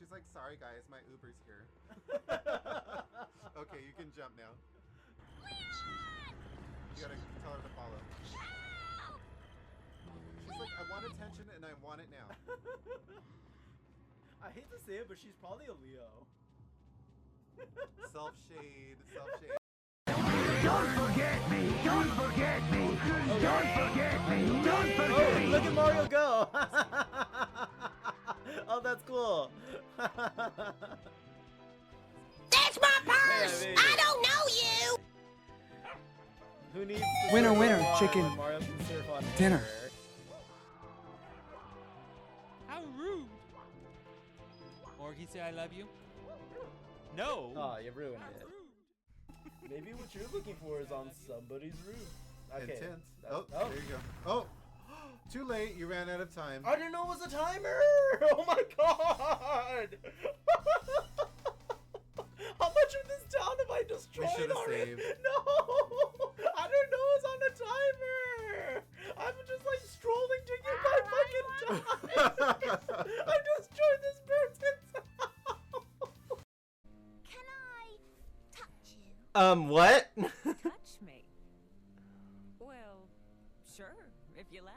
She's like, sorry guys, my Uber's here. Okay, you can jump now. You gotta tell her to follow. She's like, I want attention and I want it now. I hate to say it, but she's probably a Leo. Self-shade, self-shade. Don't forget me! Don't forget me! Don't forget me! Don't forget Oh, me! look at Mario go! Oh, that's cool. That's my purse! Hey, I don't know you! Who needs to Winner, surf winner, on water chicken when Mario can surf on dinner. water? How rude! Morgie, say I love you? No! Oh, you ruined How it. rude! Maybe what you're looking for is on somebody's roof. Okay. Intent. that's- Oh, there you go. Oh, too late. You ran out of time. I didn't know it was a timer! Oh my god! How much of this town have I destroyed should've already? saved. No! I didn't know it was on a timer! I'm just like strolling to get my fucking time! I destroyed this person's house! Can I touch you? What? Touch me? Well, sure, if you like.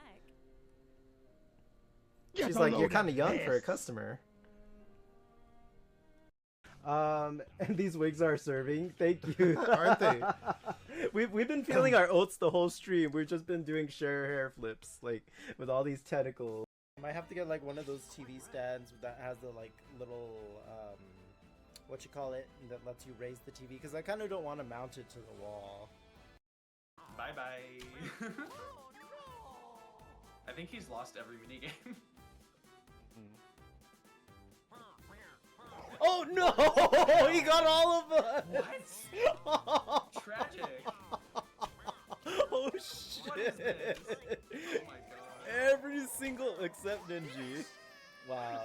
She's like, you're kind of young for a customer. And these wigs are serving. Thank you. Aren't they? We've been feeling our oats the whole stream. We've just been doing share hair flips, like with all these tentacles. I might have to get like one of those TV stands that has the like little what you call it, that lets you raise the TV, because I kind of don't want to mount it to the wall. Bye bye. I think he's lost every minigame. Oh no! He got all of us. What? Tragic. Oh What is shit! this? Oh my god. Every single except Ninji. Wow.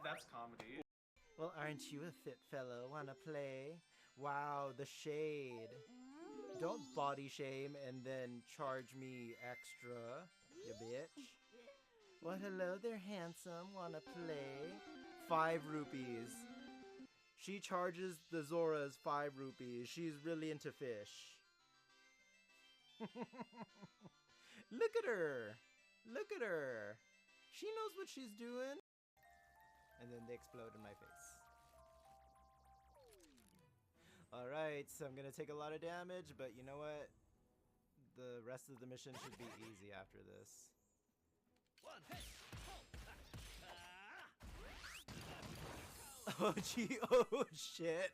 That's comedy. Well, aren't you a fit fellow? Wanna play? Wow, the shade. Don't body shame and then charge me extra, you bitch. Well, hello there, handsome. Wanna play? 5 rupees. She charges the Zoras 5 rupees. She's really into fish. Look at her. Look at her. She knows what she's doing. And then they explode in my face. Alright, so I'm gonna take a lot of damage, but you know what? The rest of the mission should be easy after this. Oh gee, oh shit.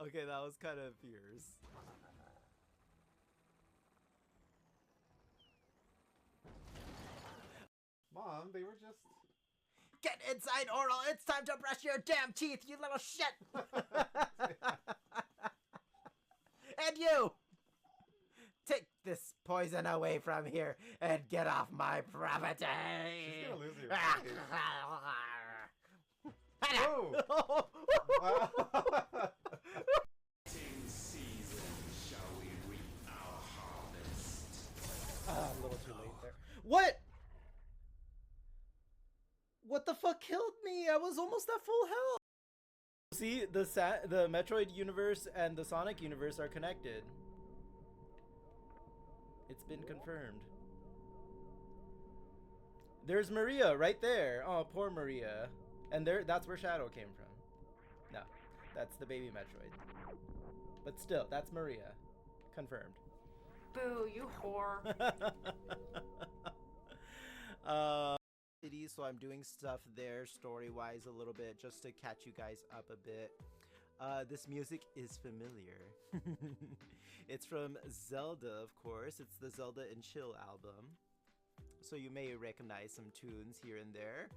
Okay, that was kind of fierce. Mom, they were just... Get inside, Oral! It's time to brush your damn teeth, you little shit! And you! Take this poison away from here and get off my property! She's gonna lose her. Oh! Wow. Ah, a little too late there. What? What the fuck killed me? I was almost at full health. See, the Metroid universe and the Sonic universe are connected. It's been confirmed. There's Maria right there. Oh, poor Maria. And that's where Shadow came from. No, that's the baby Metroid. But still, that's Maria. Confirmed. Boo, you whore. City, so I'm doing stuff there story-wise a little bit just to catch you guys up a bit. This music is familiar. It's from Zelda, of course. It's the Zelda and Chill album. So you may recognize some tunes here and there.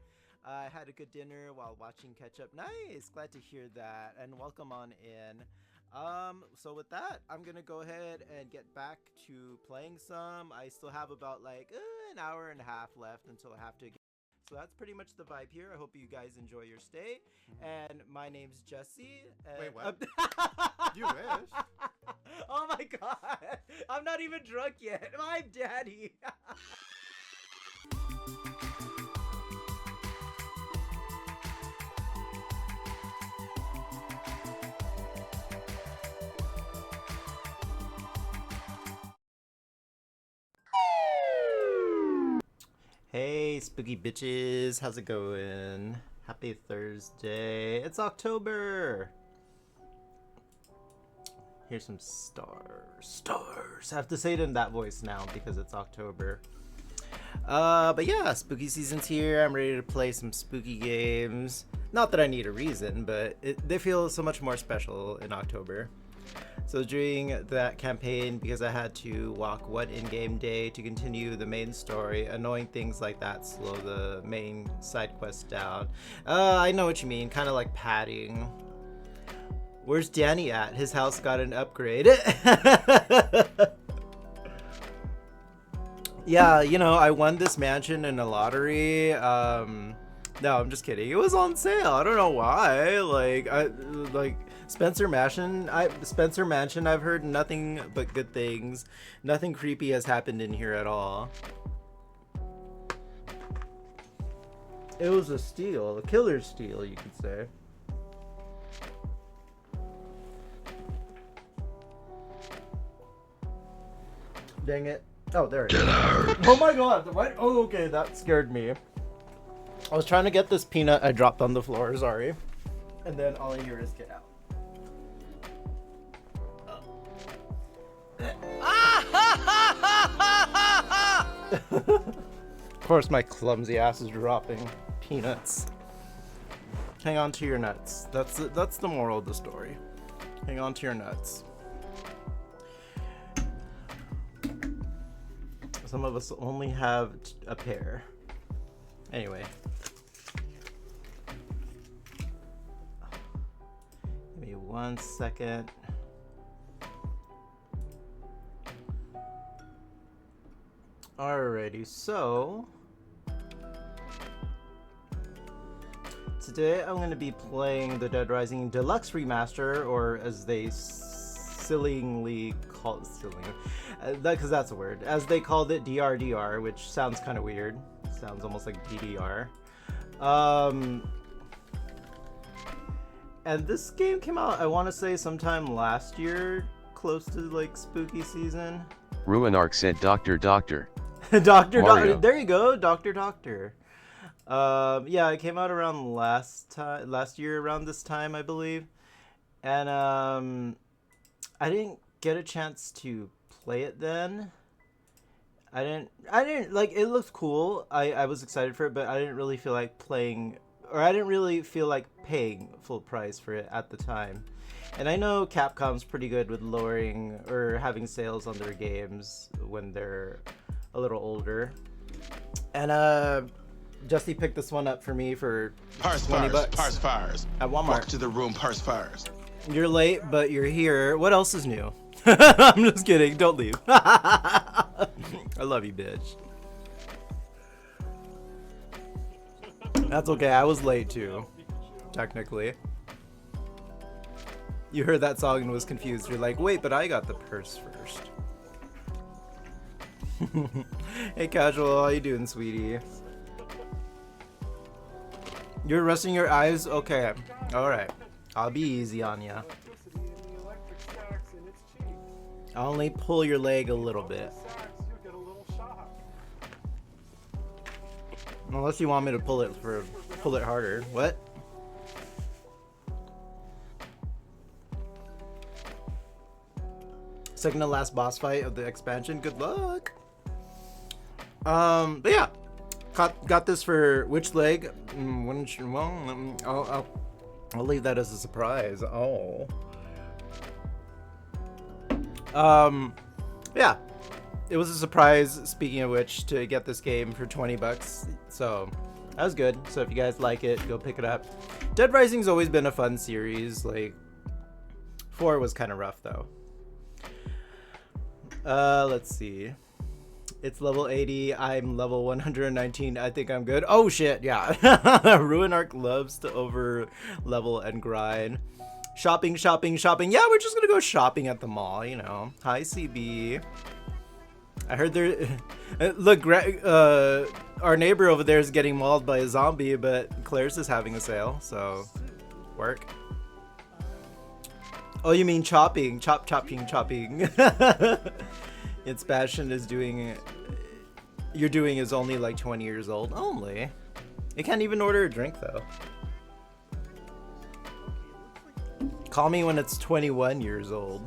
I had a good dinner while watching catch up. Nice! Glad to hear that. And welcome on in. So with that, I'm gonna go ahead and get back to playing some. I still have about like an hour and a half left until I have to get. So that's pretty much the vibe here. I hope you guys enjoy your stay. And my name's Jesse. Wait, what? You wish. Oh my god. I'm not even drunk yet. I'm daddy. Hey, spooky bitches. How's it going? Happy Thursday. It's October. Here's some stars. Stars. I have to say it in that voice now because it's October. But yeah, spooky season's here. I'm ready to play some spooky games. Not that I need a reason, but they feel so much more special in October. So during that campaign, because I had to walk one in-game day to continue the main story, annoying things like that slow the main side quest down. I know what you mean, kind of like padding. Where's Danny at? His house got an upgrade. Yeah, you know, I won this mansion in a lottery. No, I'm just kidding. It was on sale. I don't know why. Like Spencer Mansion. I've heard nothing but good things. Nothing creepy has happened in here at all. It was a steal, a killer steal, you could say. Dang it. Oh, there it is. Oh my god. What? Oh, okay. That scared me. I was trying to get this peanut I dropped on the floor. Sorry. And then all I hear is get out. Of course, my clumsy ass is dropping peanuts. Hang on to your nuts. That's the moral of the story. Hang on to your nuts. Some of us only have a pair. Anyway. Give me 1 second. Alrighty, so today I'm going to be playing the Dead Rising Deluxe Remaster, or as they sillingly call it, because that's a word, as they called it, DRDR, which sounds kind of weird. Sounds almost like DDR. And this game came out, I want to say, sometime last year, close to like spooky season. Ruinark said Doctor. Doctor, there you go, Doctor. Yeah, it came out around last year around this time, I believe. And I didn't get a chance to play it then. I didn't like it. Looked cool. I was excited for it, but I didn't really feel like playing, or I didn't really feel like paying full price for it at the time. And I know Capcom's pretty good with lowering or having sales on their games when they're a little older. And Justy picked this one up for me for $20 parse fires at Walmart. Walk to the room, parse fires. You're late, but you're here. What else is new? I'm just kidding. Don't leave. I love you, bitch. That's okay. I was late too, technically. You heard that song and was confused. You're like, wait, but I got the purse first. Hey, Casual. How you doing, sweetie? You're resting your eyes? Okay. Alright. I'll be easy on ya. I'll only pull your leg a little bit. Unless you want me to pull it harder. What? Second to last boss fight of the expansion. Good luck. But yeah, got this for which leg? I'll leave that as a surprise. Oh. Yeah, it was a surprise, speaking of which, to get this game for $20. So that was good. So if you guys like it, go pick it up. Dead Rising's always been a fun series. Like 4 was kind of rough though. Let's see. It's level 80. I'm level 119. I think I'm good. Oh shit, yeah. Ruinark loves to over level and grind. Shopping. Yeah, we're just gonna go shopping at the mall, you know. Hi, CB. I heard there... Look, our neighbor over there is getting mauled by a zombie, but Claire's is having a sale, so... Work. Oh, you mean chopping. Chopping. And Sebastian is doing you're doing is only like 20 years old. Only. You can't even order a drink though. Call me when it's 21 years old.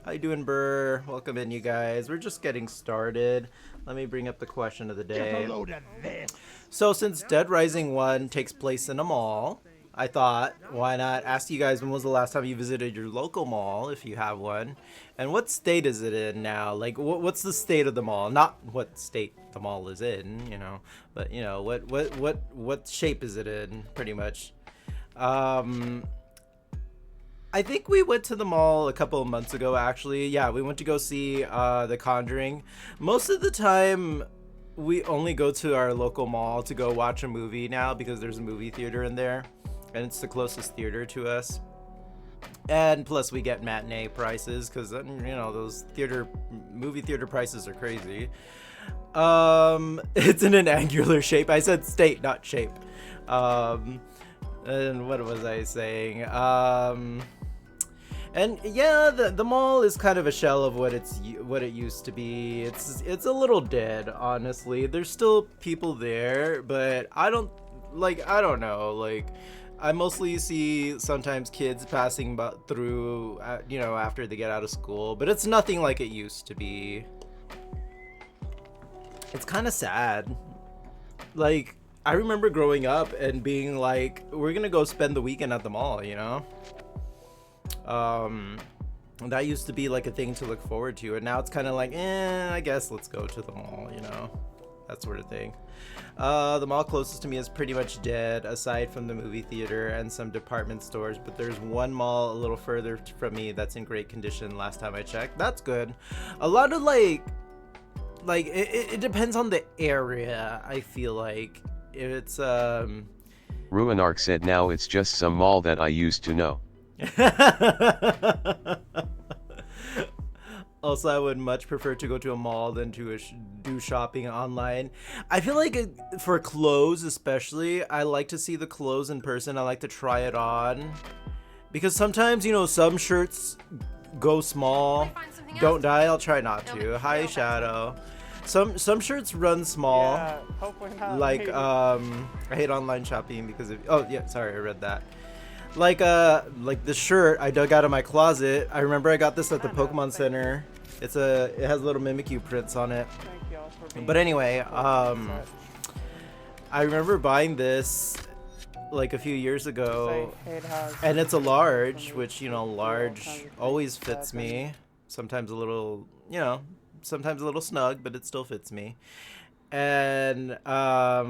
How you doing, Burr? Welcome in, you guys. We're just getting started. Let me bring up the question of the day. So since Dead Rising 1 takes place in a mall, I thought, why not ask you guys when was the last time you visited your local mall, if you have one, and what state is it in now? Like, what's the state of the mall? Not what state the mall is in, you know, but you know, what shape is it in, pretty much. I think we went to the mall a couple of months ago, actually. Yeah, we went to go see The Conjuring. Most of the time, we only go to our local mall to go watch a movie now because there's a movie theater in there. And it's the closest theater to us. And plus we get matinee prices because, you know, those movie theater prices are crazy. It's in an angular shape. I said state, not shape. And what was I saying? And yeah, the mall is kind of a shell of what it used to be. It's a little dead, honestly. There's still people there, but I don't know, like I mostly see sometimes kids passing through, you know, after they get out of school, but it's nothing like it used to be. It's kind of sad. Like, I remember growing up and being like, we're gonna go spend the weekend at the mall, you know? That used to be like a thing to look forward to, and now it's kind of like, I guess let's go to the mall, you know? That sort of thing. The mall closest to me is pretty much dead, aside from the movie theater and some department stores, but there's one mall a little further from me that's in great condition last time I checked. That's good. A lot of like it depends on the area, I feel like. If it's Ruinark said now it's just some mall that I used to know. Also, I would much prefer to go to a mall than to do shopping online. I feel like for clothes especially, I like to see the clothes in person. I like to try it on. Because sometimes, you know, some shirts go small. Don't die, I'll try not to. Hi, Shadow. Some shirts run small. Yeah, hopefully not. Like, I hate online shopping because of... Oh, yeah, sorry, I read that. Like the shirt I dug out of my closet. I remember I got this at the Pokemon Center. It has little Mimikyu prints on it. But anyway, I remember buying this like a few years ago, and it's a large, which, you know, large always fits me. Sometimes a little, you know, sometimes a little snug, but it still fits me. And I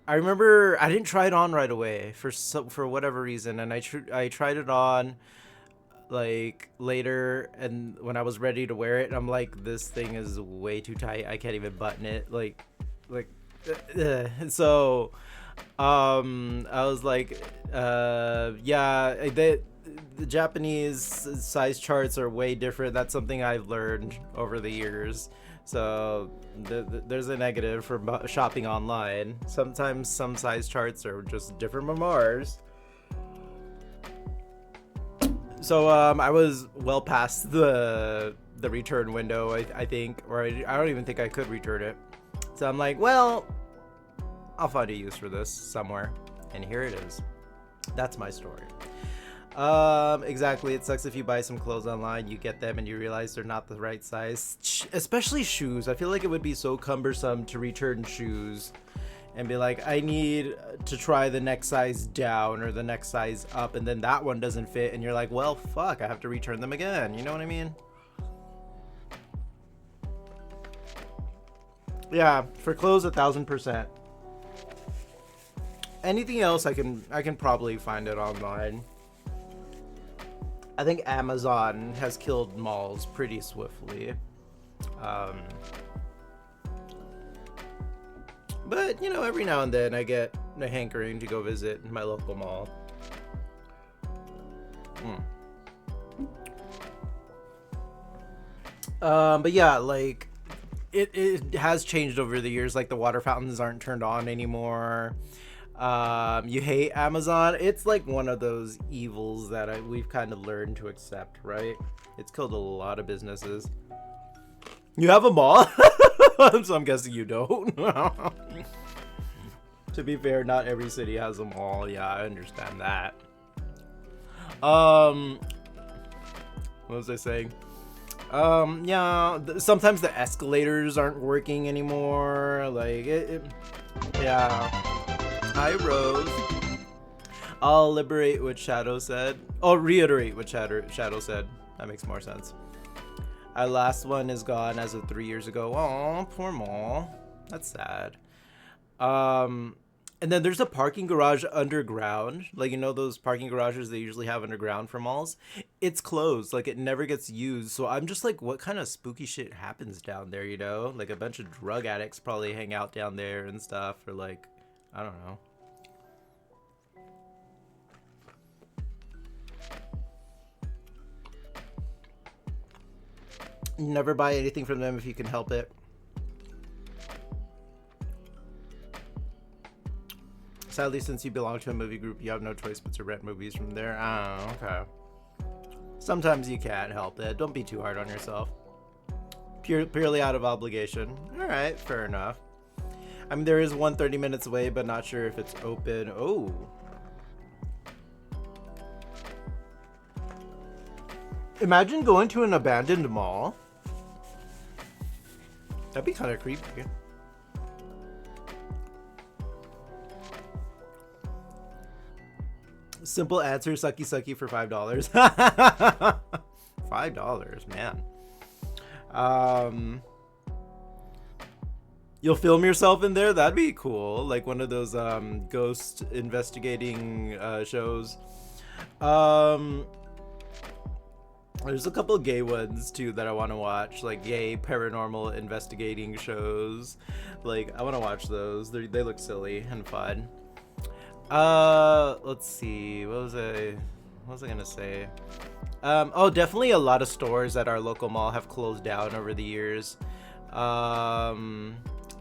remember I didn't try it on right away for whatever reason, and I tried it on like later, and when I was ready to wear it, I'm like, this thing is way too tight. I can't even button it. So I was like, yeah, the Japanese size charts are way different. That's something I've learned over the years. So there's a negative for shopping online. Sometimes some size charts are just different from ours. So I was well past the return window, I think, or I don't even think I could return it. So I'm like, well, I'll find a use for this somewhere, and here it is. That's my story. Exactly. It sucks if you buy some clothes online, you get them and you realize they're not the right size, especially shoes. I feel like it would be so cumbersome to return shoes and be like, I need to try the next size down or the next size up, and then that one doesn't fit, and you're like, well, fuck, I have to return them again. You know what I mean? Yeah, for clothes, 1000%. Anything else, I can probably find it online. I think Amazon has killed malls pretty swiftly. But, you know, every now and then I get a hankering to go visit my local mall. But yeah, like, it has changed over the years. Like, the water fountains aren't turned on anymore. You hate Amazon. It's like one of those evils that we've kind of learned to accept, right? It's killed a lot of businesses. You have a mall? So I'm guessing you don't. To be fair, not every city has them all. Yeah, I understand that. What was I saying? Yeah, sometimes the escalators aren't working anymore. Like, yeah. Hi, Rose. I'll liberate what Shadow said. I'll reiterate what Shadow said. That makes more sense. Our last one is gone as of 3 years ago. Oh, poor mall. That's sad. And then there's a parking garage underground. Like, you know those parking garages they usually have underground for malls? It's closed. Like, it never gets used. So I'm just like, what kind of spooky shit happens down there, you know? Like, a bunch of drug addicts probably hang out down there and stuff. Or like, I don't know. Never buy anything from them if you can help it. Sadly, since you belong to a movie group, you have no choice but to rent movies from there. Oh, okay. Sometimes you can't help it. Don't be too hard on yourself. Purely out of obligation. Alright, fair enough. I mean, there is one 30 minutes away, but not sure if it's open. Oh. Imagine going to an abandoned mall. That'd be kind of creepy. Simple answer, sucky sucky for $5. $5, man. You'll film yourself in there? That'd be cool. Like one of those ghost investigating shows. There's a couple gay ones too that I want to watch, like gay paranormal investigating shows. Like I want to watch those. They look silly and fun. Let's see. What was I gonna say? Oh, definitely a lot of stores at our local mall have closed down over the years.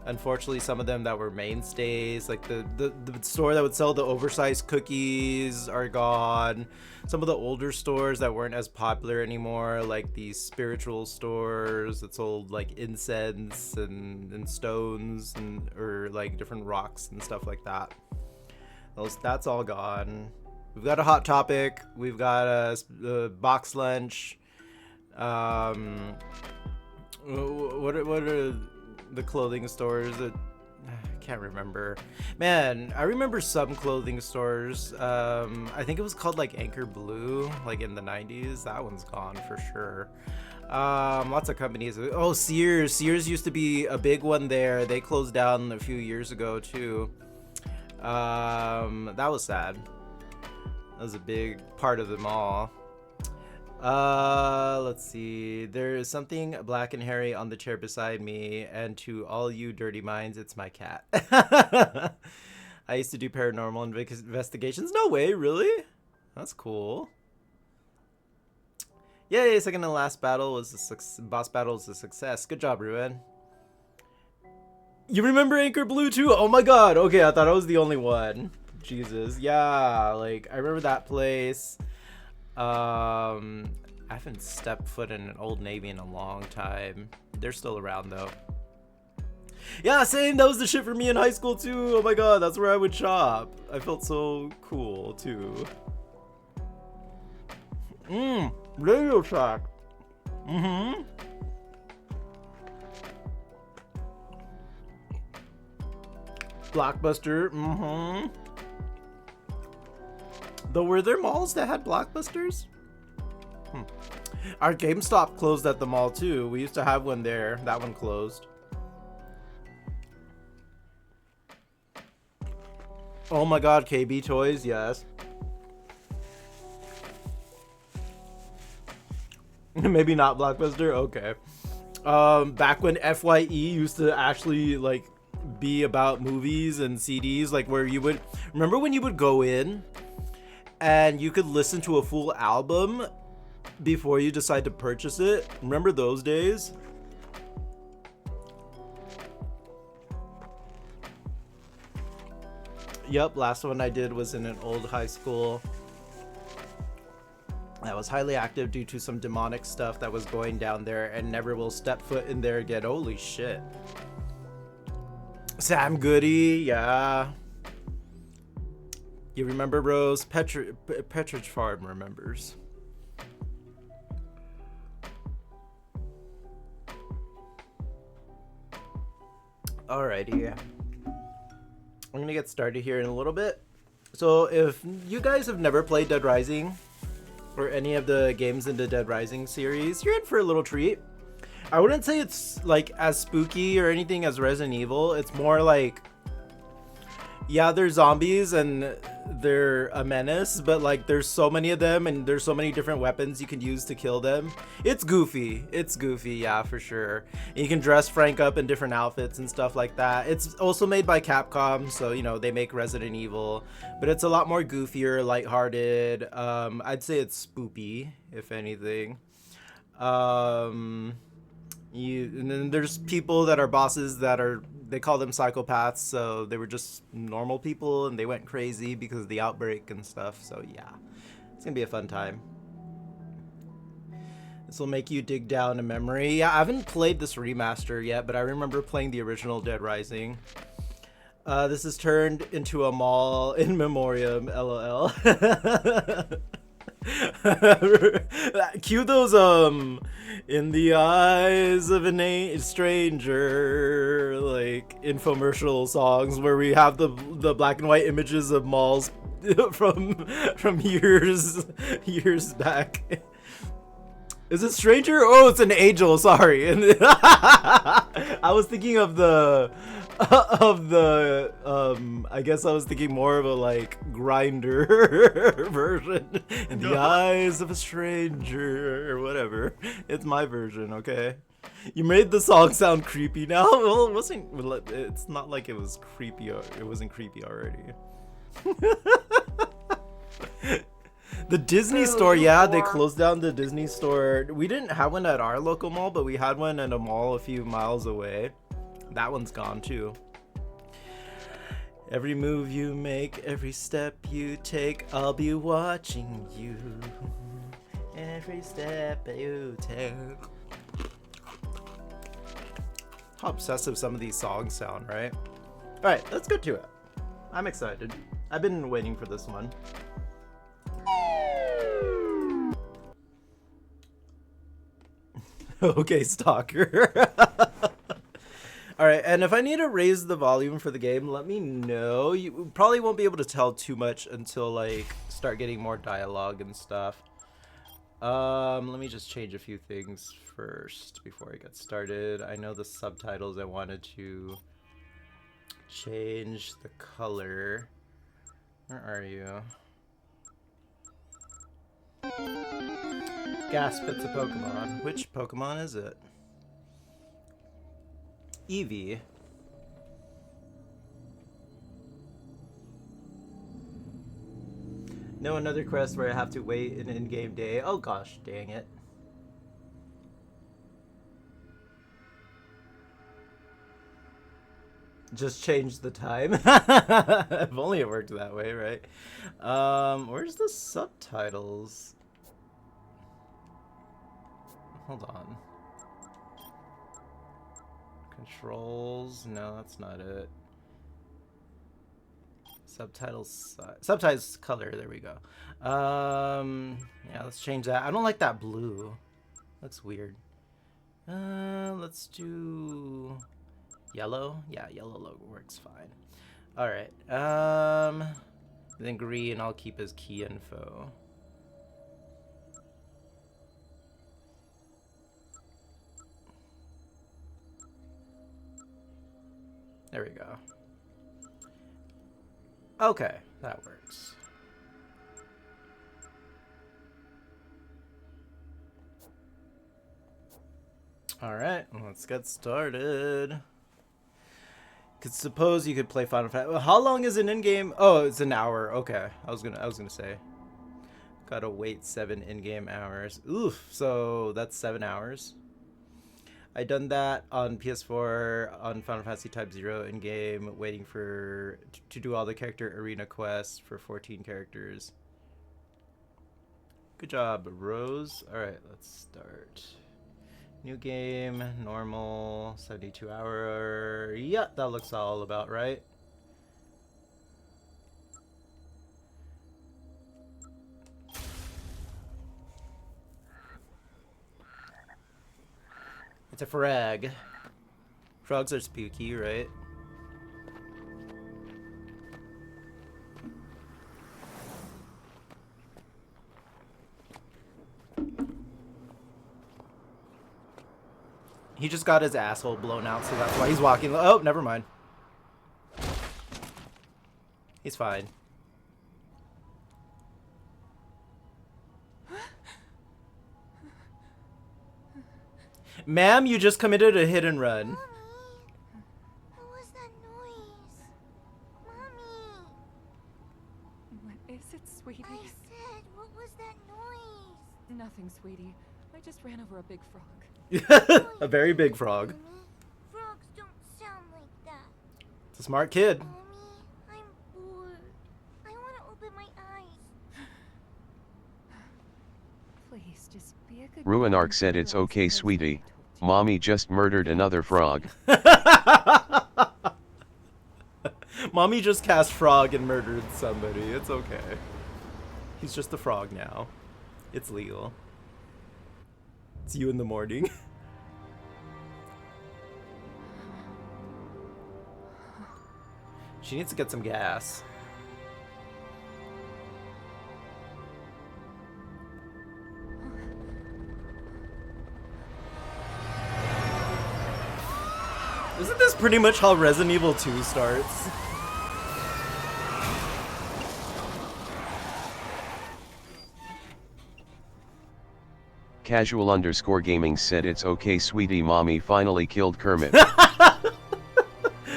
Unfortunately, some of them that were mainstays, like the store that would sell the oversized cookies, are gone. Some of the older stores that weren't as popular anymore, like the spiritual stores that sold like incense and stones and or like different rocks and stuff like that. That's all gone. We've got a Hot Topic. We've got a Box Lunch. What are the clothing stores that I can't remember? Man, I remember some clothing stores. I think it was called like Anchor Blue, like in the 90s. That one's gone for sure. Lots of companies. Oh, Sears. Sears used to be a big one there. They closed down a few years ago too. That was sad. That was a big part of the mall. Let's see. There is something black and hairy on the chair beside me, and to all you dirty minds, it's my cat. I used to do paranormal investigations. No way, really? That's cool. Yay, second and last battle was the boss battle was a success. Good job, Ruin. You remember Anchor Blue too? Oh my god. Okay, I thought I was the only one. Jesus. Yeah, like I remember that place. I haven't stepped foot in an Old Navy in a long time. They're still around though. Yeah, same. That was the shit for me in high school too. Oh my god, that's where I would shop. I felt so cool too. Radio Shack. Blockbuster. Though, were there malls that had Blockbusters? Our GameStop closed at the mall too. We used to have one there. That one closed. Oh my god, KB Toys, yes. Maybe not Blockbuster, okay. Back when FYE used to actually like be about movies and CDs, like where you would remember when you would go in and you could listen to a full album before you decide to purchase it. Remember those days? Yep, last one I did was in an old high school that was highly active due to some demonic stuff that was going down there, and never will step foot in there again. Holy shit. Sam Goody, yeah. You remember Rose? Petridge Farm remembers. Alrighty. I'm gonna get started here in a little bit. So if you guys have never played Dead Rising or any of the games in the Dead Rising series, you're in for a little treat. I wouldn't say it's like as spooky or anything as Resident Evil. It's more like, yeah, they're zombies and they're a menace, but like there's so many of them and there's so many different weapons you can use to kill them. It's goofy, yeah, for sure. And you can dress Frank up in different outfits and stuff like that. It's also made by Capcom, so you know they make Resident Evil, but it's a lot more goofier, lighthearted. I'd say it's spoopy, if anything. And then there's people that are bosses that are, they call them psychopaths, so they were just normal people and they went crazy because of the outbreak and stuff. So yeah, it's gonna be a fun time. This will make you dig down a memory. Yeah, I haven't played this remaster yet, but I remember playing the original Dead Rising. This is turned into a mall in memoriam, lol. Cue those in the eyes of a stranger, like infomercial songs where we have the black and white images of malls from years back. Is it Stranger? Oh, it's an Angel. Sorry. I was thinking of the I guess I was thinking more of a like Grinder version. In the eyes of a stranger or whatever. It's my version, okay? You made the song sound creepy now. Well, it's not like it was creepy. It wasn't creepy already. The Disney store, yeah, they closed down the Disney store. We didn't have one at our local mall, but we had one at a mall a few miles away. That one's gone too. Every move you make, every step you take, I'll be watching you. Every step you take. How obsessive some of these songs sound, right? Alright, let's get to it. I'm excited. I've been waiting for this one. Okay, stalker. Alright, and if I need to raise the volume for the game, let me know. You probably won't be able to tell too much until like start getting more dialogue and stuff. Let me just change a few things first before I get started. I know the subtitles, I wanted to change the color. Where are you? Gasp, it's a Pokemon. Which Pokemon is it? Eevee. No, another quest where I have to wait an in-game day. Oh gosh, dang it. Just change the time. If only it worked that way, right? Where's the subtitles? Hold on. Controls? No, that's not it. Subtitles. Subtitles color. There we go. Yeah, let's change that. I don't like that blue. Looks weird. Let's do yellow. Yeah, yellow logo works fine. All right. Then green. I'll keep as key info. There we go. Okay, that works. Alright, let's get started. Could suppose you could play Final Fantasy. How long is an in-game? Oh, it's an hour. Okay. I was gonna say. Gotta wait 7 in-game hours. Oof, so that's 7 hours. I done that on PS4 on Final Fantasy Type 0 in game, waiting for to do all the character arena quests for 14 characters. Good job, Rose. All right, let's start. New game, normal, 72 hour. Yeah, that looks all about right. It's a frog. Frogs are spooky, right? He just got his asshole blown out, so that's why he's walking. Oh, never mind. He's fine. Ma'am, you just committed a hit and run. Mommy, what was that noise? Mommy, What is it, sweetie? I said, what was that noise? Nothing, sweetie. I just ran over a big frog. A very big frog. Mommy, frogs don't sound like that. It's a smart kid. Mommy, I'm bored. I want to open my eyes. Please, just be a good Ruinark said it's okay, sweetie. Mommy just murdered another frog. Mommy just cast frog and murdered somebody. It's okay. He's just a frog now. It's legal. It's you in the morning. She needs to get some gas. Isn't this pretty much how Resident Evil 2 starts? Casual_gaming said it's okay, sweetie. Mommy finally killed Kermit.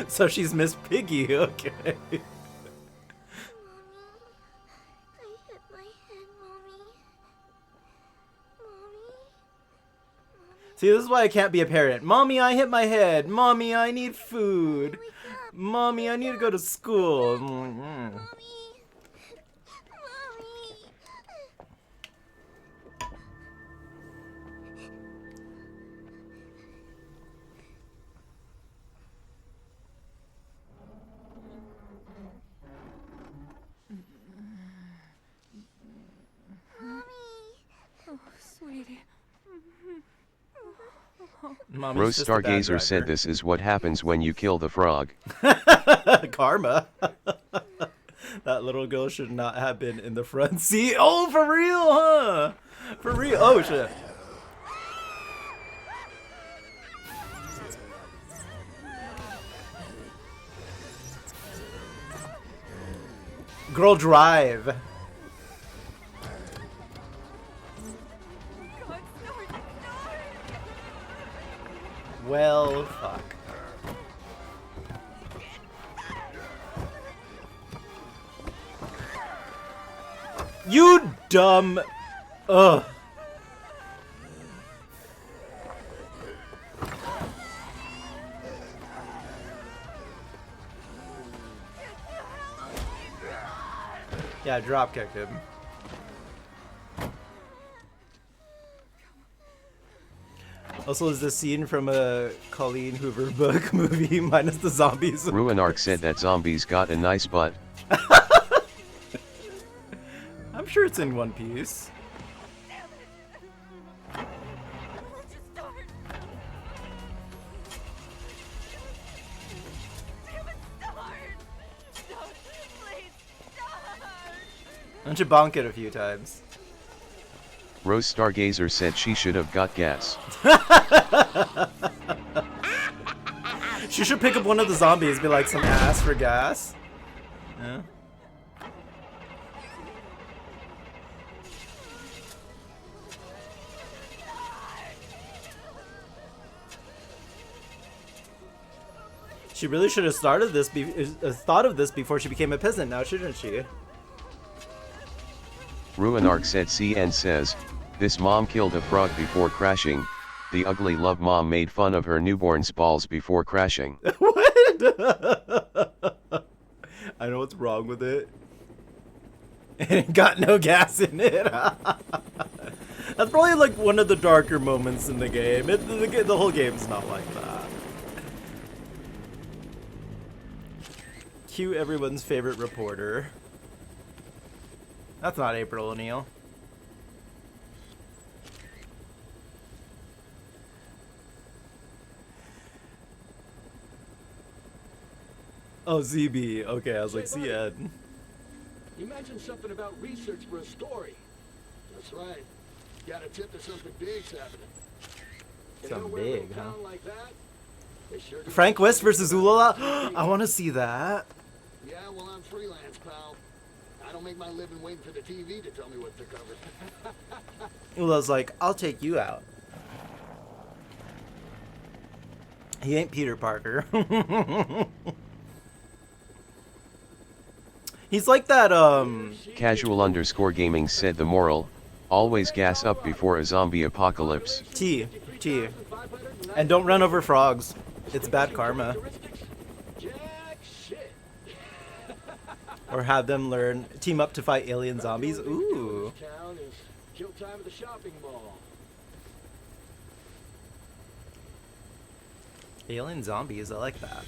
So she's Miss Piggy, okay. Mommy, I hit my head, Mommy. Mommy. See, this is why I can't be a parent. Mommy, I hit my head. Mommy, I need food. Wake up. Mommy, I need to go to school. Mommy. Mommy. Oh, sweetie. Mommy's Rose just a bad Stargazer said driver. this is what happens when you kill the frog. Karma. That little girl should not have been in the front seat. Oh, for real, huh? For real. Oh, shit. Girl, drive. Well, fuck. You dumb. Ugh. Yeah, drop kicked him. Also, is this scene from a Colleen Hoover book movie minus the zombies? Ruinark said that zombies got a nice butt. I'm sure it's in One Piece. Why don't you bonk it a few times? Rose Stargazer said she should have got gas. She should pick up one of the zombies, be like, some ass for gas. Yeah. She really should have started this, thought of this before she became a peasant now, shouldn't she? Ruinark said CN says, this mom killed a frog before crashing. The ugly love mom made fun of her newborn's balls before crashing. What? I know what's wrong with it. And it got no gas in it. That's probably like one of the darker moments in the game. The whole game's not like that. Cue everyone's favorite reporter. That's not April O'Neil. Oh, ZB. Okay, I was like, CN. You mentioned something about research for a story. That's right. Got a tip that something big's happening. Something big, huh? Like that, they sure do. Frank West versus Ulala? I want to see that. Yeah, well, I'm freelance, pal. I don't make my living waiting for the TV to tell me what to cover. Ulala's like, I'll take you out. He ain't Peter Parker. He's like that, Casual_gaming said the moral, always gas up before a zombie apocalypse. T. And don't run over frogs. It's bad karma. Or have them team up to fight alien zombies. Ooh. Kill time at the shopping mall. Alien zombies, I like that.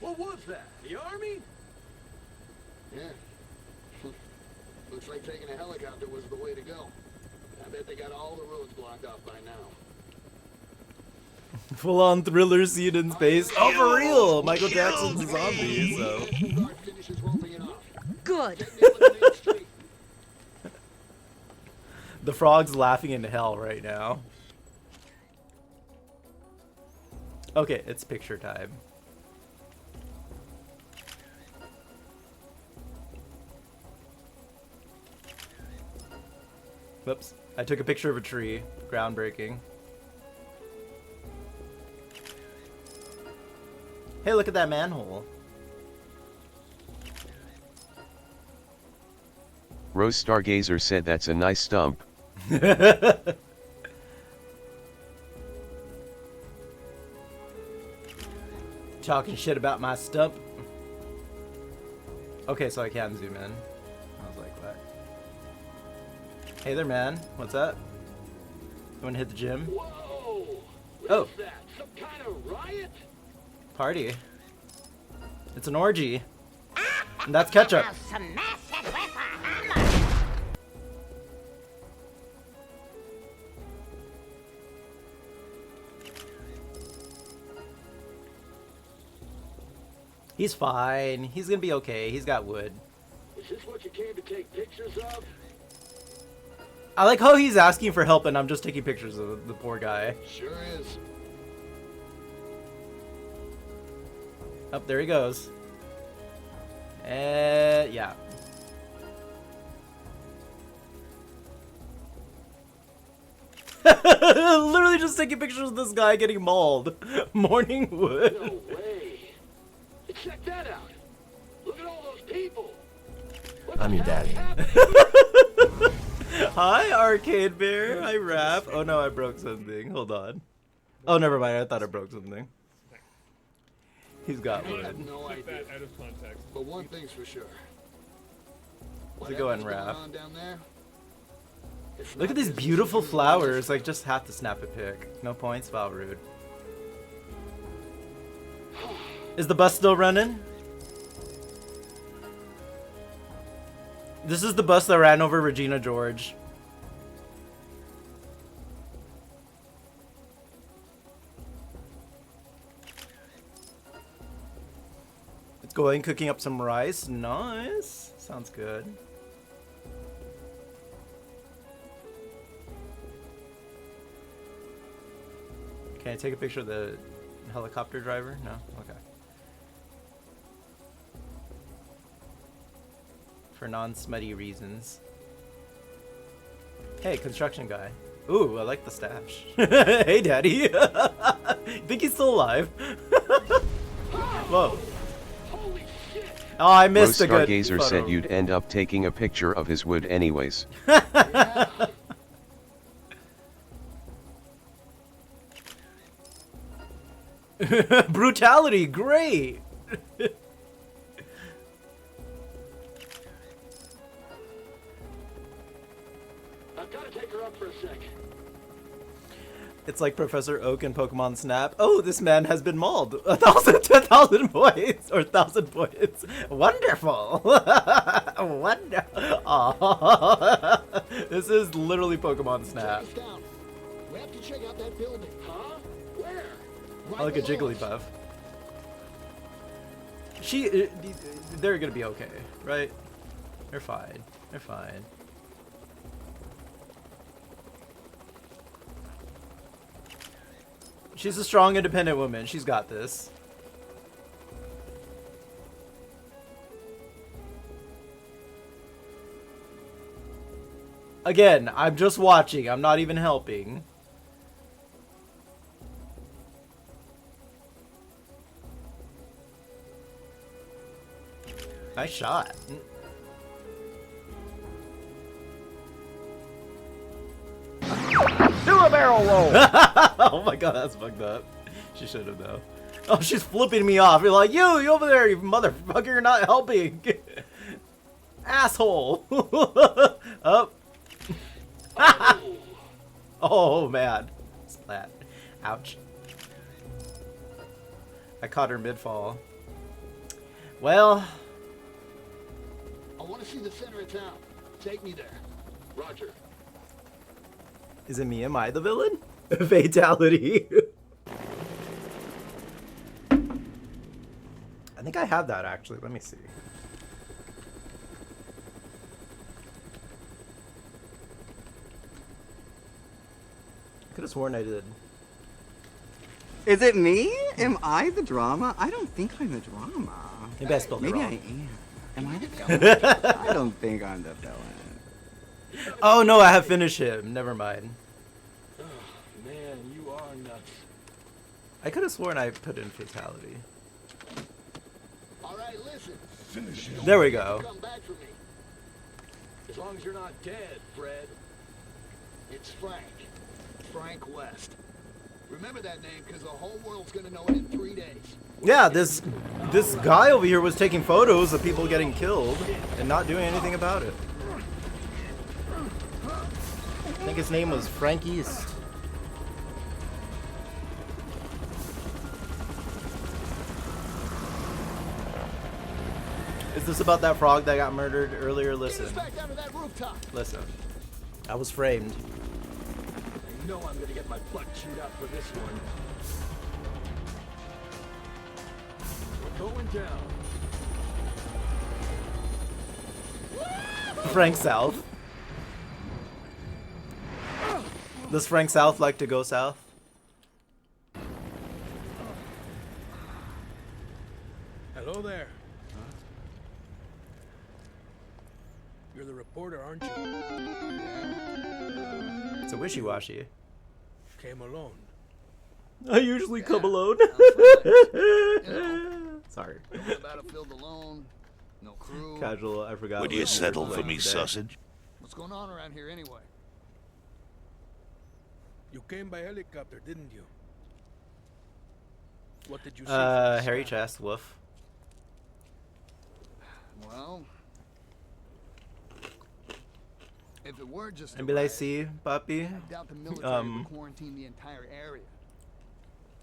What was that? The army? Yeah. Looks like taking a helicopter was the way to go. I bet they got all the roads blocked off by now. Full-on thriller scene in space. Oh, for real! Michael Jackson's a zombie, so. Good. The frog's laughing in hell right now. Okay, it's picture time. Whoops. I took a picture of a tree. Groundbreaking. Hey, look at that manhole. Rose Stargazer said that's a nice stump. Talking shit about my stump. Okay, so I can zoom in. I was like, what? Hey there, man. What's up? You wanna hit the gym? Whoa! Oh. What's that? Some kind of riot? Party. It's an orgy. And that's ketchup. He's fine. He's gonna be okay. He's got wood. Is this what you came to take pictures of? I like how he's asking for help and I'm just taking pictures of the poor guy. Sure is. Up there he goes. Yeah. Literally just taking pictures of this guy getting mauled. Morning wood. No way. Check that out. Look at all those people. I'm your daddy. Hi, Arcade Bear. Hi, Rap. Oh no, I broke something. Hold on. Oh, never mind. I thought I broke something. He's got I wood. have no idea. Out of context. But one thing's for sure. How's it going, Whatever's Rap? on down there, it's Look not at these business beautiful as usual. flowers. Like, just have to snap a pic. No points. Foul rude. Is the bus still running? This is the bus that ran over Regina George. It's going, cooking up some rice. Nice. Sounds good. Can I take a picture of the helicopter driver? No? Okay. For non-smutty reasons. Hey, construction guy. Ooh, I like the stash. Hey, daddy. Think he's still alive? Whoa. Holy shit! Oh, I Rose missed a good Stargazer photo. said you'd end up taking a picture of his wood anyways. Brutality, great. I've got to take her up for a sec. It's like Professor Oak in Pokemon Snap. Oh, this man has been mauled. 10,000 points. Or 1,000 points. Wonderful. Wonderful. Aw. This is literally Pokemon Snap. Check us down. We have to check out that building. Huh? Where? I like a below us. Jigglypuff. They're gonna be okay, right? They're fine. They're fine. She's a strong, independent woman. She's got this. Again, I'm just watching. I'm not even helping. Nice shot. Do a barrel roll. Oh my god, that's fucked up. She should have though. Oh, she's flipping me off. You're like, you over there, you motherfucker, you're not helping. Asshole. Up. Oh man. Splat. Ouch. I caught her mid-fall. Well. I want to see the center of town. Take me there. Roger. Is it me? Am I the villain? Fatality. I think I have that actually. Let me see. I could have sworn I did. Is it me? Am I the drama? I don't think I'm the drama. Maybe I spelled it Maybe wrong. I am. Am I the villain? I don't think I'm the villain. Oh no, I have finished him. Never mind. Oh, man, you are nuts. I could have sworn I put in fatality. All right, listen. Finish him. There we go. Come back for me. As long as you're not dead, Fred. It's Frank. Frank West. Remember that name, because the whole world's gonna know it in 3 days. Yeah, this guy over here was taking photos of people getting killed and not doing anything about it. I think his name was Frank East. Is this about that frog that got murdered earlier? Listen. Get us back down to that rooftop. Listen. I was framed. You know I'm gonna get my butt chewed out for this one. We're going down. Frank South. Does Frank South like to go south? Hello there. Huh? You're the reporter, aren't you? It's a wishy-washy. Came alone. I usually come alone. Sorry. No battlefield alone. No crew. Casual, I forgot. Would you settle for me, sausage? What's going on around here anyway? You came by helicopter, didn't you? What did you see? Hairy chest, woof. Well, if it were just NBLC, puppy. I doubt the military would quarantine the entire area.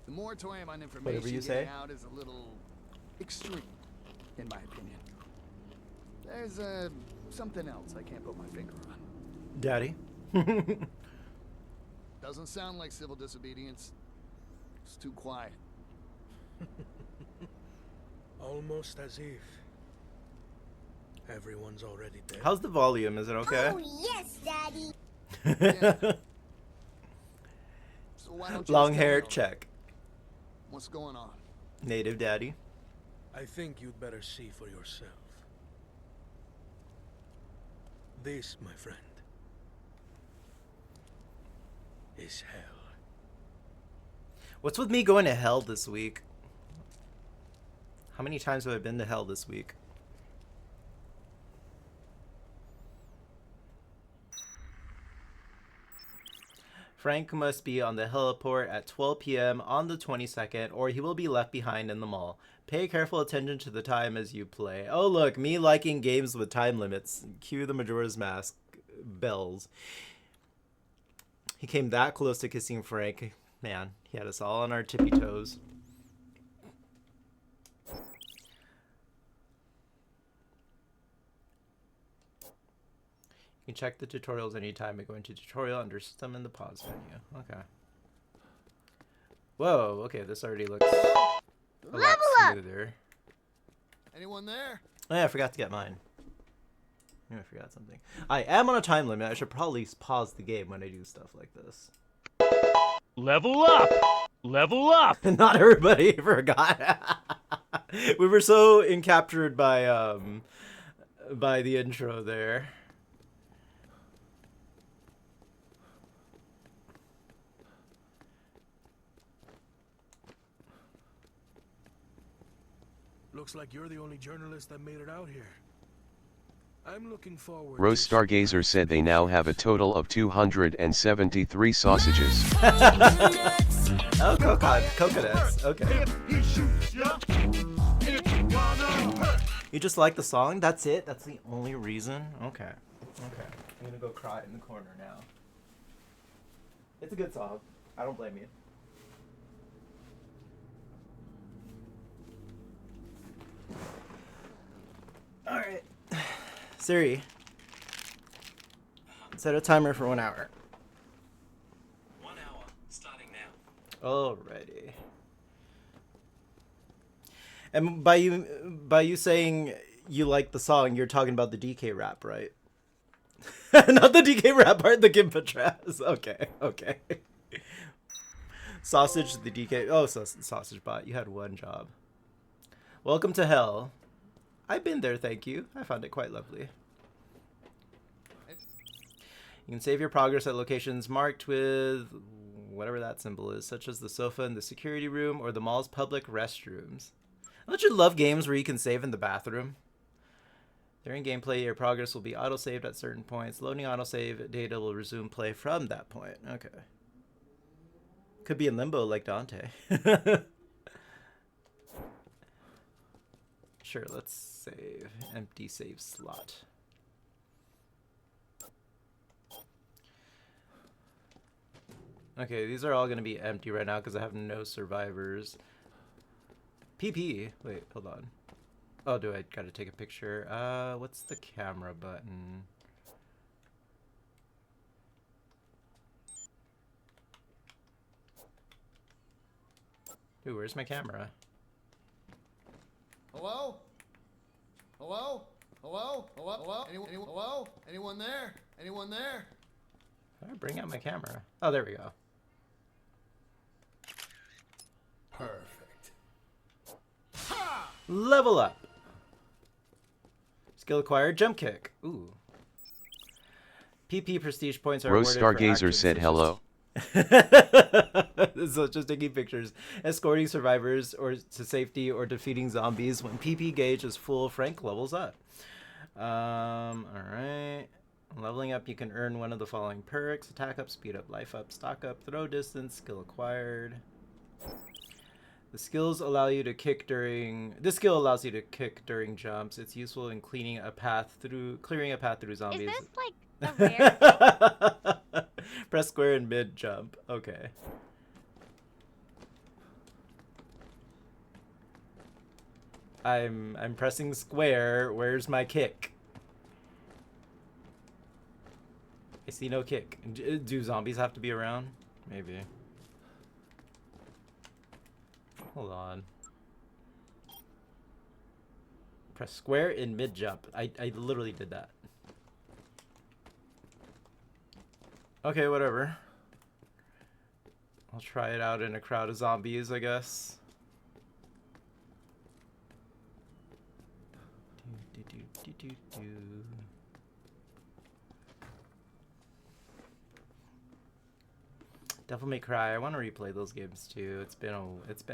The moratorium on information Whatever you getting say. out is a little extreme, in my opinion. There's something else I can't put my finger on. Daddy. Doesn't sound like civil disobedience. It's too quiet. Almost as if everyone's already dead. How's the volume? Is it okay? Oh, yes, Daddy. So why don't you Long just tell hair, me check. what's going on? Native daddy. I think you'd better see for yourself. This, my friend, is hell. What's with me going to hell this week? How many times have I been to hell this week? Frank must be on the heliport at 12 p.m. on the 22nd, or he will be left behind in the mall. Pay careful attention to the time as you play. Oh look, me liking games with time limits. Cue the Majora's Mask bells. He came that close to kissing Frank. Man, he had us all on our tippy toes. You can check the tutorials anytime by going to tutorial under system in the pause menu. Okay. Whoa, okay, this already looks a lot smoother. Anyone there? Oh yeah, I forgot to get mine. I forgot something. I am on a time limit. I should probably pause the game when I do stuff like this. Level up! Level up! Not everybody forgot. We were so encaptured by the intro there. Looks like you're the only journalist that made it out here. I'm looking forward. Rose Stargazer said they now have a total of 273 sausages. Oh, coconuts. Okay. You just like the song? That's it? That's the only reason? Okay. Okay. I'm gonna go cry in the corner now. It's a good song. I don't blame you. Alright. Siri, set a timer for 1 hour. 1 hour, starting now. Alrighty. And by you saying you like the song, you're talking about the DK rap, right? Not the DK rap part, the Gimpa traps. Okay, okay. Sausage, the DK. Oh, sausage bot. You had one job. Welcome to hell. I've been there, thank you. I found it quite lovely. You can save your progress at locations marked with whatever that symbol is, such as the sofa in the security room or the mall's public restrooms. Don't you love games where you can save in the bathroom? During gameplay, your progress will be auto-saved at certain points. Loading autosave data will resume play from that point. Okay. Could be in limbo like Dante. Sure, let's save. Empty save slot. Okay, these are all going to be empty right now because I have no survivors. PP. Wait, hold on. Oh, do I gotta take a picture? What's the camera button? Ooh, where's my camera? Hello? Hello? Hello? Hello? Hello? Hello? Anyone there? Anyone there? How do I bring out my camera? Oh, there we go. Perfect. Level up. Skill acquired, jump kick. Ooh. PP prestige points are Rose awarded for Stargazer actions said hello. So just taking pictures. Escorting survivors or to safety or defeating zombies. When PP gauge is full, Frank levels up. Alright. Leveling up, you can earn one of the following perks. Attack up, speed up, life up, stock up, throw distance, skill acquired. The skills allow you to kick during... This skill allows you to kick during jumps. It's useful in clearing a path through zombies. Is this like a rare? Press square in mid jump. Okay. I'm pressing square. Where's my kick? I see no kick. Do zombies have to be around? Maybe. Hold on. Press square in mid jump. I literally did that. Okay, whatever. I'll try it out in a crowd of zombies, I guess. Devil May Cry. I want to replay those games too. It's been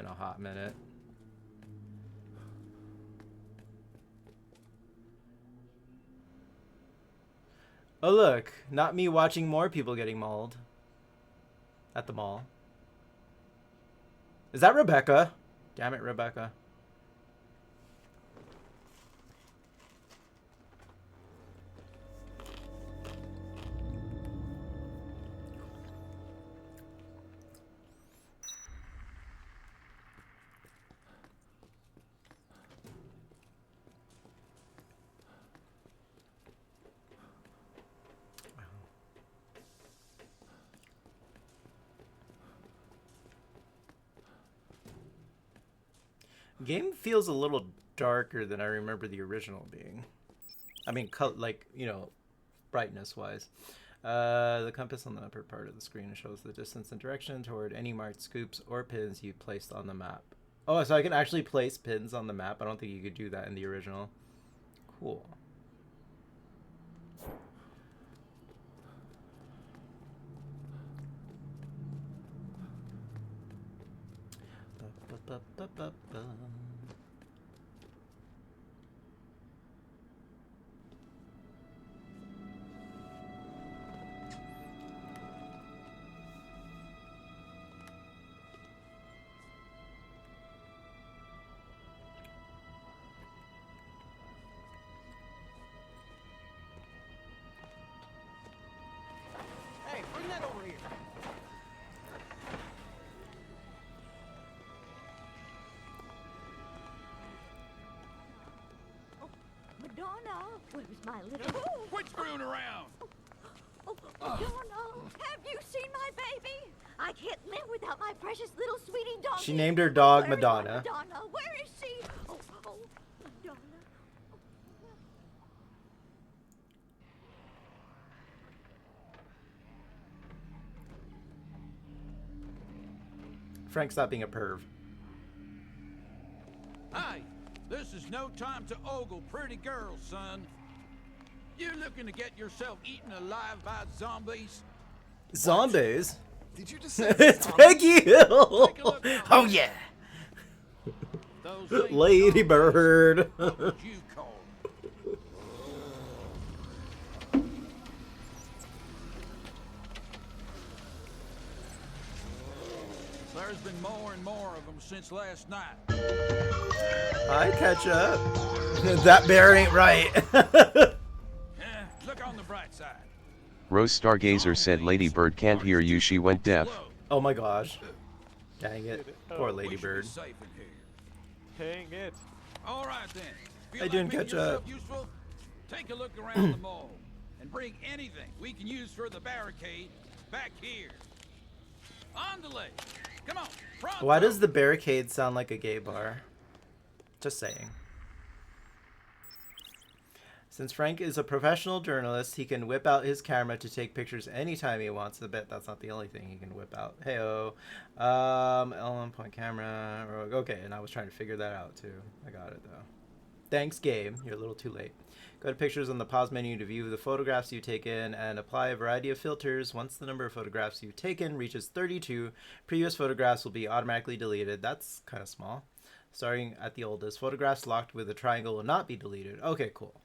a hot minute. Oh look, not me watching more people getting mauled at the mall. Is that Rebecca? Damn it, Rebecca. Game feels a little darker than I remember the original being. I mean, like, you know, brightness wise. The compass on the upper part of the screen shows the distance and direction toward any marked scoops or pins you placed on the map. Oh, so I can actually place pins on the map. I don't think you could do that in the original. Cool. Hey, bring that over here. Madonna, where's my little... Quit screwing around! Oh, Madonna, have you seen my baby? I can't live without my precious little sweetie dog. She named her dog Where is my Madonna. Madonna, where is she? Oh, Madonna. Frank, stop being a perv. Hey, this is no time to ogle pretty girls, son. You looking to get yourself eaten alive by zombies? Zombies? Did you just It's Peggy Hill! Oh yeah! Lady Bird! There's been more and more of them since last night. Hi, Ketchup. That bear ain't right. Look on the bright side. Rose Stargazer said Lady Bird can't hear you, she went deaf. Oh my gosh. Dang it. Poor Lady Bird. Dang it. All right then. Feel I like didn't making catch yourself up. Useful? Take a look around the mall and bring anything we can use for the barricade back here. On delay. Come on. Pronto. Why does the barricade sound like a gay bar? Just saying. Since Frank is a professional journalist, he can whip out his camera to take pictures anytime he wants. I bet that's not the only thing he can whip out. Heyo. L1 point camera. Okay, and I was trying to figure that out too. I got it though. Thanks, game. You're a little too late. Go to pictures on the pause menu to view the photographs you've taken and apply a variety of filters. Once the number of photographs you've taken reaches 32, previous photographs will be automatically deleted. That's kind of small. Starting at the oldest, photographs locked with a triangle will not be deleted. Okay, cool.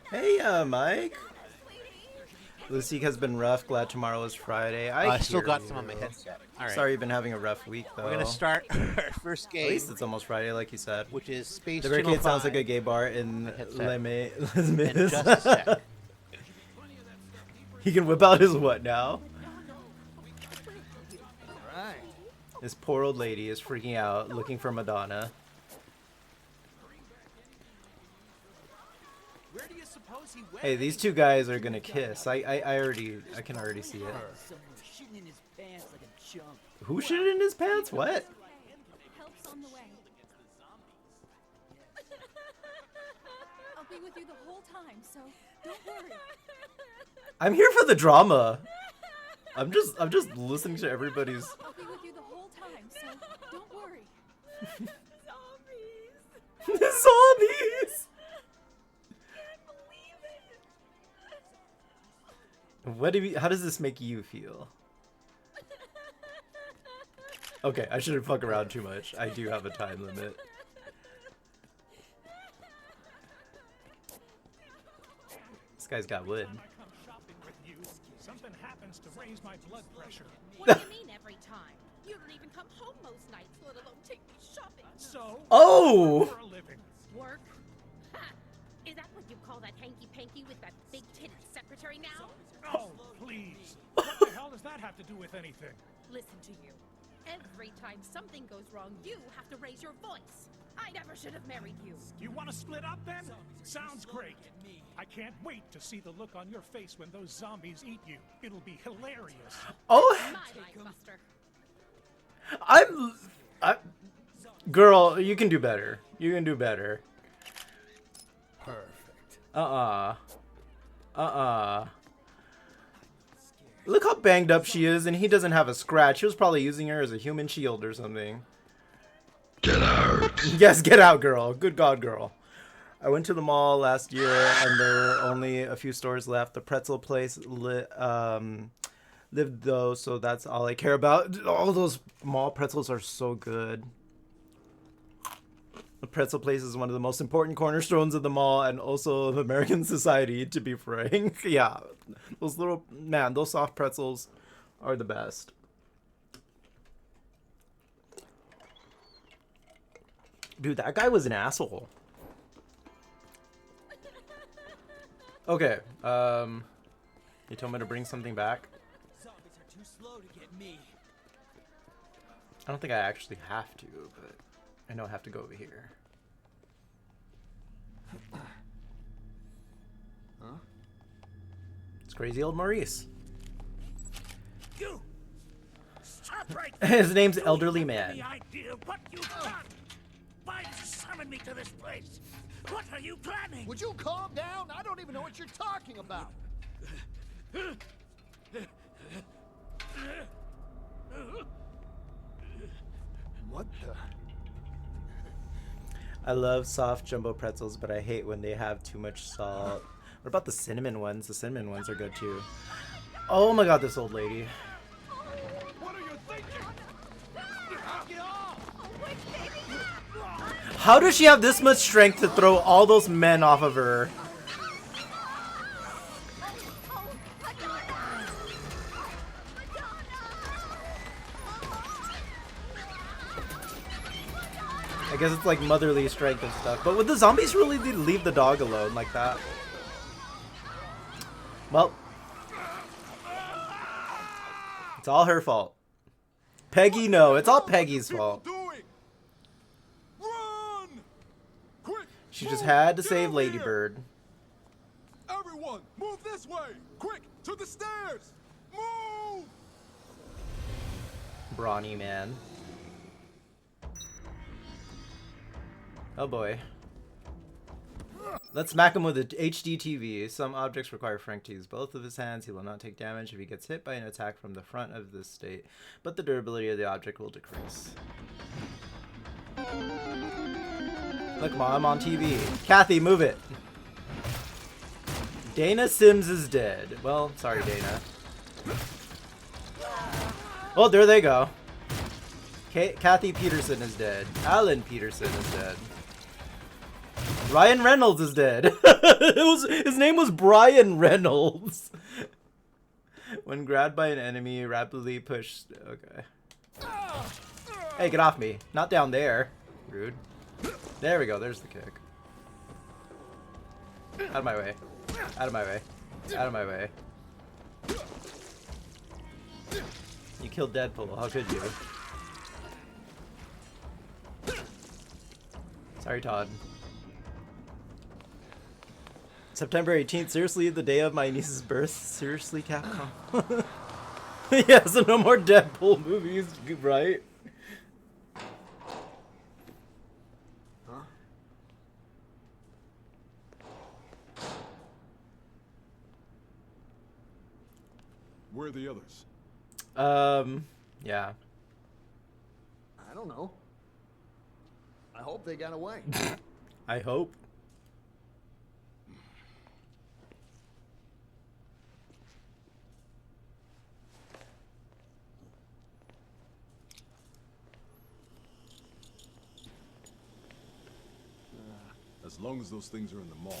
Hey, Mike. Lucy has been rough. Glad tomorrow is Friday. I still hear got you. some on my headset. All right. Sorry you've been having a rough week, though. We're gonna start our first game. At least it's almost Friday, like you said. Which is Space The Channel barricade sounds 5 like a gay bar in Les In Mis. just a sec. He can whip out his what now? Right. This poor old lady is freaking out, looking for Madonna. Where do you suppose he went? Hey, these two guys are gonna kiss. I can already see it. Someone shitting in his pants like a chump. Who shit in his pants? What? Help's on the way. I'll be with you the whole time, so don't worry. I'm here for the drama. I'm just listening to everybody's. I'll be with you the whole time, so don't worry. Zombies. What do you? How does this make you feel? Okay, I shouldn't fuck around too much. I do have a time limit. This guy's got wood. Something happens to raise my blood pressure. What do you mean every time? You don't even come home most nights, let alone take me shopping. So? Oh! For a living. Work? Ha! Is that what you call that hanky-panky with that big-titted secretary now? Oh, please. What the hell does that have to do with anything? Listen to you. Every time something goes wrong, you have to raise your voice. I never should have married you. You want to split up then? Sounds great. I can't wait to see the look on your face when those zombies eat you. It'll be hilarious. Oh, My life, Buster. Girl, you can do better. You can do better. Perfect. Look how banged up she is, and he doesn't have a scratch. He was probably using her as a human shield or something. Get out. Yes, get out, girl. Good God, girl. I went to the mall last year, and there were only a few stores left. The pretzel place lived though, so that's all I care about. All those mall pretzels are so good. The pretzel place is one of the most important cornerstones of the mall and also of American society, to be frank. Yeah, those soft pretzels are the best. Dude, that guy was an asshole. Okay, you told me to bring something back. Zombies are too slow to get me. I don't think I actually have to, but I know I have to go over here. Huh? It's crazy old Maurice. You! Stop right His name's Don't Elderly have Man. Any idea what you've done? Why did you summon me to this place? What are you planning? Would you calm down? I don't even know what you're talking about. What the? I love soft jumbo pretzels, but I hate when they have too much salt. What about the cinnamon ones? The cinnamon ones are good too. Oh my god, this old lady. What are you thinking? Get off! How does she have this much strength to throw all those men off of her? I guess it's like motherly strength and stuff. But would the zombies really leave the dog alone like that? Well, it's all her fault. Peggy, no, it's all Peggy's fault. She just had to save Ladybird. Everyone, move this way! Quick, to the stairs! Move! Brawny man. Oh boy. Let's smack him with a HD TV. Some objects require Frank to use both of his hands. He will not take damage if he gets hit by an attack from the front of this state, but the durability of the object will decrease. Look, Mom, I'm on TV. Kathy, move it. Dana Sims is dead. Well, sorry, Dana. Oh, there they go. Kathy Peterson is dead. Alan Peterson is dead. Ryan Reynolds is dead. His name was Brian Reynolds. When grabbed by an enemy, rapidly push. Okay. Hey, get off me. Not down there. Rude. There we go. There's the kick. Out of my way. Out of my way. Out of my way. You killed Deadpool. How could you? Sorry, Todd. September 18th. Seriously, the day of my niece's birth? Seriously, Capcom? Yeah, so no more Deadpool movies, right? Huh? Where are the others? Yeah. I don't know. I hope they got away. I hope. As long as those things are in the mall,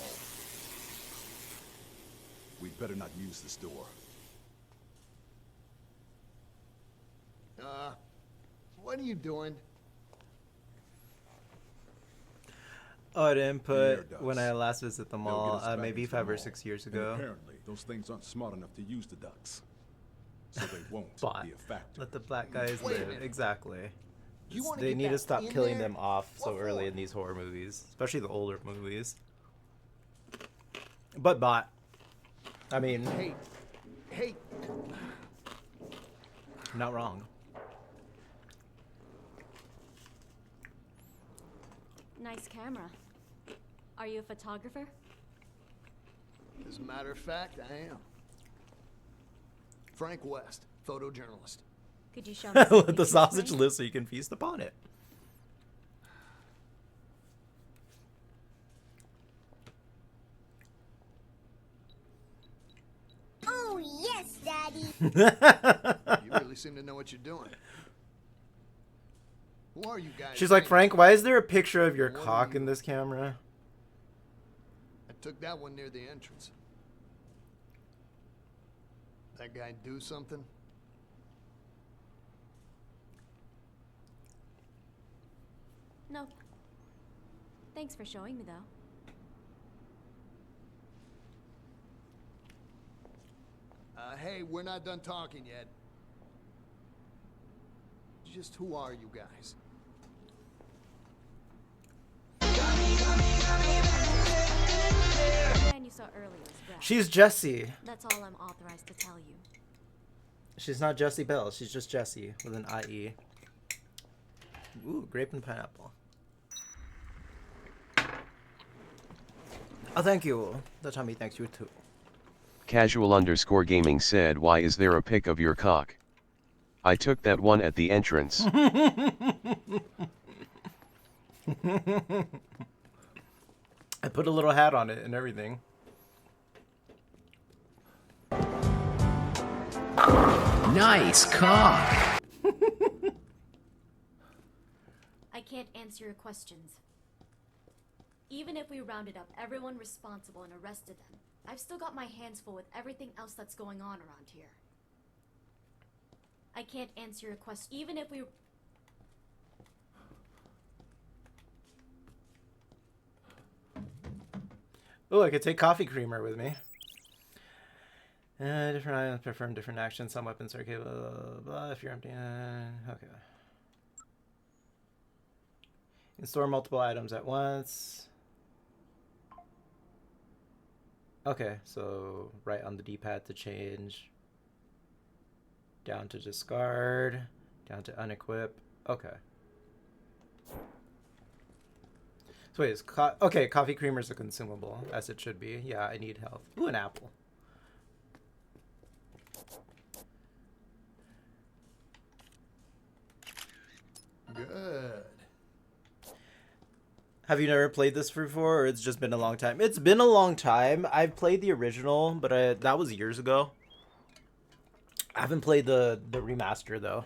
we'd better not use this door. What are you doing? Odd input when I last visited the mall, They'll get us back maybe into the 5 or mall. 6 years And ago. apparently, those things aren't smart enough to use the ducts, so they won't But be a factor. let the black guys Wait a live. minute. Exactly. They need to stop killing them off so early in these horror movies, especially the older movies. But bot, I mean, Hey. not wrong. Nice camera. Are you a photographer? As a matter of fact, I am. Frank West, photojournalist. Could you show me some Let the pictures, sausage Frank? live so you can feast upon it. Oh, yes, Daddy. You really seem to know what you're doing. Who are you guys? She's like, anyway? Frank, why is there a picture of your What are cock you- in this camera? I took that one near the entrance. That guy do something? Nope. Thanks for showing me, though. Hey, we're not done talking yet. Just who are you guys? The man you saw earlier is Brad. She's Jessie. That's all I'm authorized to tell you. She's not Jessie Bell. She's just Jessie with an IE. Ooh, grape and pineapple. Oh, thank you. The tummy thanks you too. Casual_gaming said, why is there a pic of your cock? I took that one at the entrance. I put a little hat on it and everything. Nice cock. I can't answer your questions. Even if we rounded up everyone responsible and arrested them, I've still got my hands full with everything else that's going on around here. I can't answer your question. Even if we... Oh, I could take coffee creamer with me. Different items perform different actions. Some weapons are capable. Blah, blah, blah, if you're empty. Okay. You can store multiple items at once. Okay, so right on the D-pad to change. Down to discard. Down to unequip. Okay. So wait, is okay, coffee creamer's a consumable, as it should be. Yeah, I need health. Ooh, an apple. Good. Have you never played this before, or it's just been a long time? It's been a long time. I've played the original, but that was years ago. I haven't played the remaster, though.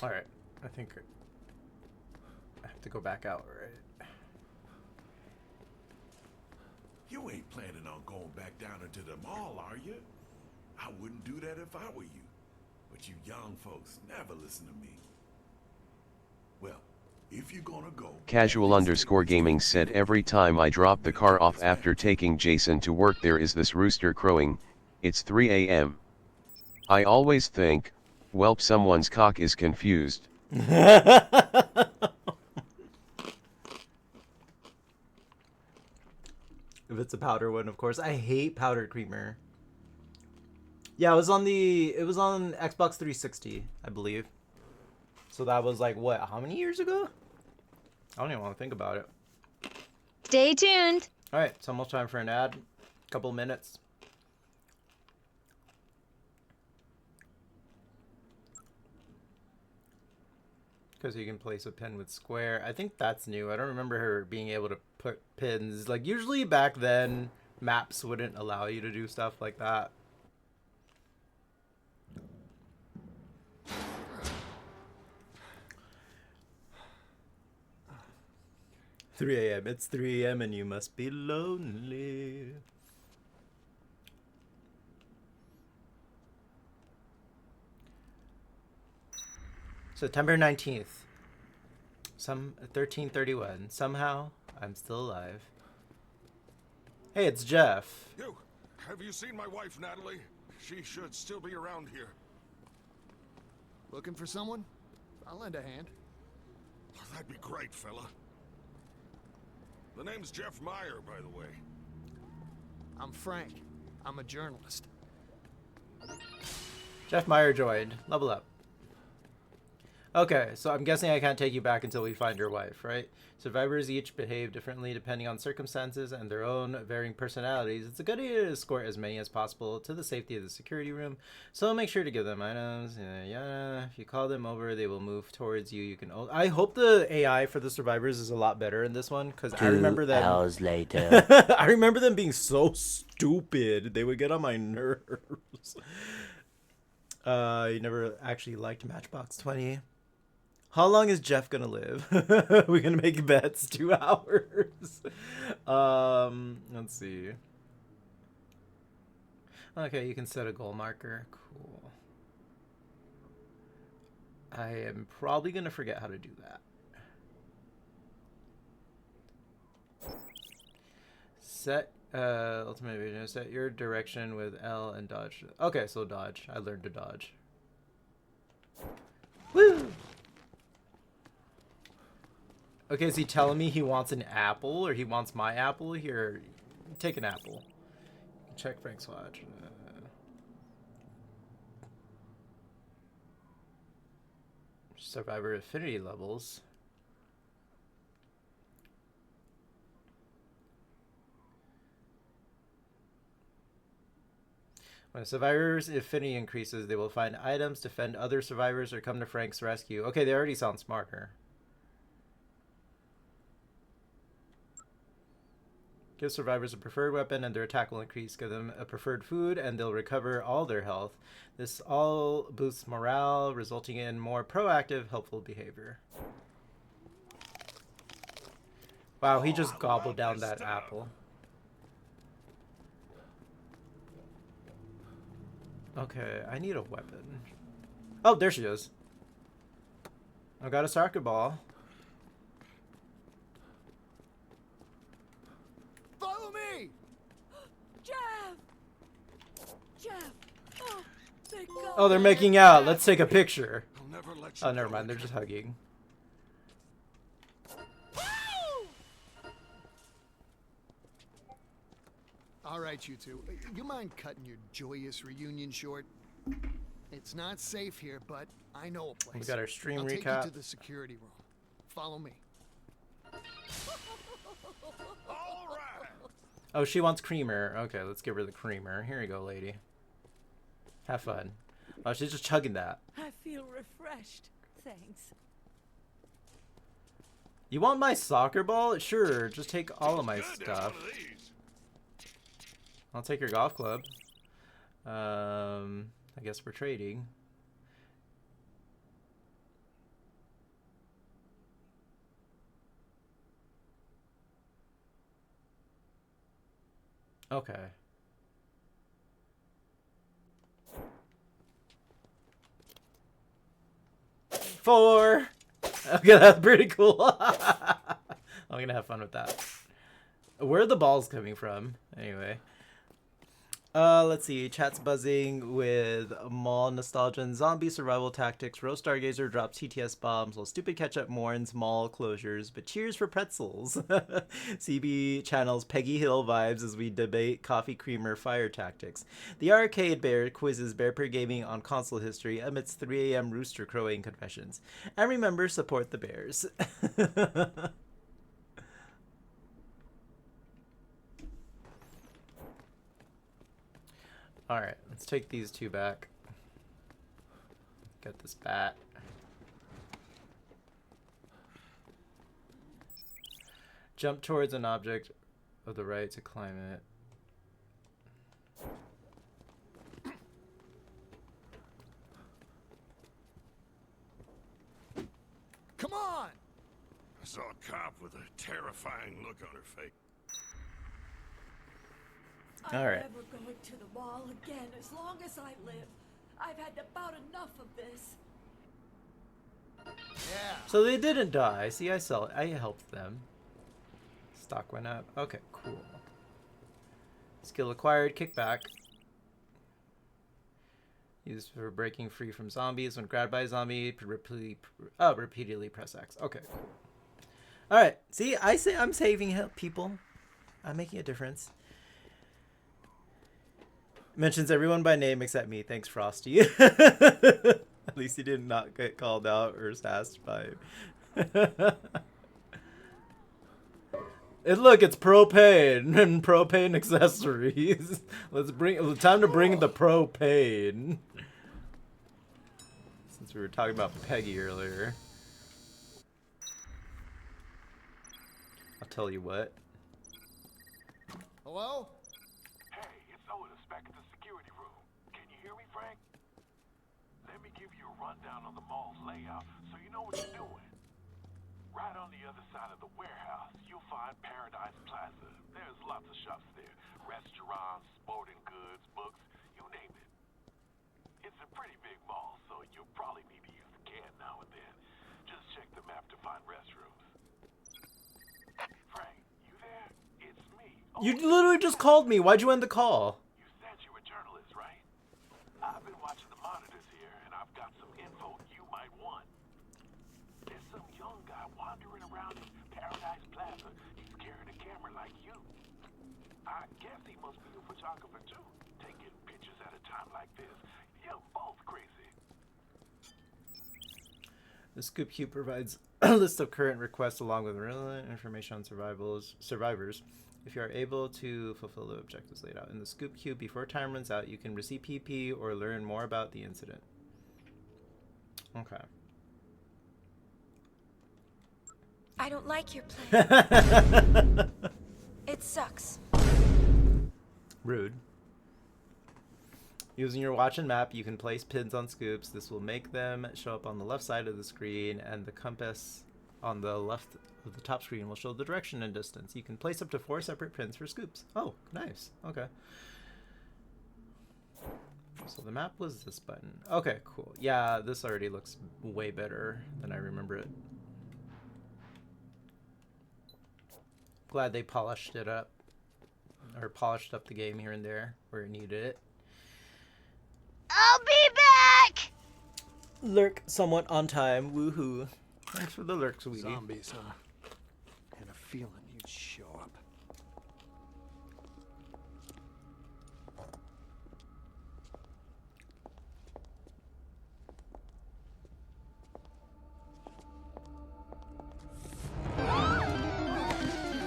Alright, I think I have to go back out, right? You ain't planning on going back down into the mall, are you? I wouldn't do that if I were you. But you young folks never listen to me. Well, if you're gonna go... Casual_gaming said, every time I drop the car off after taking Jason to work there is this rooster crowing. It's 3 a.m. I always think, welp, someone's cock is confused. If it's a powder one, of course. I hate powdered creamer. Yeah, it was on Xbox 360, I believe. So that was like, what, how many years ago? I don't even want to think about it. Stay tuned. All right, it's almost time for an ad. Couple minutes. Because you can place a pin with square. I think that's new. I don't remember her being able to put pins. Like, usually back then, maps wouldn't allow you to do stuff like that. "3 a.m. It's 3 a.m. and you must be lonely." September 19th. 1331. Somehow, I'm still alive. Hey, it's Jeff. Have you seen my wife, Natalie? She should still be around here. Looking for someone? I'll lend a hand. That'd be great, fella. The name's Jeff Meyer, by the way. I'm Frank. I'm a journalist. Jeff Meyer joined. Level up. Okay, so I'm guessing I can't take you back until we find your wife, right? Survivors each behave differently depending on circumstances and their own varying personalities. It's a good idea to escort as many as possible to the safety of the security room, so make sure to give them items. Yeah, if you call them over, they will move towards you. You can. I hope the AI for the survivors is a lot better in this one, because I remember them. 2 hours later. I remember them being so stupid. They would get on my nerves. You never actually liked Matchbox 20. How long is Jeff gonna live? We're gonna make bets. 2 hours. Let's see. Okay, you can set a goal marker. Cool. I am probably gonna forget how to do that. Set ultimate vision. Set your direction with L and dodge. Okay, so dodge. I learned to dodge. Woo! Okay, is he telling me he wants an apple or he wants my apple? Here, take an apple. Check Frank's watch. Survivor affinity levels. When a survivor's affinity increases, they will find items, defend other survivors, or come to Frank's rescue. Okay, they already sound smarter. Give survivors a preferred weapon and their attack will increase. Give them a preferred food and they'll recover all their health. This all boosts morale, resulting in more proactive, helpful behavior. Wow, he just gobbled down that apple. Okay, I need a weapon. Oh, there she is. I got a soccer ball. Follow me! Jeff! Jeff! Oh, thank God. Oh, they're making out. Let's take a picture. Oh, never mind. They're just hugging. All right, you two. You mind cutting your joyous reunion short? It's not safe here, but I know a place. We got our stream I'll recap. Take you to the security room. Follow me. Oh, she wants creamer. Okay, let's give her the creamer. Here you go, lady. Have fun. Oh, she's just chugging that. I feel refreshed. Thanks. You want my soccer ball? Sure, just take all of my stuff. I'll take your golf club. I guess we're trading. Okay. Four. Okay, that's pretty cool. I'm gonna have fun with that. Where are the balls coming from? Anyway. Let's see. Chat's buzzing with mall nostalgia and zombie survival tactics. Rose Stargazer drops TTS bombs while Stupid Ketchup mourns mall closures. But cheers for pretzels. CB channels Peggy Hill vibes as we debate coffee creamer fire tactics. The Arcade Bear quizzes Bear Per Gaming on console history amidst 3 a.m. rooster crowing confessions. And remember, support the Bears. Alright, let's take these two back. Get this bat. Jump towards an object of the right to climb it. Come on! I saw a cop with a terrifying look on her face. I'm All right. never going to the mall again as long as I live. I've had about enough of this. Yeah. So they didn't die. See, I helped them. Stock went up. Okay, cool. Skill acquired, kickback. Used for breaking free from zombies. When grabbed by a zombie, repeatedly press X. Okay, cool. Alright, see, I'm saving people. I'm making a difference. Mentions everyone by name except me. Thanks, Frosty. At least he did not get called out or sassed by And look, it's propane and propane accessories. Time to bring the propane. Since we were talking about Peggy earlier. I'll tell you what. Hello? Hey, it's Otis back at the security room. Can you hear me, Frank? Let me give you a rundown on the mall's layout so you know what you're doing. Right on the other side of the warehouse, you'll find Paradise Plaza. There's lots of shops there. Restaurants, sporting goods, books, you name it. It's a pretty big mall, so you'll probably need to use the can now and then. Just check the map to find restrooms. Frank, you there? It's me. You literally just called me. Why'd you end the call? You said you were a journalist, right? I've been watching the monitors here, and I've got some info you might want. There's some young guy wandering around in Paradise Plaza. He's carrying a camera like you. I guess he must be a photographer too, taking pictures at a time like this. You're both crazy. The Scoop Cube provides a list of current requests along with relevant information on survivors. If you are able to fulfill the objectives laid out in the Scoop Cube before time runs out, you can receive PP or learn more about the incident. Okay. I don't like your plan. It sucks. Rude. Using your watch and map, you can place pins on scoops. This will make them show up on the left side of the screen, and the compass on the left of the top screen will show the direction and distance. You can place up to 4 separate pins for scoops. Oh, nice. Okay. So the map was this button. Okay, cool. Yeah, this already looks way better than I remember it. Glad they polished it up. Or polished up the game here and there where it needed it. I'll be back! Lurk somewhat on time. Woohoo. Thanks for the lurk, sweetie. Zombies, huh? Had a feeling you'd show up.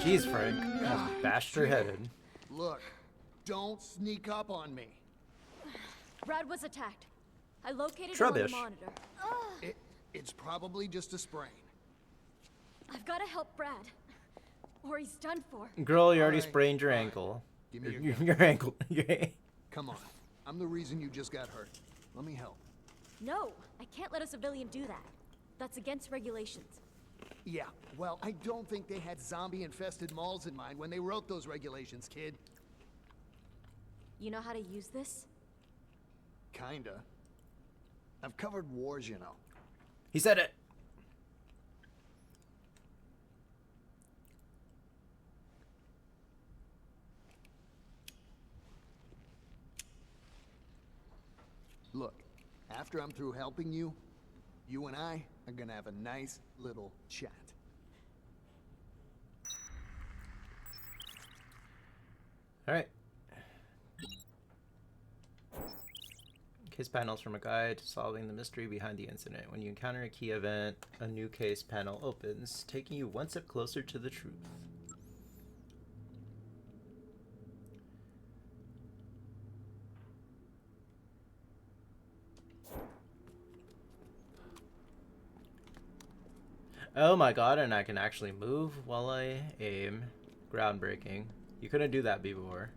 Jeez, Frank. Bashed her headed. Look, don't sneak up on me. Brad was attacked. I located him Trubbish. on the monitor. It's probably just a sprain. I've got to help Brad, or he's done for. Girl, you already Alright, sprained your fine. ankle. Give me Your ankle. Come on. I'm the reason you just got hurt. Let me help. No, I can't let a civilian do that. That's against regulations. Yeah, well, I don't think they had zombie-infested malls in mind when they wrote those regulations, kid. You know how to use this? Kinda. I've covered wars, you know. He said it. Look, after I'm through helping you, you and I are gonna have a nice little chat. All right. Case panels from a guide to solving the mystery behind the incident. When you encounter a key event, a new case panel opens, taking you one step closer to the truth. Oh my god, and I can actually move while I aim. Groundbreaking. You couldn't do that before.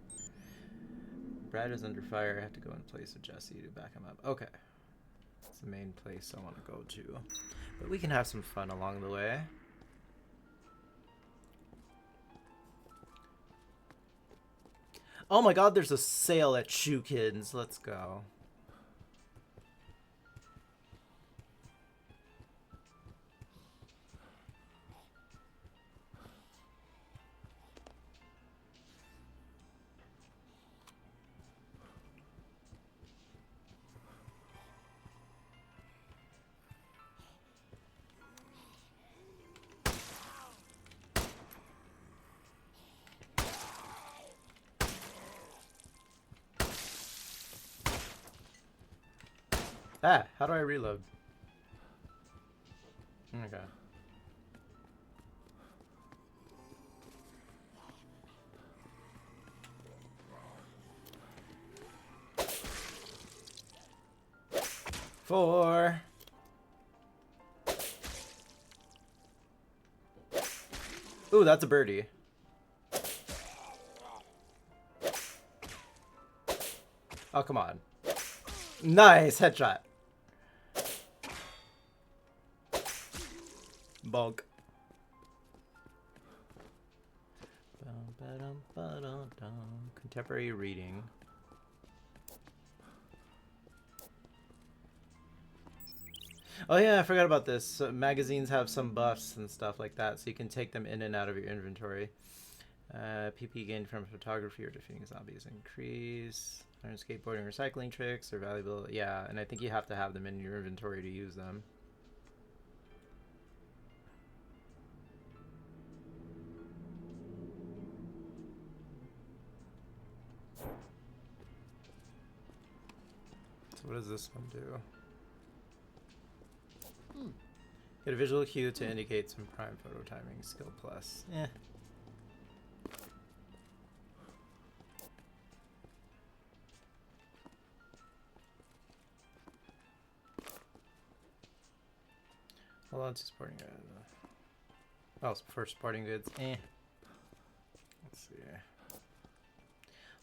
Brad is under fire. I have to go in place of Jesse to back him up. Okay. That's the main place I want to go to. But we can have some fun along the way. Oh my god, there's a sale at Shoekins. Let's go. Ah, how do I reload? Okay. Four. Ooh, that's a birdie. Oh, come on. Nice headshot. Bulk. Contemporary reading. Oh yeah, I forgot about this. So magazines have some buffs and stuff like that, so you can take them in and out of your inventory. PP gained from photography or defeating zombies increase. Learn skateboarding, recycling tricks are valuable. Yeah, and I think you have to have them in your inventory to use them. So what does this one do? Get a visual cue to indicate some prime photo timing. Skill plus. Eh. Hold on to sporting goods. Oh, for sporting goods. Eh. Let's see.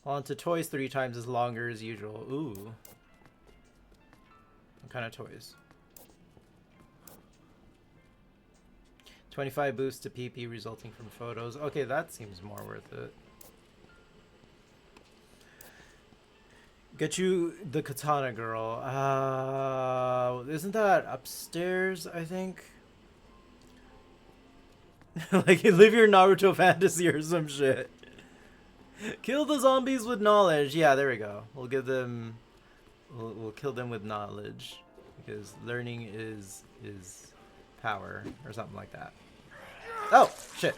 Hold on to toys 3 times as longer as usual. Ooh. What kind of toys? 25 boost to PP resulting from photos. Okay, that seems more worth it. Get you the katana girl. Isn't that upstairs, I think? Like, live your Naruto fantasy or some shit. Kill the zombies with knowledge. Yeah, there we go. We'll give them... We'll kill them with knowledge. Because learning is power, or something like that. Oh, shit.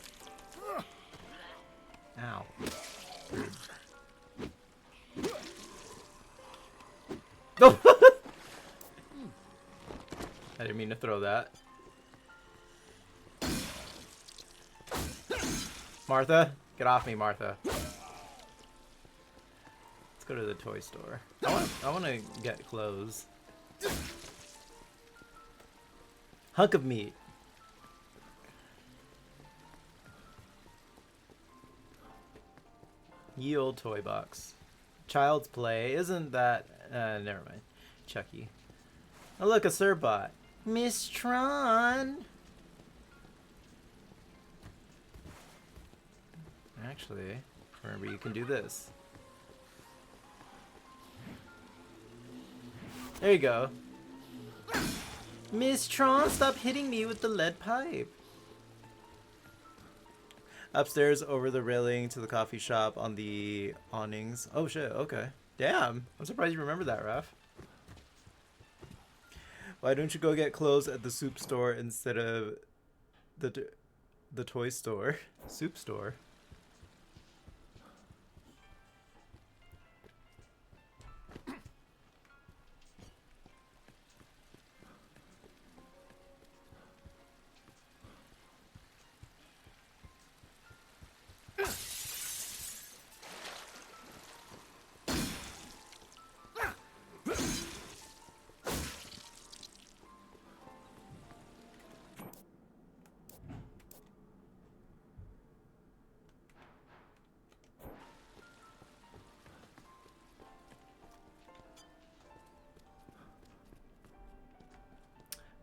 Ow. Oh! I didn't mean to throw that. Martha? Get off me, Martha. Let's go to the toy store. I want to get clothes. Hunk of meat. Ye old toy box. Child's play. Isn't that... never mind. Chucky. Oh look, a Sirbot. Miss Tron! Actually, remember you can do this. There you go. Miss Tron, stop hitting me with the lead pipe. Upstairs over the railing to the coffee shop on the awnings. Oh shit, okay. Damn, I'm surprised you remember that, Raph. Why don't you go get clothes at the soup store instead of the toy store? Soup store?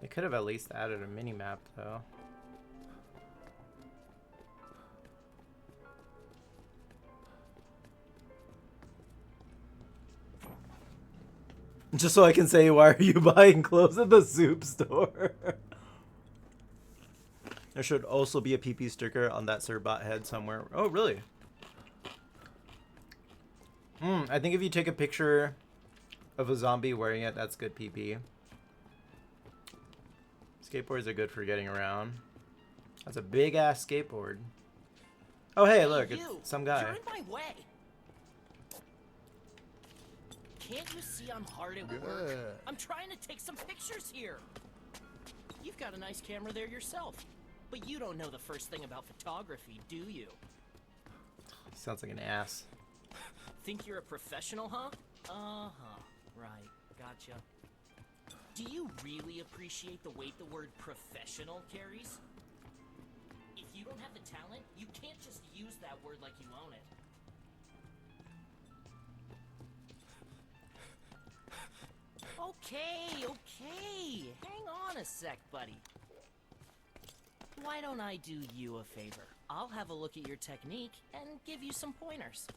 They could have at least added a mini-map, though. Just so I can say, why are you buying clothes at the soup store? There should also be a PP sticker on that Sirbot head somewhere. Oh, really? I think if you take a picture of a zombie wearing it, that's good PP. Skateboards are good for getting around. That's a big ass skateboard. Oh hey, look, it's some guy. You're in my way. Can't you see I'm hard at work? Good. I'm trying to take some pictures here. You've got a nice camera there yourself. But you don't know the first thing about photography, do you? Sounds like an ass. Think you're a professional, huh? Uh-huh. Right. Gotcha. Do you really appreciate the weight the word professional carries? If you don't have the talent, you can't just use that word like you own it. Okay, okay. Hang on a sec, buddy. Why don't I do you a favor? I'll have a look at your technique and give you some pointers.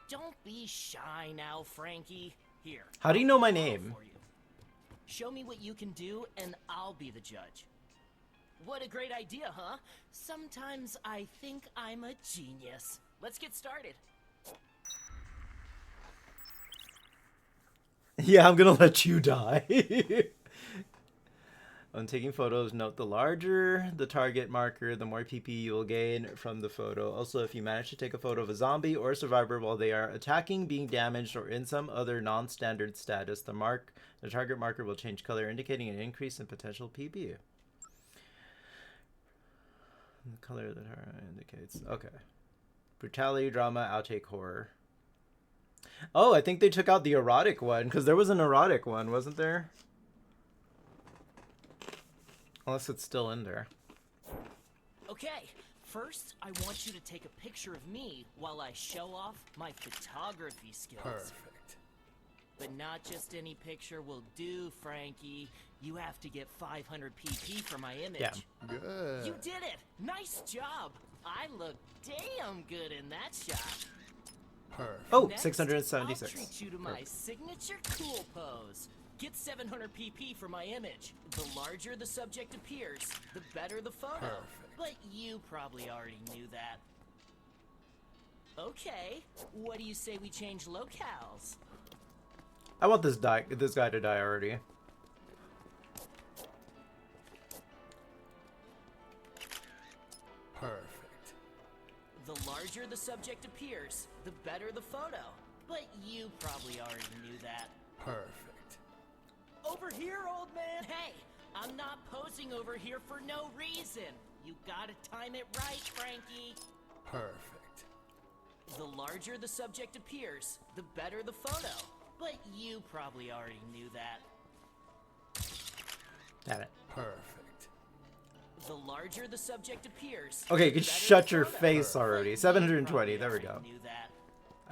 Don't be shy now, Frankie. Here. How do you know my name? For you. Show me what you can do, and I'll be the judge. What a great idea, huh? Sometimes I think I'm a genius. Let's get started. Yeah, I'm gonna let you die. When taking photos, note the larger the target marker, the more PP you will gain from the photo. Also, if you manage to take a photo of a zombie or a survivor while they are attacking, being damaged, or in some other non-standard status, the target marker will change color, indicating an increase in potential PP. The color of the target indicates. Okay. Brutality, drama, outtake, horror. Oh, I think they took out the erotic one, because there was an erotic one, wasn't there? Unless it's still in there. Okay, first I want you to take a picture of me while I show off my photography skills. Perfect. But not just any picture will do, Frankie. You have to get 500 PP for my image. Yeah. Good. You did it! Nice job! I look damn good in that shot. Perfect. Oh, Next, 676. I'll treat you to my signature cool pose. Get 700 PP for my image. The larger the subject appears, the better the photo. Perfect. But you probably already knew that. Okay, what do you say we change locales? I want this guy to die already. Perfect. The larger the subject appears, the better the photo. But you probably already knew that. Perfect. Over here, old man! Hey, I'm not posing over here for no reason. You gotta time it right, Frankie. Perfect. The larger the subject appears, the better the photo. But you probably already knew that. Damn it. Perfect. The larger the subject appears. Okay, you can the better shut the your photo. face already. But you 720. probably There we already go. knew that.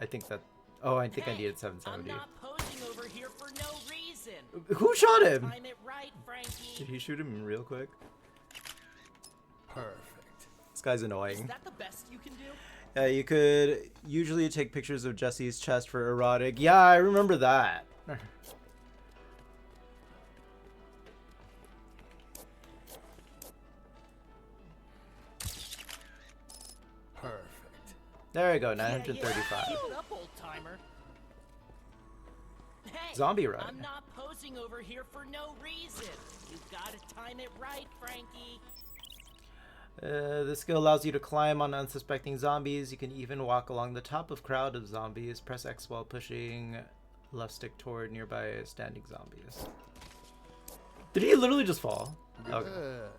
I think that. Oh, I think I Hey, needed I'm 770. not posing over here for no reason. Who shot him? Time it right, Frankie. Did he shoot him real quick? Perfect. This guy's Is annoying. that the best you can do? You could usually take pictures of Jesse's chest for erotic. Yeah, I remember that. Perfect. There we go, Yeah, 935. keep it up, old timer. Hey, Zombie run. I'm not posing over here for no reason. You gotta time it right, Frankie. This skill allows you to climb on unsuspecting zombies. You can even walk along the top of crowd of zombies. Press X while pushing left stick toward nearby standing zombies. Did he literally just fall? Okay. Good.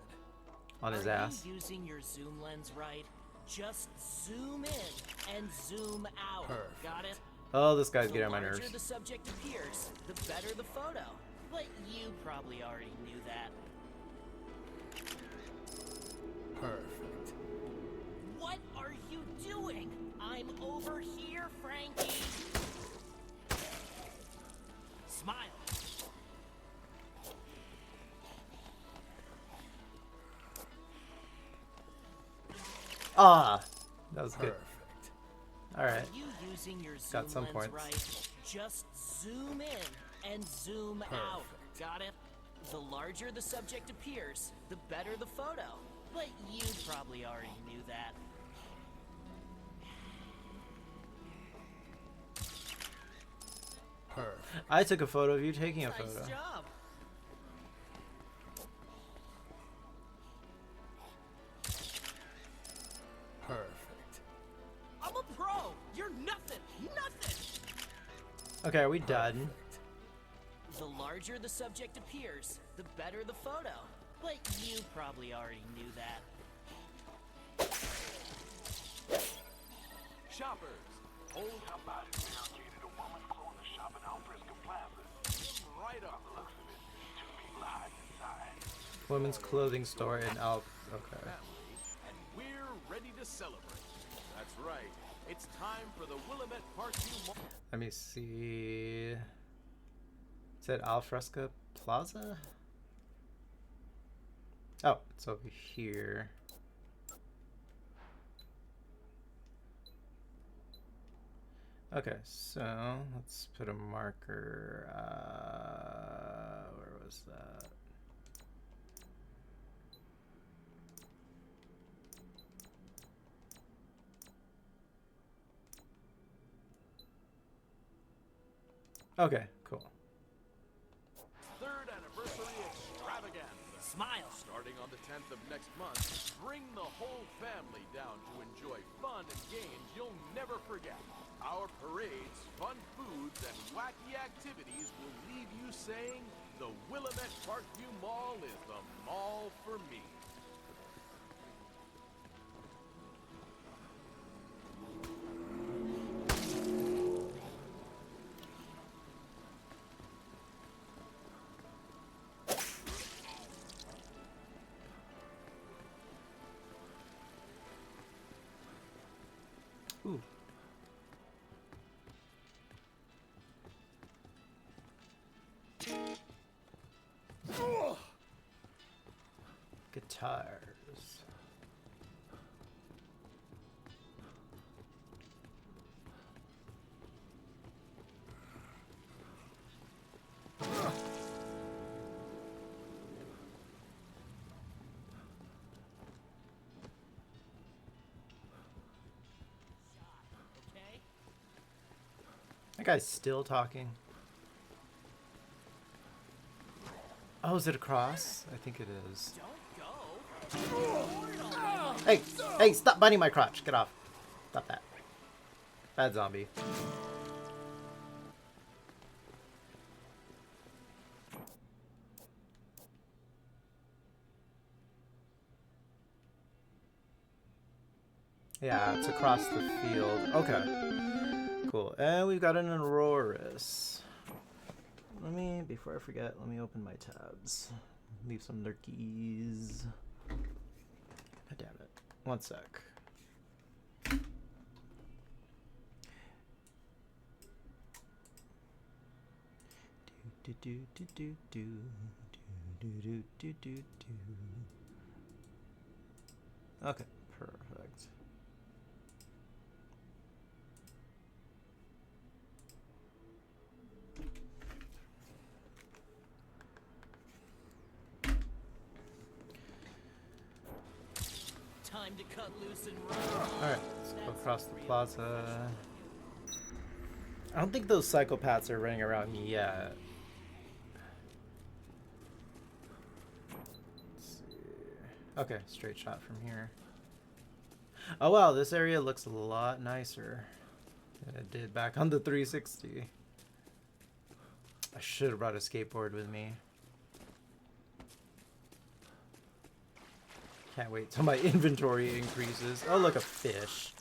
On his Are ass. you using your zoom lens right? Just zoom in and zoom out. Perfect. Got it? Oh, this guy's The getting on my nerves. larger the subject appears, the better the photo. But you probably already knew that. Perfect. What are you doing? I'm over here, Frankie. Smile. Ah, that was good. Perfect. All right. Are you using your zoom Got some lens points. right? Just zoom in and zoom out. Got it? The larger the subject appears, the better the photo. But you probably already knew that. Perfect. I took a photo of you taking a Nice photo. job. Perfect. I'm a pro. You're nothing. Nothing. Okay, are we done? Perfect. larger the subject appears, the better the photo. But you probably already knew that. Shoppers, hold up. Somebody relocated a woman's clothing shop in Alfresco Plaza. Right off the looks of it, two people hiding inside. Women's clothing store in Al. Okay. And we're ready to celebrate. That's right. It's time for the Willamette Parkview Mall. Let me see. Is it Alfresco Plaza? Oh, it's over here. Okay, so let's put a marker. Where was that? Okay, cool. Third anniversary extravaganza. Smile. Starting on the 10th of next month, bring the whole family down to enjoy fun and games you'll never forget. Our parades, fun foods, and wacky activities will leave you saying, the Willamette Parkview Mall is the mall for me. Ooh. Guitars. That guy's still talking. Oh, is it across? I think it is. Hey, hey, stop biting my crotch. Get off. Stop that. Bad zombie. Yeah, it's across the field. Okay. Cool. And we've got an Aurorus. Let me, before I forget, let me open my tabs. Leave some lurkies. God damn it. One sec. Do do do do do do do do do do. Okay, perfect. Time to cut loose and run. Alright, let's go across the plaza. I don't think those psychopaths are running around yet. Let's see. Okay, straight shot from here. Oh wow, this area looks a lot nicer than it did back on the 360. I should have brought a skateboard with me. Can't wait till my inventory increases. Oh, look, a fish.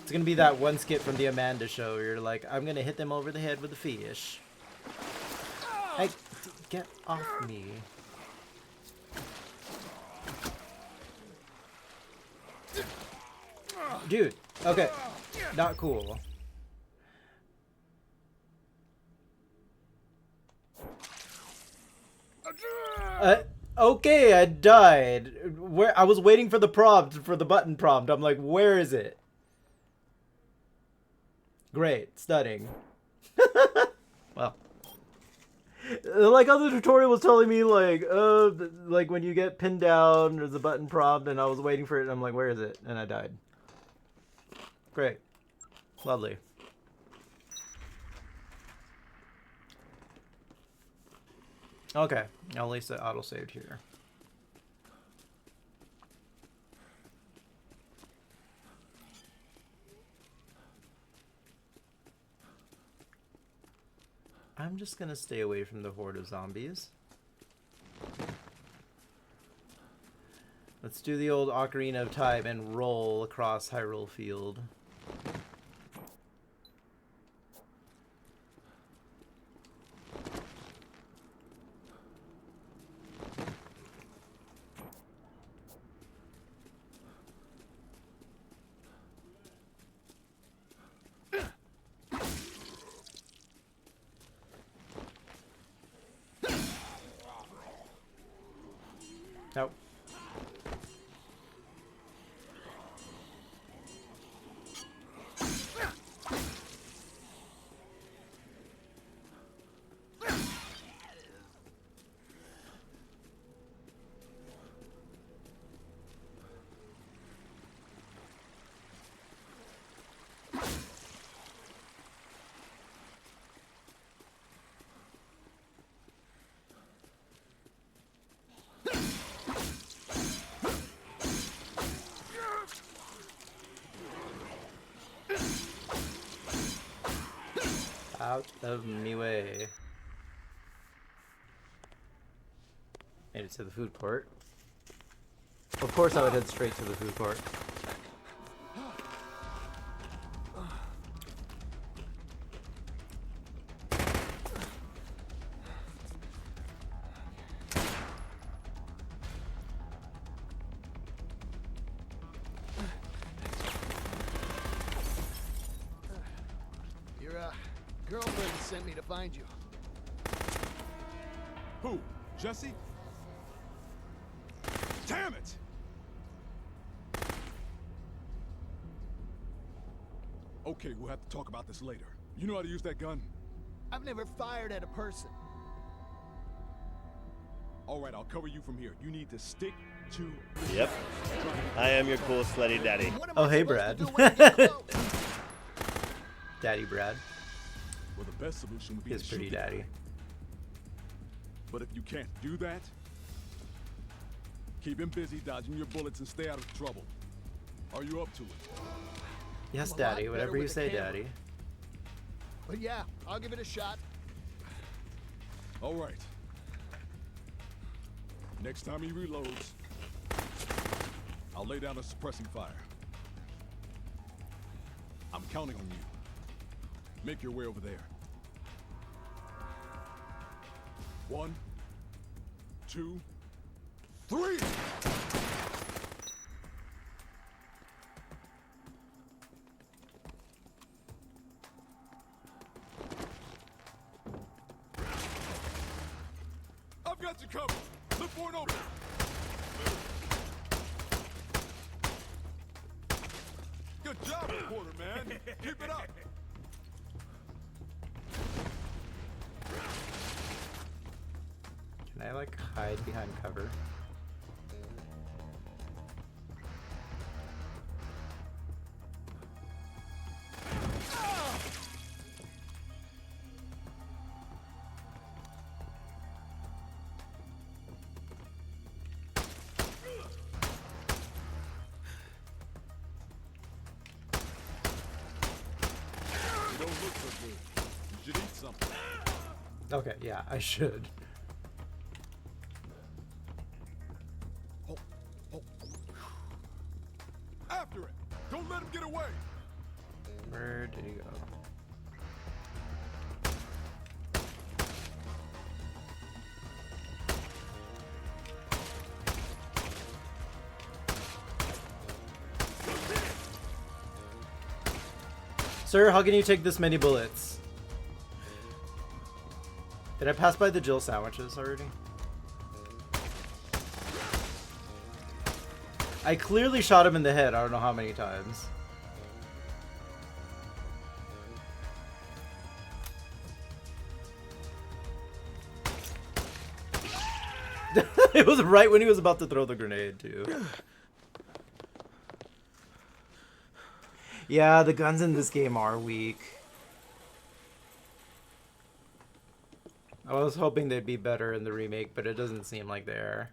It's gonna be that one skit from the Amanda Show where you're like, I'm gonna hit them over the head with a fish. Hey, get off me. Dude, okay. Not cool. Okay, I died. Where I was waiting for the prompt, for the button prompt. I'm like, where is it? Great, stunning. Well, like how the tutorial was telling me, like when you get pinned down, there's a button prompt, and I was waiting for it, and I'm like, where is it? And I died. Great, lovely. Okay, at least it auto-saved here. I'm just gonna stay away from the horde of zombies. Let's do the old Ocarina of Time and roll across Hyrule Field. Nope. Out of me way. Made it to the food court. Of course I would head straight to the food court. Your girlfriend sent me to find you. Who? Jesse? Damn it! Okay, we'll have to talk about this later. You know how to use that gun? I've never fired at a person. All right, I'll cover you from here. You need to stick to... Yep. I am your cool slutty daddy. Oh, hey, Brad. Daddy Brad. Well, the best solution would be His to pretty shoot the daddy. guy. But if you can't do that, keep him busy dodging your bullets and stay out of trouble. Are you up to it? Yes, I'm a lot Daddy. better Whatever with you a say, camera. Daddy. But yeah, I'll give it a shot. All right. Next time he reloads, I'll lay down a suppressing fire. I'm counting on you. Make your way over there. 1, 2, 3! I've got you covered. Look for an opening. Good job, reporter, man. Keep it up. Can I, like, hide behind cover? You don't look so good. You should eat something. Okay, yeah, I should. After it! Don't let him get away! Where did he go? Sir, how can you take this many bullets? Did I pass by the Jill sandwiches already? I clearly shot him in the head, I don't know how many times. It was right when he was about to throw the grenade, too. Yeah, the guns in this game are weak. I was hoping they'd be better in the remake, but it doesn't seem like they are.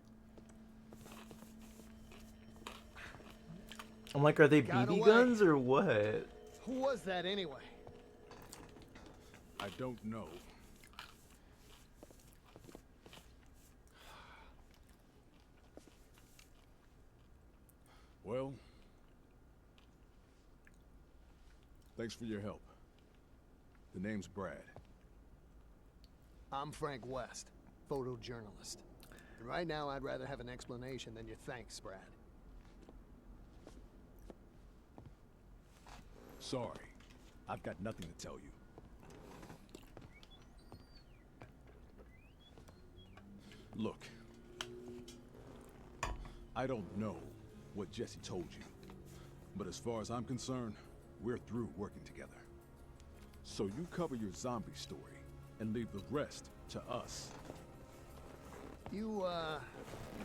I'm like, are they Got BB away. guns or what? Who was that anyway? I don't know. Well, thanks for your help. The name's Brad. I'm Frank West, photojournalist. And right now, I'd rather have an explanation than your thanks, Brad. Sorry. I've got nothing to tell you. Look. I don't know what Jesse told you, but as far as I'm concerned, we're through working together. So you cover your zombie story and leave the rest to us. You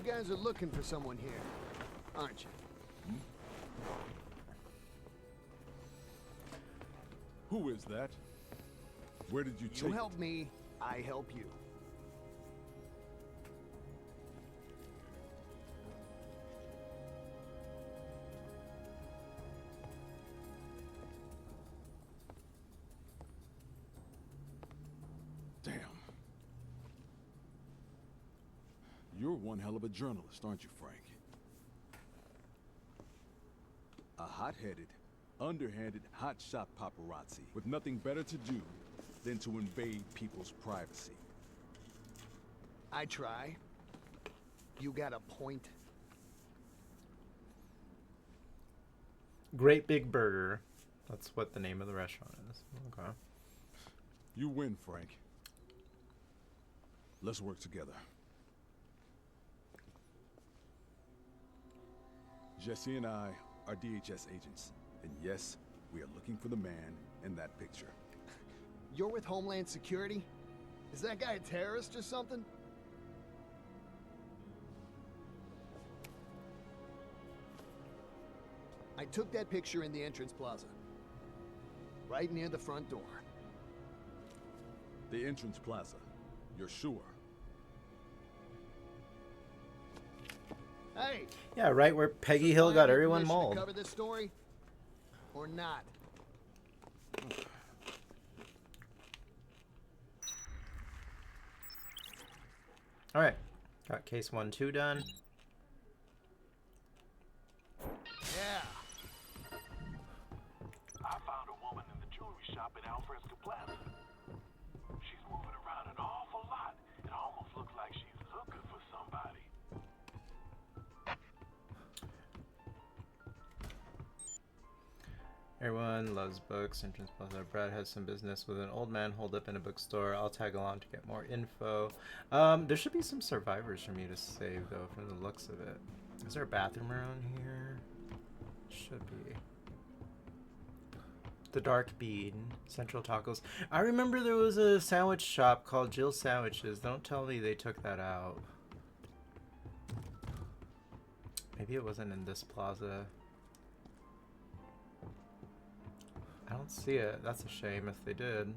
guys are looking for someone here, aren't you? Who is that? Where did you take You help me, I help you. Damn. You're one hell of a journalist, aren't you, Frank? A hot-headed, underhanded, hotshot paparazzi with nothing better to do than to invade people's privacy. I try. You got a point? Great Big Burger. That's what the name of the restaurant is. Okay. You win, Frank. Let's work together. Jesse and I are DHS agents. And yes, we are looking for the man in that picture. You're with Homeland Security? Is that guy a terrorist or something? I took that picture in the entrance plaza. Right near the front door. The entrance plaza. You're sure? Hey! Yeah, right where Peggy Hill got everyone mauled. Cover this story? Or not? Alright. Got case 1-2 done. Yeah. I found a woman in the jewelry shop at Alfresco Plaza. She's moving around an awful lot. It almost looks like she's looking for somebody. Everyone loves books. Entrance Plaza. Brad has some business with an old man holed up in a bookstore. I'll tag along to get more info. There should be some survivors for me to save, though, from the looks of it. Is there a bathroom around here? Should be. The Dark Bean. Central Tacos. I remember there was a sandwich shop called Jill's Sandwiches. Don't tell me they took that out. Maybe it wasn't in this plaza. I don't see it. That's a shame if they did.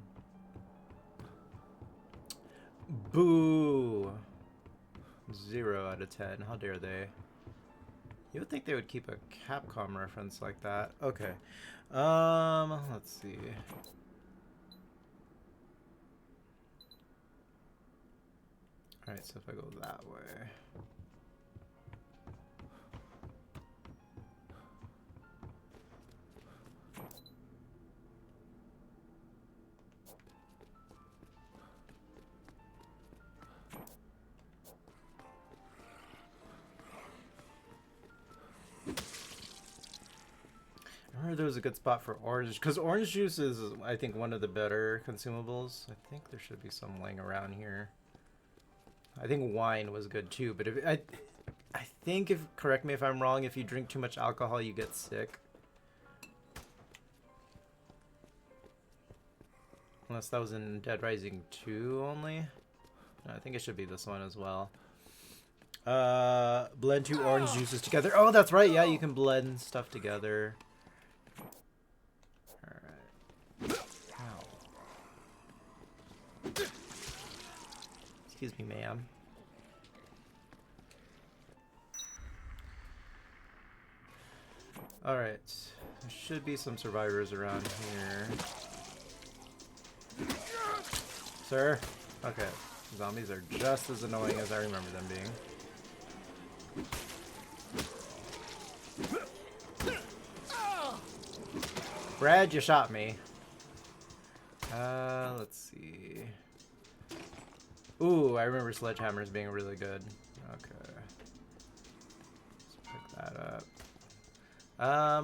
Boo! 0 out of 10. How dare they? You would think they would keep a Capcom reference like that. Okay. Let's see. Alright, so if I go that way. I remember there was a good spot for orange, because orange juice is, I think, one of the better consumables. I think there should be some laying around here. I think wine was good too, but if I think, if correct me if I'm wrong, if you drink too much alcohol, you get sick. Unless that was in Dead Rising 2 only. No, I think it should be this one as well. Blend 2 orange juices together. Oh, that's right. Yeah, you can blend stuff together. Excuse me, ma'am. Alright. There should be some survivors around here. Sir? Okay. Zombies are just as annoying as I remember them being. Brad, you shot me. Let's see. Ooh, I remember sledgehammers being really good. Okay. Let's pick that up.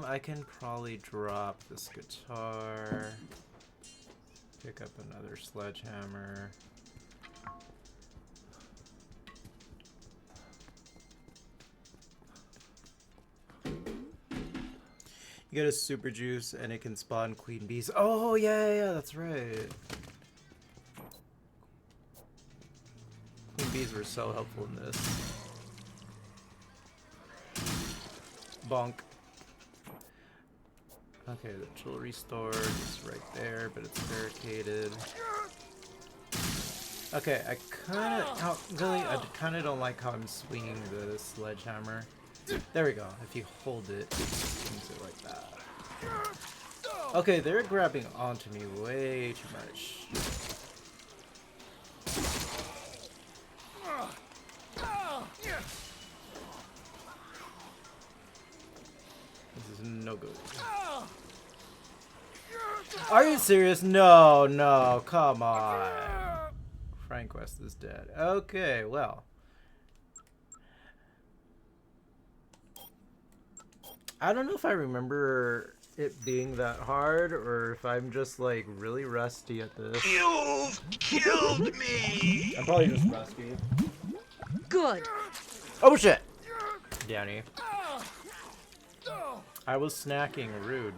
I can probably drop this guitar. Pick up another sledgehammer. You get a super juice and it can spawn queen bees. Oh yeah, that's right. Queen bees were so helpful in this. Bonk. Okay, the jewelry store is right there, but it's barricaded. Okay, I kind of don't like how I'm swinging the sledgehammer. There we go. If you hold it, it swings it like that. Okay, they're grabbing onto me way too much. This is no good. Are you serious? No, no, come on. Frank West is dead. Okay, well. I don't know if I remember it being that hard or if I'm just like really rusty at this. You've killed me! I'm probably just rusty. Good. Oh shit! Danny. I was snacking, rude.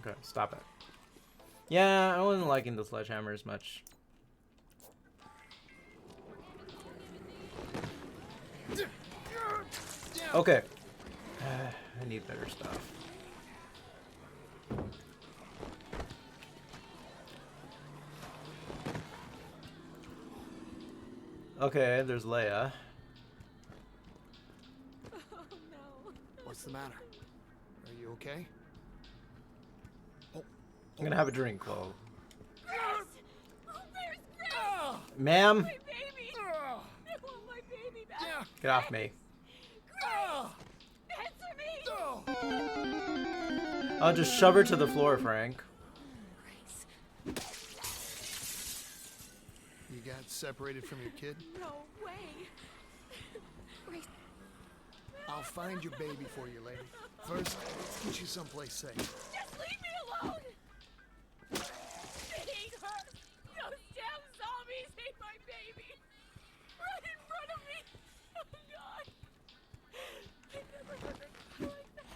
Okay, stop it. Yeah, I wasn't liking the sledgehammer as much. Okay. I need better stuff. Okay, there's Leia. Oh no. What's the matter? Are you okay? I'm gonna have a drink, Chloe. Yes! Oh, where's Grace? Ma'am? My baby! I want my baby back. Get off me. Answer me! I'll just shove her to the floor, Frank. You got separated from your kid? No way. Grace. I'll find your baby for you, lady. First, let's get you someplace safe. Just leave me alone! It ain't her! Those damn zombies ate my baby! Right in front of me! Oh god! I never heard her like that.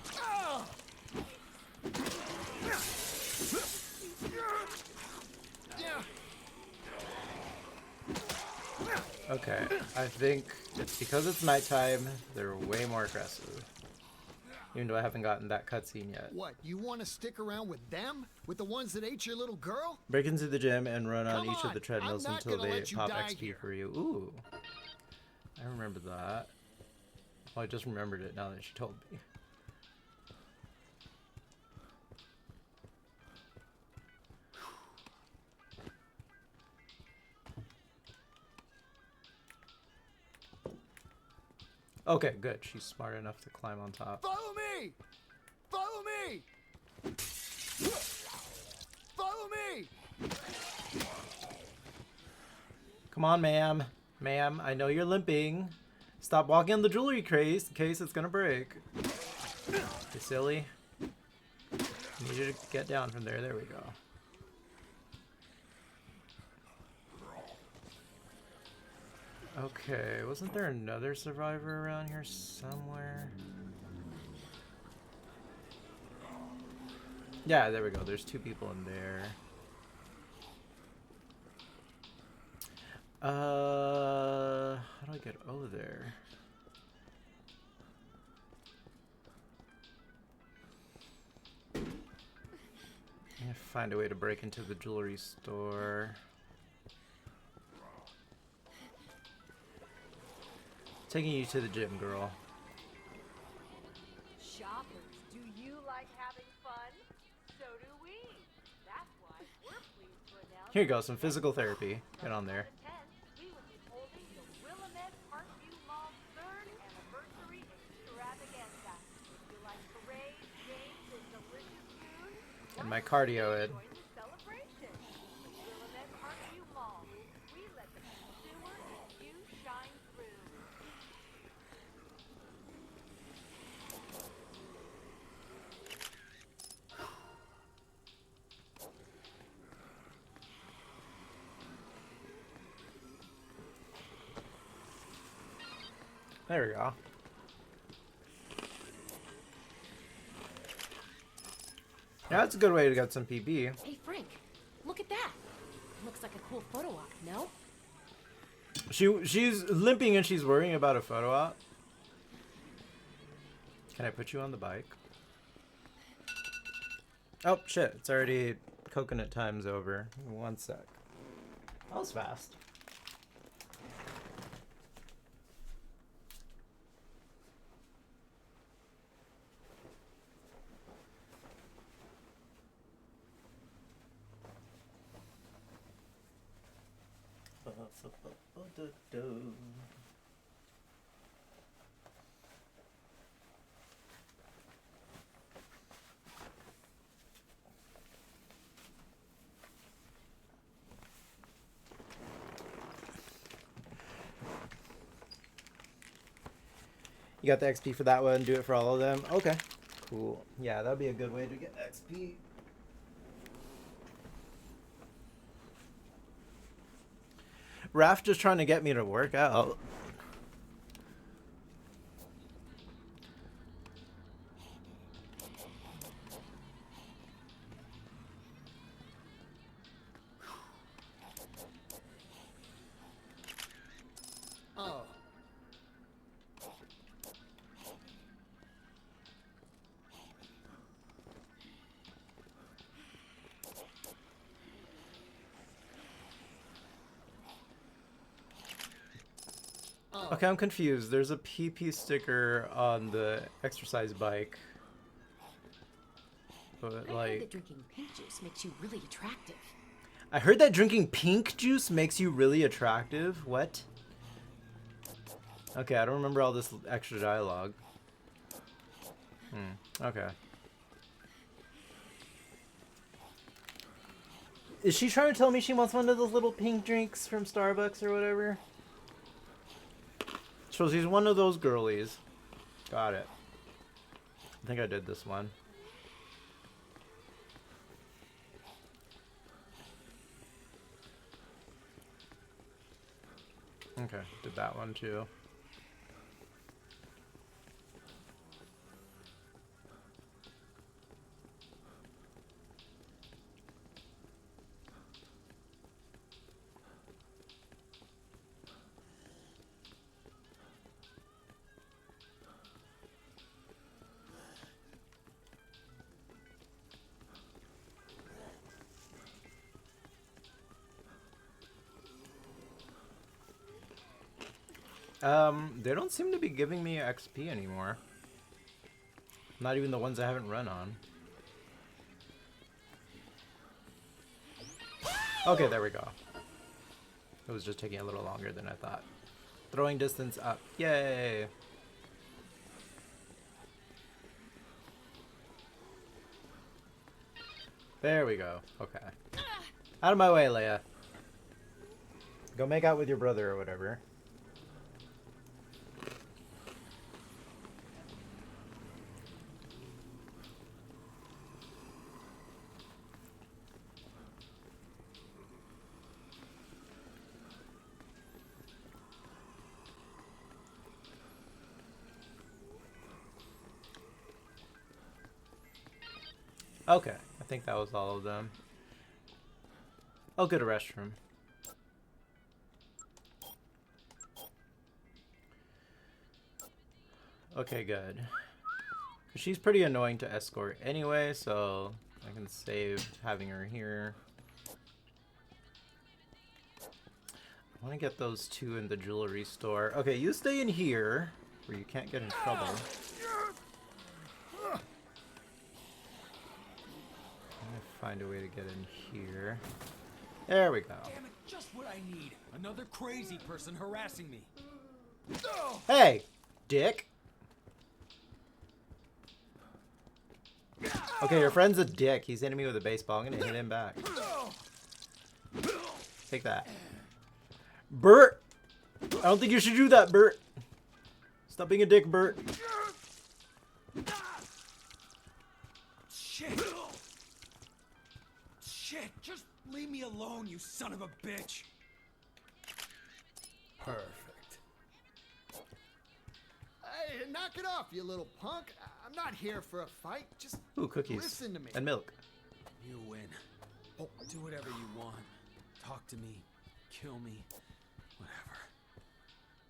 Okay, I think it's because it's nighttime, they're way more aggressive. Even though I haven't gotten that cutscene yet. What, you want to stick around with them? With the ones that ate your little girl? Break into the gym and run on Come each of the on, treadmills I'm not until gonna they let you pop die XP here. for you. Ooh. I remember that. Well, I just remembered it now that she told me. Okay, good. She's smart enough to climb on top. Follow me! Follow me! Follow me! Come on, ma'am. Ma'am, I know you're limping. Stop walking on the jewelry case in case it's gonna break. You silly. I need you to get down from there. There we go. Okay, wasn't there another survivor around here somewhere? Yeah, there we go. There's two people in there. How do I get over there? I need to find a way to break into the jewelry store. Taking you to the gym, girl. Shoppers, do you like having fun? So do we. That's why we're pleased to announce Here you go, some physical therapy. Get on there. we will be holding the Willamette Parkview Mall's 3rd anniversary extravaganza. If you like parades, games, and delicious food, And my cardio in. There we go. Yeah, that's a good way to get some PB. Hey, Frank, look at that. Looks like a cool photo op, no? She's limping and she's worrying about a photo op. Can I put you on the bike? Oh shit, it's already coconut time's over. 1 sec. That was fast. You got the XP for that one, do it for all of them? Okay. Cool. Yeah, that'd be a good way to get XP. Raph just trying to get me to work out. Oh. Okay, I'm confused. There's a PP sticker on the exercise bike. But I heard like, that drinking pink juice makes you really attractive. I heard that drinking pink juice makes you really attractive. What? Okay, I don't remember all this extra dialogue. Okay. Is she trying to tell me she wants one of those little pink drinks from Starbucks or whatever? So she's one of those girlies. Got it. I think I did this one. Okay, did that one too. They don't seem to be giving me XP anymore. Not even the ones I haven't run on. Okay, there we go. It was just taking a little longer than I thought. Throwing distance up. Yay! There we go. Okay. Out of my way, Leia. Go make out with your brother or whatever. Okay, I think that was all of them. I'll go to restroom. Okay, good. She's pretty annoying to escort anyway, so I can save having her here. I want to get those two in the jewelry store. Okay, you stay in here where you can't get in trouble. Find a way to get in here. There we go. Damn it, just what I need. Another crazy person harassing me. Hey, dick. Okay, your friend's a dick. He's hitting me with a baseball. I'm gonna hit him back. Take that. Bert! I don't think you should do that, Bert. Stop being a dick, Bert. Shit! Shit! Just leave me alone, you son of a bitch! Perfect. Hey, knock it off, you little punk. I'm not here for a fight. Just Ooh, cookies. listen to me. And milk. You win. Oh, do whatever you want. Talk to me. Kill me. Whatever.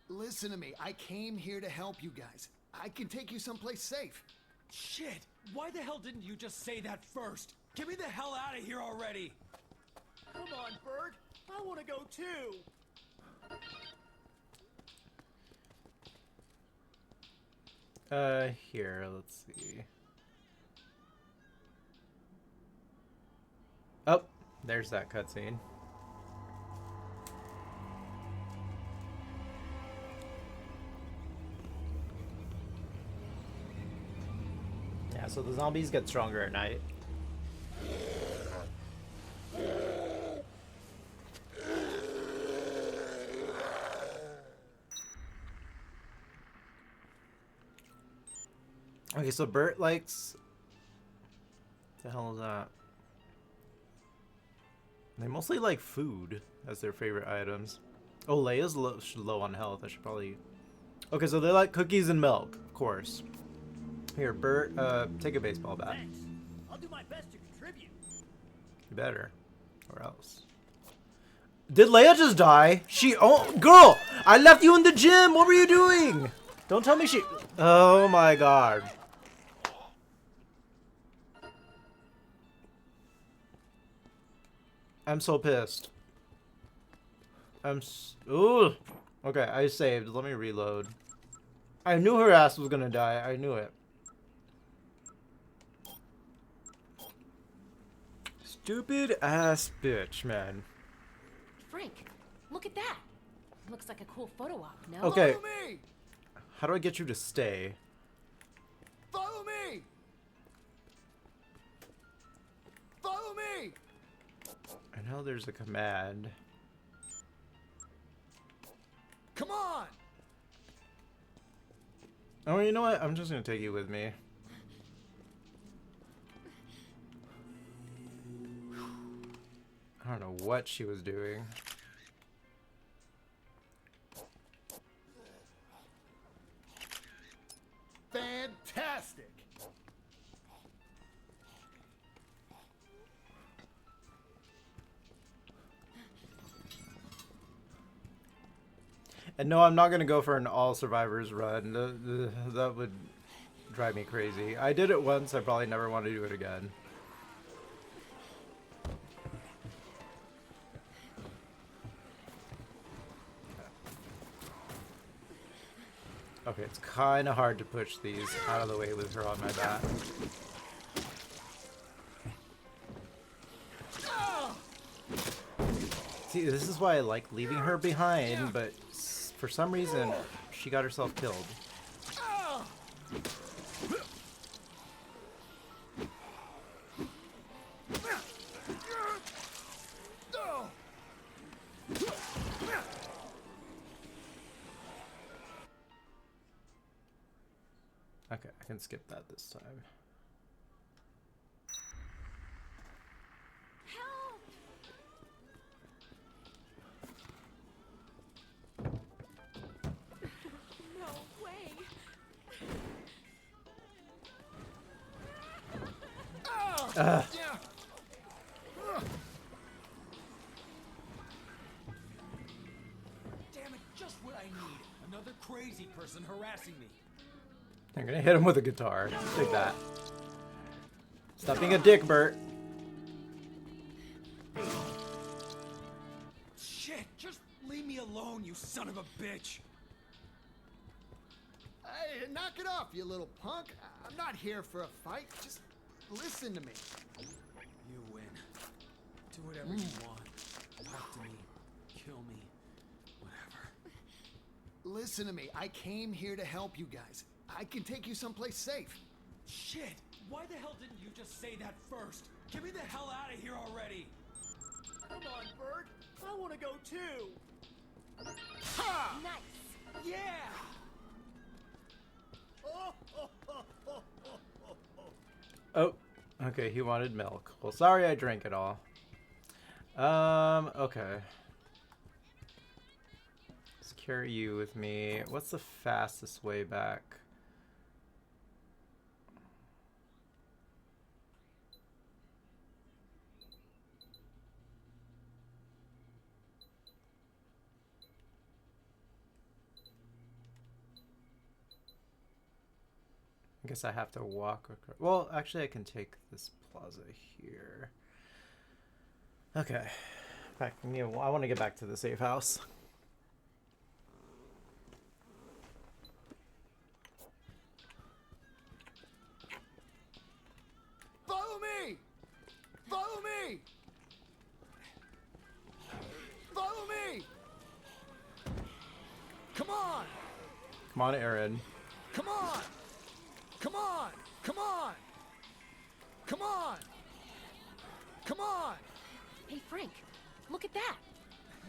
Listen to me. I came here to help you guys. I can take you someplace safe. Shit! Why the hell didn't you just say that first? Get me the hell out of here already! Come on, Bert. I want to go too. Here, let's see. Oh, there's that cutscene. Yeah, so the zombies get stronger at night. Okay, so Bert likes... What the hell is that? They mostly like food as their favorite items. Oh, Leia's low on health. I should probably... Okay, so they like cookies and milk, of course. Here, Bert, take a baseball bat. Thanks. I'll do my best to contribute. You better. Or else. Did Leia just die? She... Oh, girl! I left you in the gym! What were you doing? Don't tell me she... Oh my god. I'm so pissed. Ooh. Okay, I saved. Let me reload. I knew her ass was gonna die. I knew it. Stupid ass bitch, man. Frank, look at that. Looks like a cool photo op, no? Okay. Follow me! How do I get you to stay? Follow me! Follow me! I know there's a command. Come on! Oh, you know what? I'm just gonna take you with me. I don't know what she was doing. Fantastic! And no, I'm not gonna go for an all survivors run. That would drive me crazy. I did it once. I probably never want to do it again. Okay, it's kind of hard to push these out of the way with her on my back. See, this is why I like leaving her behind, but for some reason, she got herself killed. Okay, I can skip that this time. No way. Ugh. Damn it, just what I need. Another crazy person harassing me. I'm gonna hit him with a guitar. Take that. Stop being a dick, Bert. Shit, just leave me alone, you son of a bitch. Hey, knock it off, you little punk. I'm not here for a fight. Just listen to me. You win. Do whatever you want. Talk to me. Kill me. Whatever. Listen to me. I came here to help you guys. I can take you someplace safe. Shit! Why the hell didn't you just say that first? Get me the hell out of here already! Come on, Bert. I want to go too. Ha! Nice. Yeah! Oh, okay, he wanted milk. Well, sorry I drank it all. Okay. Let's carry you with me. What's the fastest way back? I guess I have to walk across. Well, actually, I can take this plaza here. Okay. Back. I want to get back to the safe house. Follow me! Follow me! Follow me! Come on! Come on, Aaron. Come on! Come on! Come on! Come on! Come on! Hey, Frank, look at that.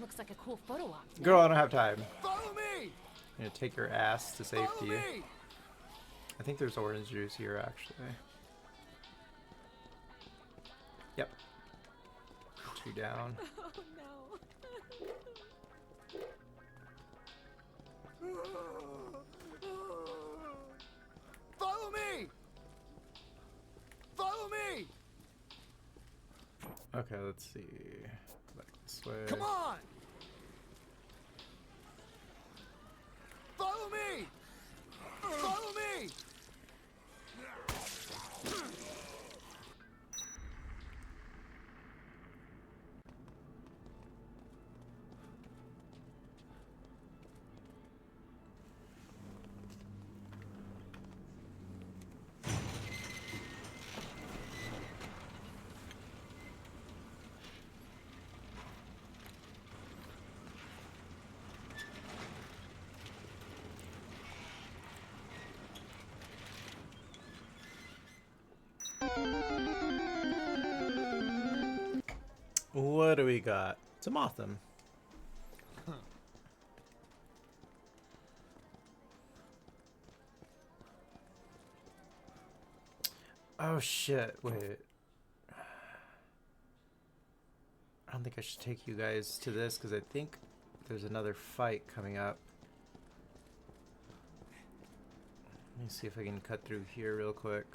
Looks like a cool photo op. Girl, I don't have time. Follow me! I'm gonna take your ass to Follow safety. me! I think there's orange juice here, actually. Yep. Put you down. Oh no. Follow me! Follow me! Okay, let's see. Back this way. Come on! Follow me! Follow me! What do we got? It's a Motham. Oh shit, wait. I don't think I should take you guys to this because I think there's another fight coming up. Let me see if I can cut through here real quick.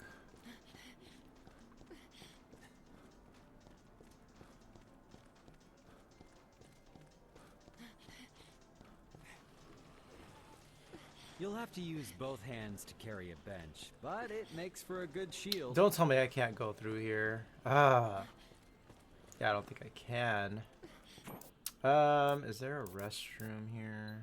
You'll have to use both hands to carry a bench, but it makes for a good shield. Don't tell me I can't go through here. Ah. Yeah, I don't think I can. Is there a restroom here?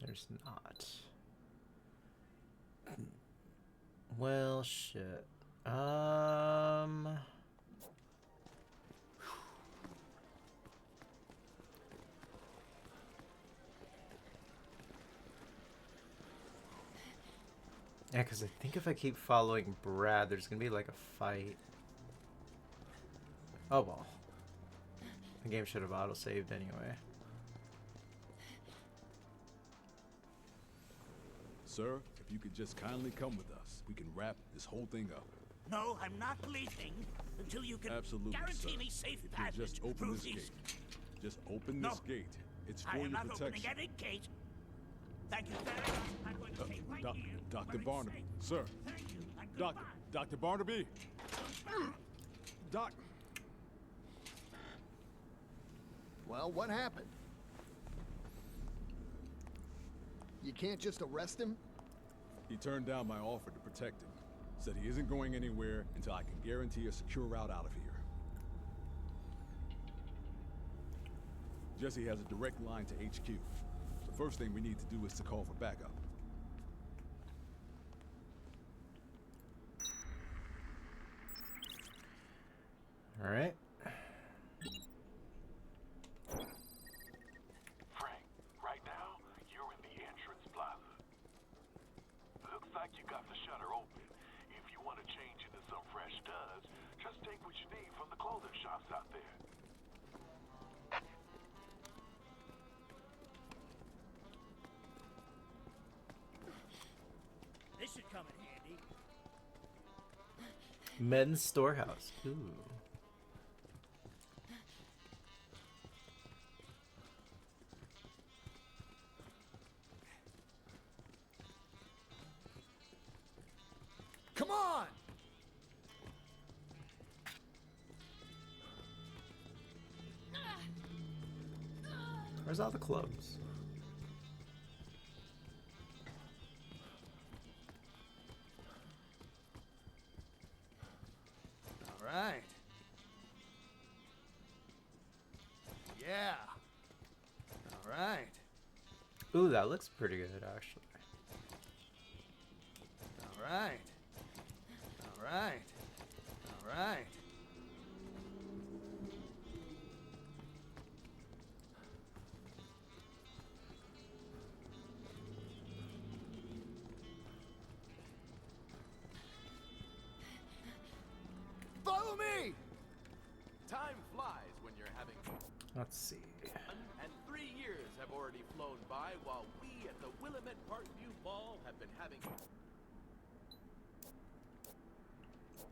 There's not. Well, shit. Yeah, because I think if I keep following Brad, there's gonna be like a fight. Oh well. The game should have auto-saved anyway. Sir, if you could just kindly come with us, we can wrap this whole thing up. No, I'm not leaving until you can Absolutely, guarantee sir. me safe If you passage just open through this these. gate. Just open No. this gate. It's for I am your not protection. opening any gate. Thank you very much. I'm going to stay right here. Dr. where it's Barnaby, safe. sir. Thank you. And Doctor, goodbye. Dr. Barnaby. Doc. Well, what happened? You can't just arrest him? He turned down my offer to protect him. Said he isn't going anywhere until I can guarantee a secure route out of here. Jesse has a direct line to HQ. The first thing we need to do is to call for backup. Alright. open. If you want to change into some fresh studs, just take what you need from the clothing shops out there. This should come in handy. Men's storehouse. Ooh. Come on! Where's all the clothes? All right. Yeah. All right. Ooh, that looks pretty good, actually. All right. All right. All right. Follow me! Time flies when you're having fun. Let's see. And 3 years have already flown by while we at the Willamette Parkview Mall have been having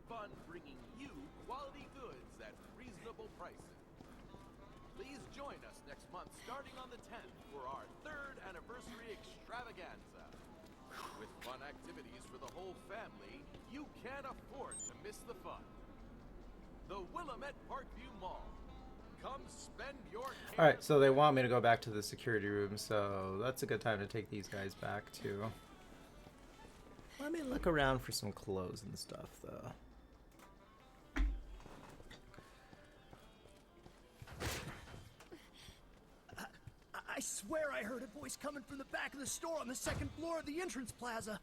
fun bringing you quality goods at reasonable prices. Please join us next month starting on the 10th for our 3rd anniversary extravaganza. With fun activities for the whole family, you can't afford to miss the fun. The Willamette Parkview Mall. Come spend your Alright, so they want me to go back to the security room, so that's a good time to take these guys back too. Let me look around for some clothes and stuff though. I swear I heard a voice coming from the back of the store on the 2nd floor of the entrance plaza.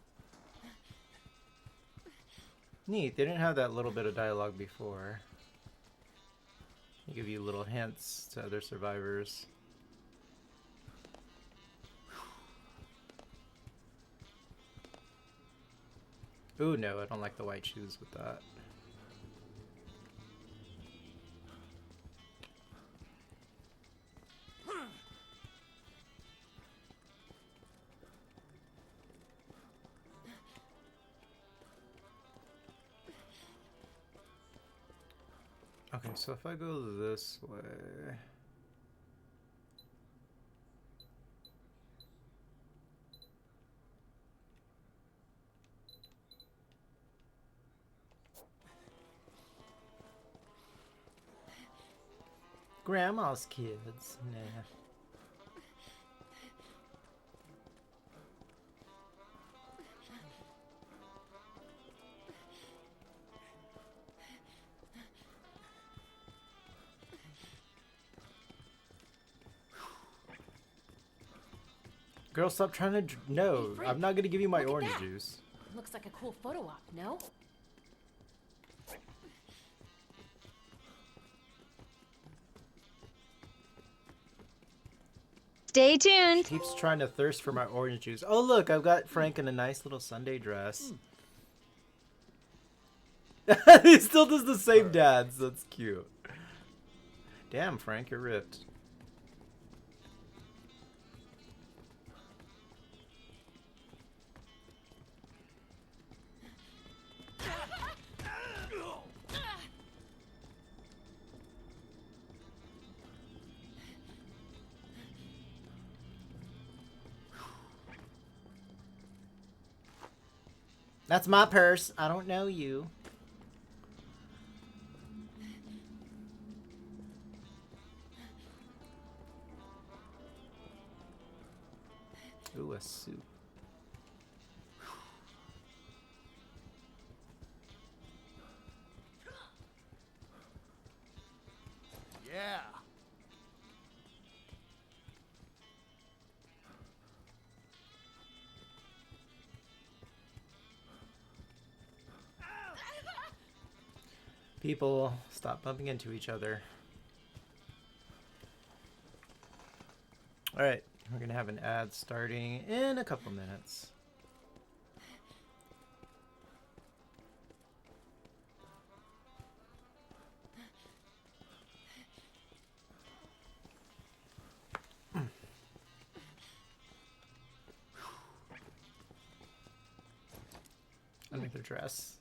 Neat, they didn't have that little bit of dialogue before. They give you little hints to other survivors. Ooh, no, I don't like the white shoes with that. Okay, so if I go this way... Grandma's kids, nah. Girl, stop trying to... No, Frank, I'm not going to give you my look at orange that. juice. Looks like a cool photo op, no? Stay tuned. Keeps trying to thirst for my orange juice. Oh, look, I've got Frank in a nice little Sunday dress. He still does the same dance. That's cute. Damn, Frank, you're ripped. That's my purse. I don't know you. Ooh, a suit. Yeah. People, stop bumping into each other. Alright, we're gonna have an ad starting in a couple minutes. Underneath her dress.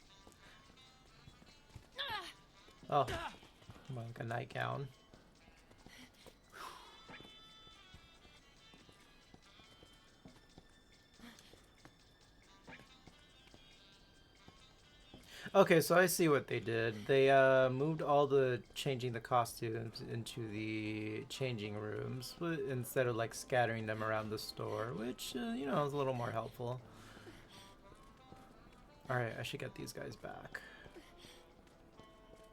Oh, like a nightgown. Okay, so I see what they did. They moved all the changing the costumes into the changing rooms instead of like scattering them around the store, which you know, is a little more helpful. All right, I should get these guys back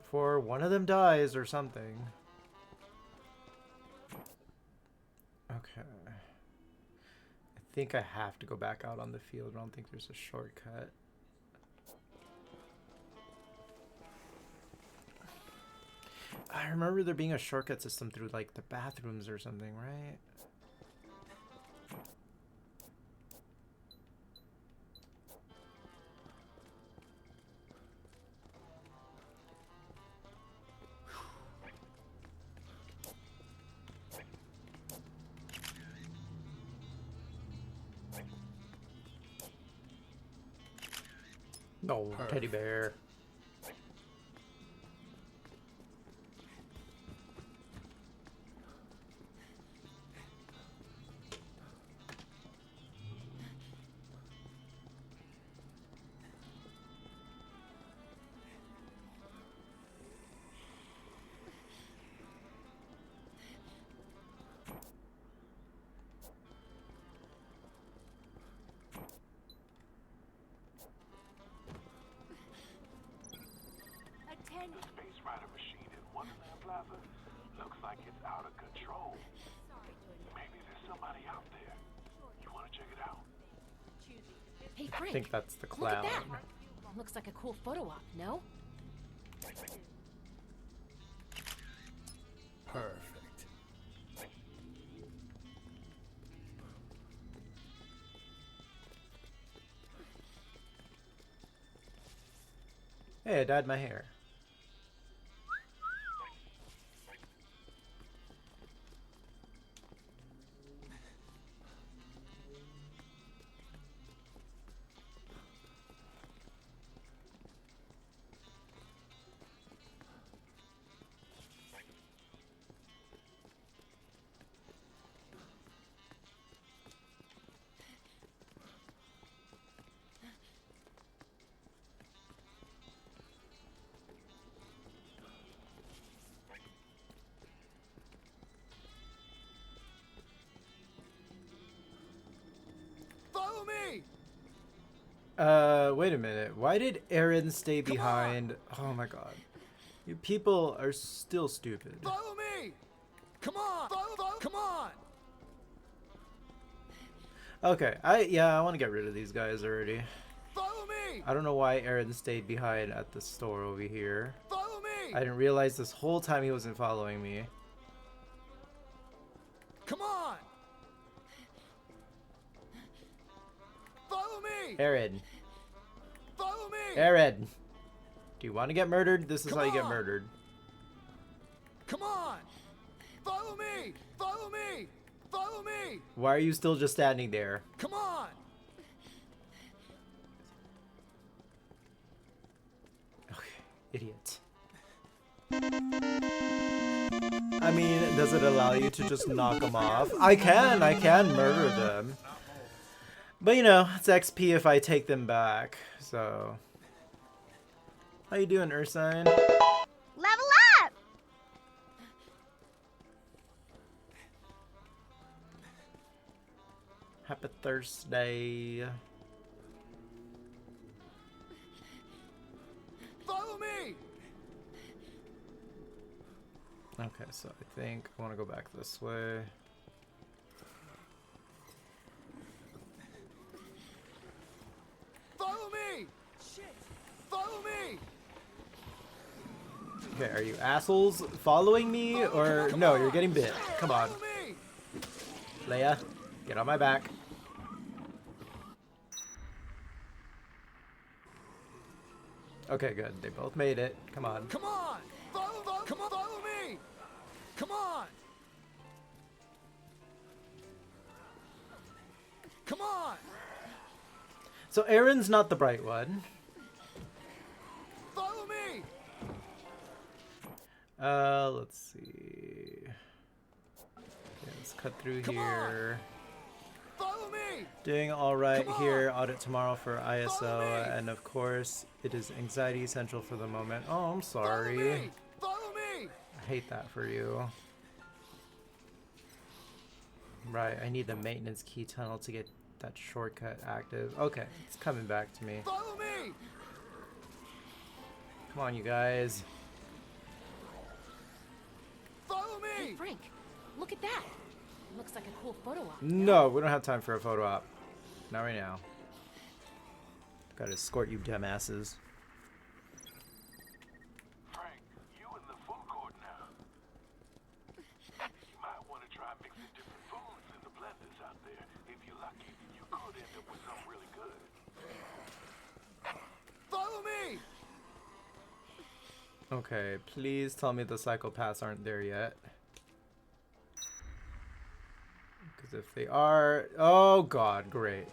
before one of them dies or something. Okay. I think I have to go back out on the field. I don't think there's a shortcut. I remember there being a shortcut system through like the bathrooms or something, right? No, teddy bear. Space Rider machine in Wonderland Plaza looks like it's out of control. Maybe there's somebody out there. You want to check it out? Hey, I Frank. think that's the Look at clown. that. Looks like a cool photo op, no? Perfect. Hey, I dyed my hair. Follow me! Wait a minute. Why did Aaron stay behind? Oh my god. You people are still stupid. Follow me! Come on! Come on! Okay, I want to get rid of these guys already. Follow me! I don't know why Aaron stayed behind at the store over here. Follow me! I didn't realize this whole time he wasn't following me. Come on! Follow me! Aaron. Follow me! Aaron. Do you want to get murdered? This is Come how you get on! murdered. Come on! Follow me! Follow me! Follow me! Why are you still just standing there? Come on! Idiot. I mean, does it allow you to just knock them off? I can murder them. But you know, it's XP if I take them back, so. How you doing, Ursine? Level up! Happy Thursday. Follow me! Okay, so I think I want to go back this way. Follow me! Shit! Follow me! Okay, are you assholes following me or no? You're getting bit. Come on, Leia, get on my back. Okay, good. They both made it. Come on. Come on! Come on! Follow me! Come on! Come on! So Aaron's not the bright one. Let's see. Okay, let's cut through here. Follow me! Doing alright here. Audit tomorrow for ISO. And of course, it is anxiety central for the moment. Oh, I'm sorry. Follow me! I hate that for you. Right, I need the maintenance key tunnel to get that shortcut active. Okay, it's coming back to me. Follow me! Come on, you guys. Follow me! Hey, Frank, look at that. Looks like a cool photo op. No, we don't have time for a photo op. Not right now. Gotta escort you dumbasses. Frank, you in the food court now. You might want to try mixing different foods in the blenders out there. If you're lucky, you could end up with something really good. Follow me! Okay, please tell me the psychopaths aren't there yet. Because if they are... Oh god, great.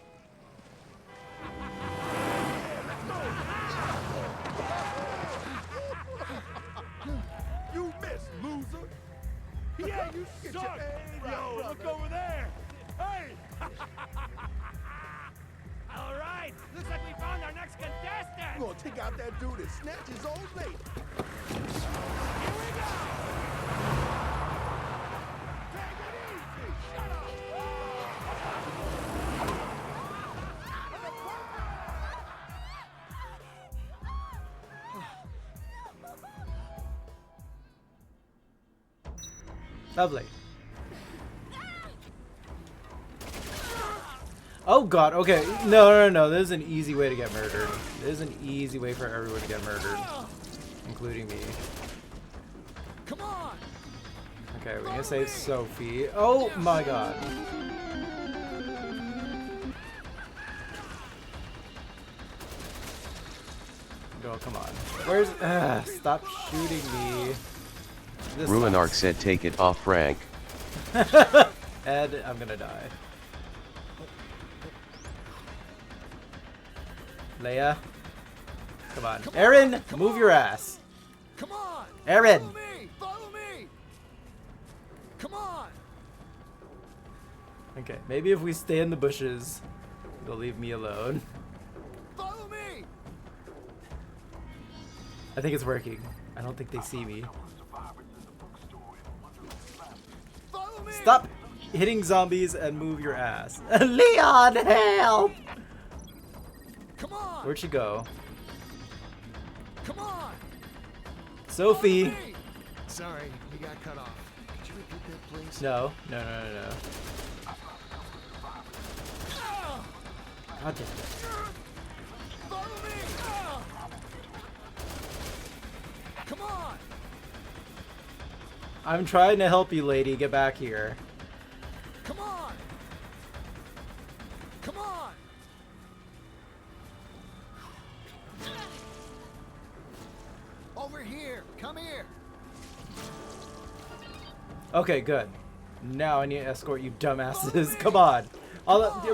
You missed, loser! Yeah, you suck! Yo, look over there! Hey! All right, looks like we found our next contestant. We're gonna take out that dude and snatch his old lady. Here we go. Take it easy! Shut up! Lovely. Oh god, okay. No. There's an easy way to get murdered. There's an easy way for everyone to get murdered. Including me. Come on. Okay, we're gonna save Sophie. Oh my god. Oh, come on. Where's... stop shooting me. This Ruinark sucks. said take it off Frank. Ed, I'm gonna die. Leia. Come on. Aaron, move your ass. Come on. Aaron. Follow me. Follow me. Come on. Okay, maybe if we stay in the bushes, they'll leave me alone. Follow me. I think it's working. I don't think they see me. Follow me. Stop hitting zombies and move your ass. Leon, help! Come on. Where'd she go? Come on. Sophie. Sorry, you got cut off. Could you repeat that, please? No. God damn it. Follow me. Come on. I'm trying to help you, lady. Get back here. Come on. Come on. Over here. Come here. Okay, good. Now I need to escort you dumbasses. Come on.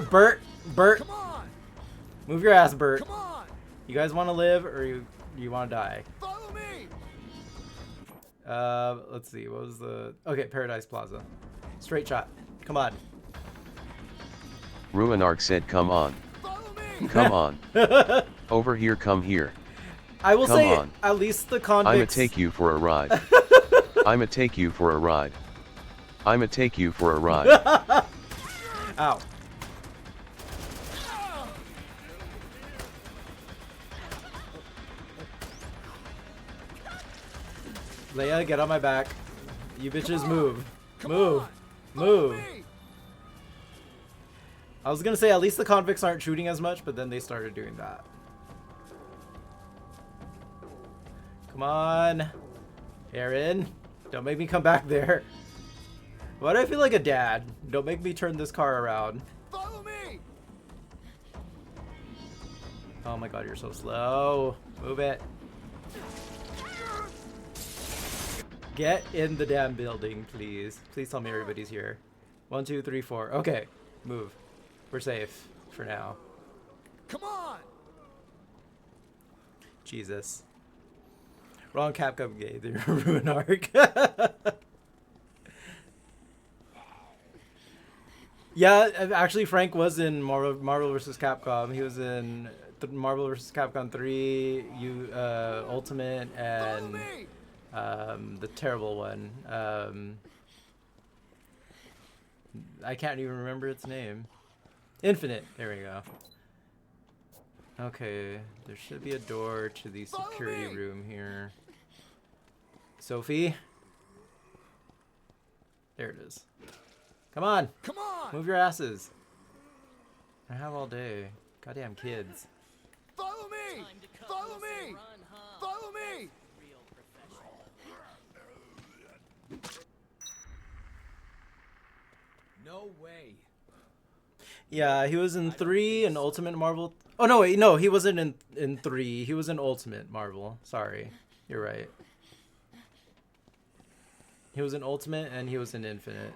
Bert. Come on. Move your ass, Bert. Come on. You guys want to live or you want to die? Follow me. Let's see. What was the... Okay, Paradise Plaza. Straight shot. Come on. Ruinark said come on. Come on. Over here, come here. I will Come say, on. at least the convicts... I'ma take you for a ride. I'ma take you for a ride. I'ma take you for a ride. Ow. Leia, get on my back. You bitches move. Move. Move. I was gonna say at least the convicts aren't shooting as much, but then they started doing that. Come on. Aaron. Don't make me come back there. Why do I feel like a dad? Don't make me turn this car around. Follow me. Oh my god, you're so slow. Move it. Get in the damn building, please. Please tell me everybody's here. 1, 2, 3, 4. Okay, move. We're safe for now. Come on. Jesus. Wrong Capcom game. They ruin Arc. Yeah, actually, Frank was in Marvel vs. Capcom. He was in Marvel vs. Capcom 3, Ultimate, and the terrible one. I can't even remember its name. Infinite. There we go. Okay, there should be a door to the security room here. Sophie? There it is. Come on! Come on! Move your asses. I have all day. Goddamn kids. Follow me! Follow me! Follow me! No way. Yeah, he was in 3 and Ultimate Marvel. Oh no, wait, no, he wasn't in 3. He was in Ultimate Marvel. Sorry, you're right. He was in Ultimate and he was in Infinite.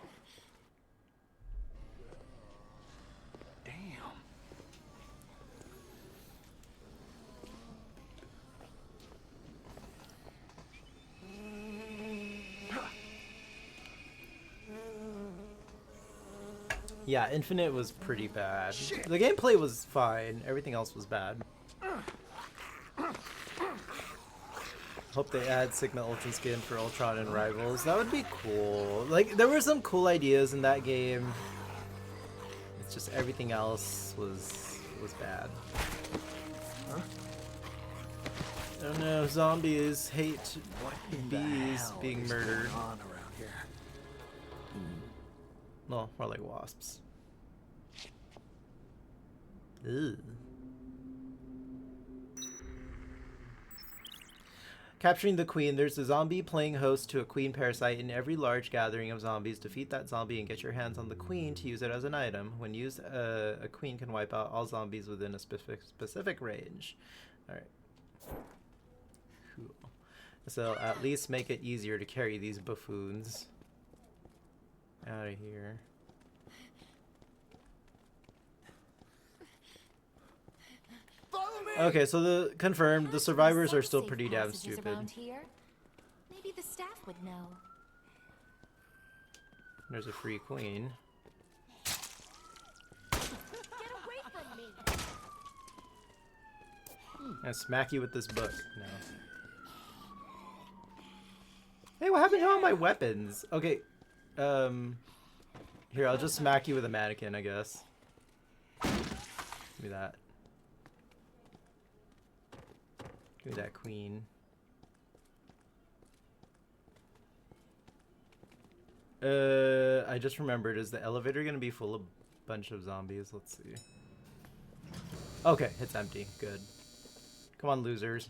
Yeah, Infinite was pretty bad. The gameplay was fine. Everything else was bad. Hope they add Sigma Ultra skin for Ultron and Rivals. That would be cool. Like, there were some cool ideas in that game. It's just everything else was bad. Huh? I don't know. Zombies hate bees being murdered. On around here. No, more like wasps. Ew. Capturing the queen. There's a zombie playing host to a queen parasite in every large gathering of zombies. Defeat that zombie and get your hands on the queen to use it as an item. When used, a queen can wipe out all zombies within a specific range. Alright. Cool. So at least make it easier to carry these buffoons. Out of here. Okay, so the confirmed the survivors are still pretty damn stupid. Around here. Maybe the staff would know. There's a free queen. Get away from me! I smack you with this book. No. Hey, what happened to all my weapons? Okay. Here, I'll just smack you with a mannequin, I guess. Give me that. Give me that queen. I just remembered, is the elevator gonna be full of a bunch of zombies? Let's see. Okay, it's empty. Good. Come on, losers.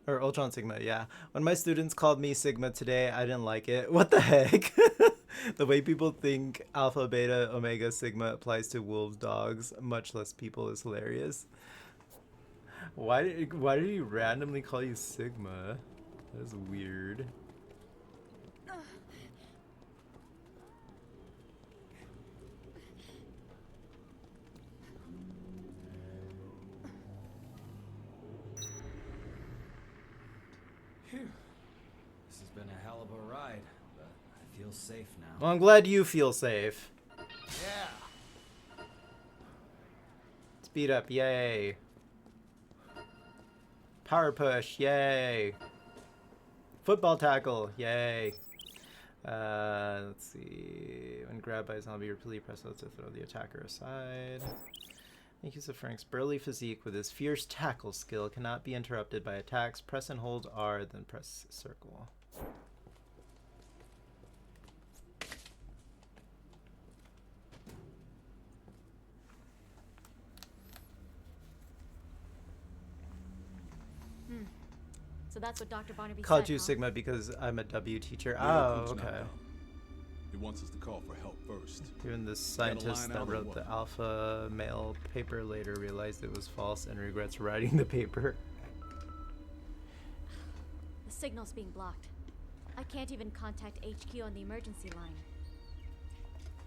Or Ultron Sigma, yeah. When my students called me Sigma today, I didn't like it. What the heck? The way people think Alpha, Beta, Omega, Sigma applies to wolves, dogs, much less people is hilarious. Why did he randomly call you Sigma? That's weird. Phew. This has been a hell of a ride, but I feel safe now. Well, I'm glad you feel safe. Yeah. Speed up, yay. Power push, yay. Football tackle, yay. Let's see. When grabbed by a zombie, repeatedly press L to throw the attacker aside. Make use of Frank's burly physique with his fierce tackle skill. Cannot be interrupted by attacks. Press and hold R, then press circle. So that's what Dr. Barnaby Called said, you huh? Sigma because I'm a W teacher. Yeah, Oh, Coop's not okay. wrong. He wants us to call for help first. Even the Got a scientist line that out or wrote what? the alpha male paper later realized it was false and regrets writing the paper. The signal's being blocked. I can't even contact HQ on the emergency line.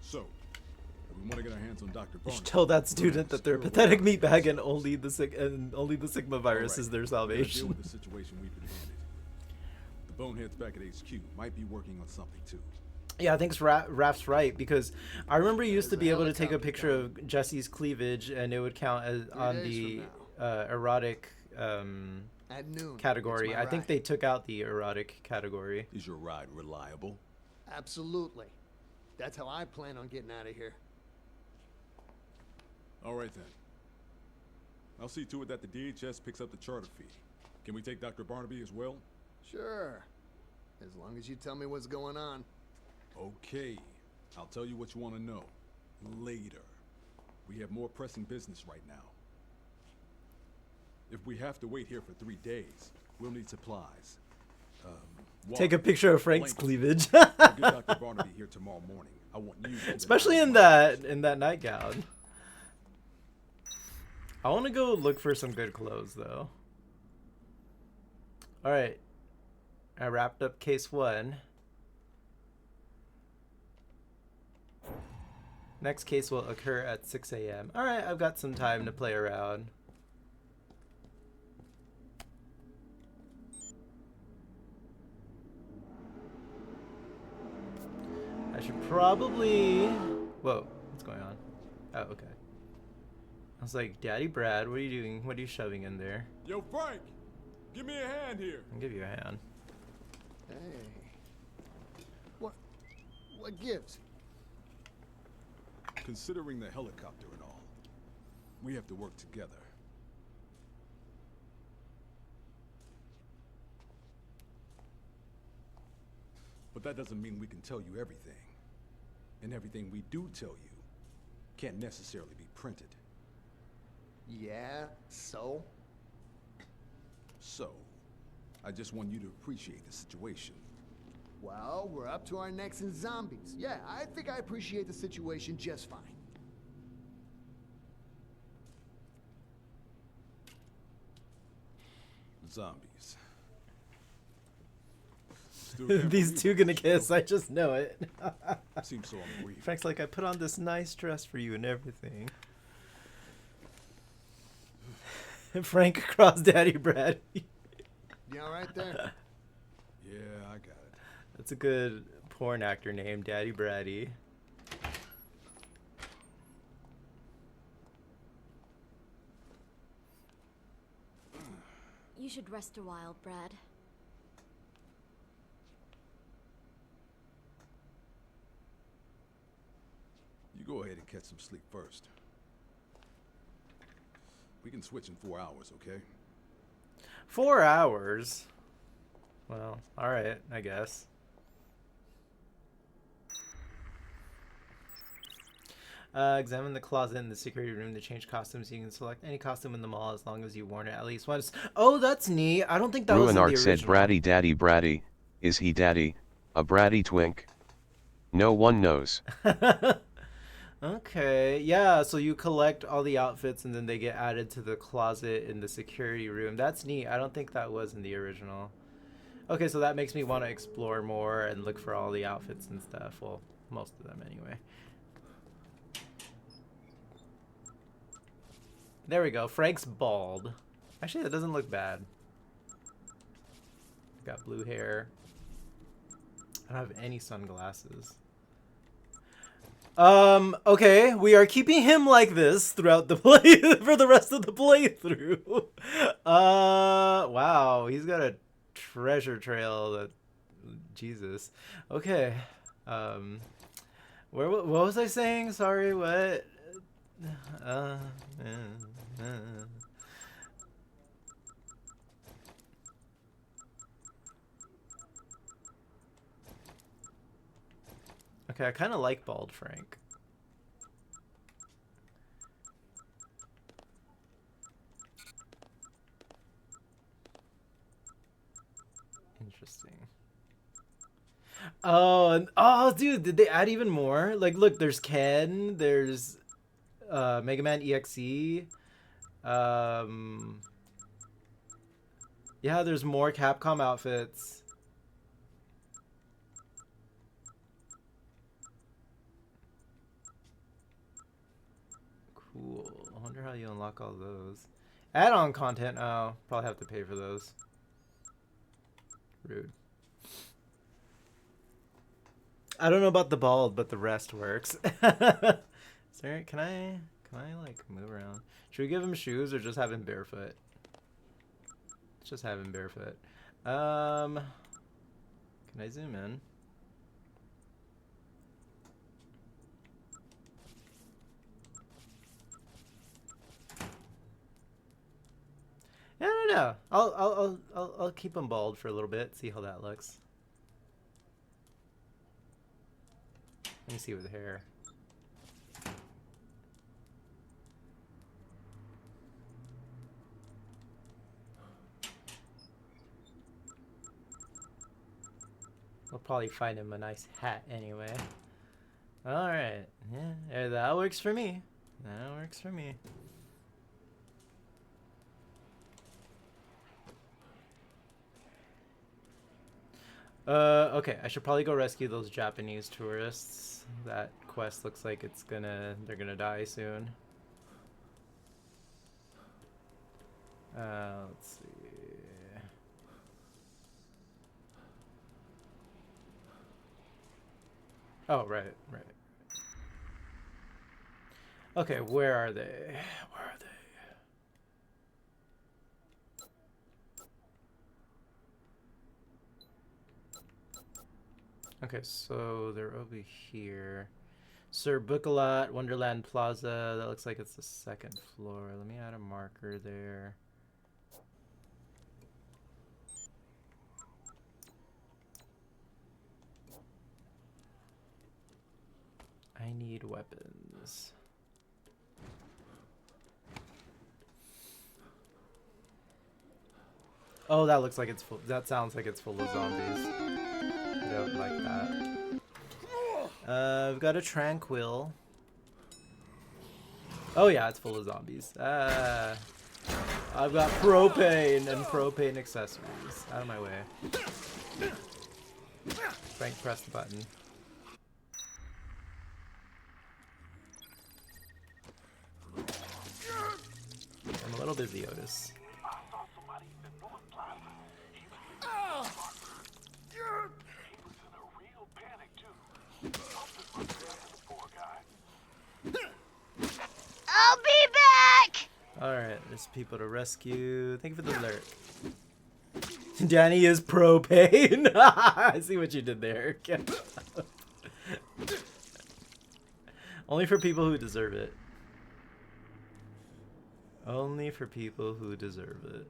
So, are We want to get our hands on Dr. You Barnaby. should tell that student that they're a pathetic meatbag and only the Sigma virus is their Deal salvation. with the situation we've been handed. The boneheads back at HQ might be working on something too. Yeah, I think Raph's right, because I remember you used to be able to take a picture of Jesse's cleavage and it would count as on the erotic At noon. category. It's my I think ride. they took out the erotic category. Is your ride reliable? Absolutely. That's how I plan on getting out of here. All right then. I'll see to it that the DHS picks up the charter fee. Can we take Dr. Barnaby as well? Sure. As long as you tell me what's going on. Okay. I'll tell you what you want to know. Later. We have more pressing business right now. If we have to wait here for 3 days, we'll need supplies. Take a picture of Frank's cleavage. I'll get Dr. Barnaby here tomorrow morning. I want you to Especially in that nightgown. I want to go look for some good clothes though. All right. I wrapped up case 1. Next case will occur at 6 a.m. All right, I've got some time to play around. I should probably... Whoa, what's going on? Oh, okay. I was like, Daddy Brad, what are you doing? What are you shoving in there? Yo, Frank! Give me a hand here! I'll give you a hand. Hey. What gives? Considering the helicopter and all, we have to work together. But that doesn't mean we can tell you everything. And everything we do tell you can't necessarily be printed. Yeah, so? So, I just want you to appreciate the situation. Well, we're up to our necks in zombies. Yeah, I think I appreciate the situation just fine. Zombies. These two gonna kiss, I just know it. Seems so on the brief. Frank's like, I put on this nice dress for you and everything. Frank across Daddy Brad. You alright there? Yeah, I got it. That's a good porn actor name, Daddy Braddy. You should rest a while, Brad. You go ahead and catch some sleep first. We can switch in 4 hours, okay? 4 hours? Well, alright, I guess. Examine the closet in the security room to change costumes. You can select any costume in the mall as long as you worn it at least once. Oh, that's neat. I don't think that was in the Ruinart original. said Bratty Daddy Bratty. Is he daddy? A bratty twink? No one knows. Okay, yeah, so you collect all the outfits and then they get added to the closet in the security room. That's neat. I don't think that was in the original. Okay, so that makes me want to explore more and look for all the outfits and stuff. Well, most of them anyway. There we go. Frank's bald. Actually, that doesn't look bad. Got blue hair. I don't have any sunglasses. Okay, we are keeping him like this throughout the play for the rest of the playthrough. Wow, he's got a treasure trail that, Jesus. Okay, what was I saying? Sorry, what? Okay, I kind of like Bald Frank. Interesting. Oh, dude, did they add even more? Like, look, there's Ken, there's Mega Man EXE. Yeah, there's more Capcom outfits. wonder how you unlock all those. Add-on content. Oh, probably have to pay for those. Rude. I don't know about the bald, but the rest works. Is there, can I like move around? Should we give him shoes or just have him barefoot? Let's just have him barefoot. Can I zoom in? I don't know. I'll keep him bald for a little bit. See how that looks. Let me see with hair. We'll probably find him a nice hat anyway. Alright. Yeah, that works for me. That works for me. Okay, I should probably go rescue those Japanese tourists. That quest looks like they're gonna die soon. Let's see. Oh, right. Okay, where are they? Where are they? Okay, so they're over here. Sir Book-a-Lot, Wonderland Plaza. That looks like it's the second floor. Let me add a marker there. I need weapons. Oh, that looks like it's full. That sounds like it's full of zombies. I don't like that. We've got a Tranquil. Oh yeah, it's full of zombies. I've got propane and propane accessories. Out of my way. Frank, press the button. I'm a little busy, Otis. I'll be back! Alright, there's people to rescue. Thank you for the alert. Danny is propane. I see what you did there. Only for people who deserve it. Only for people who deserve it.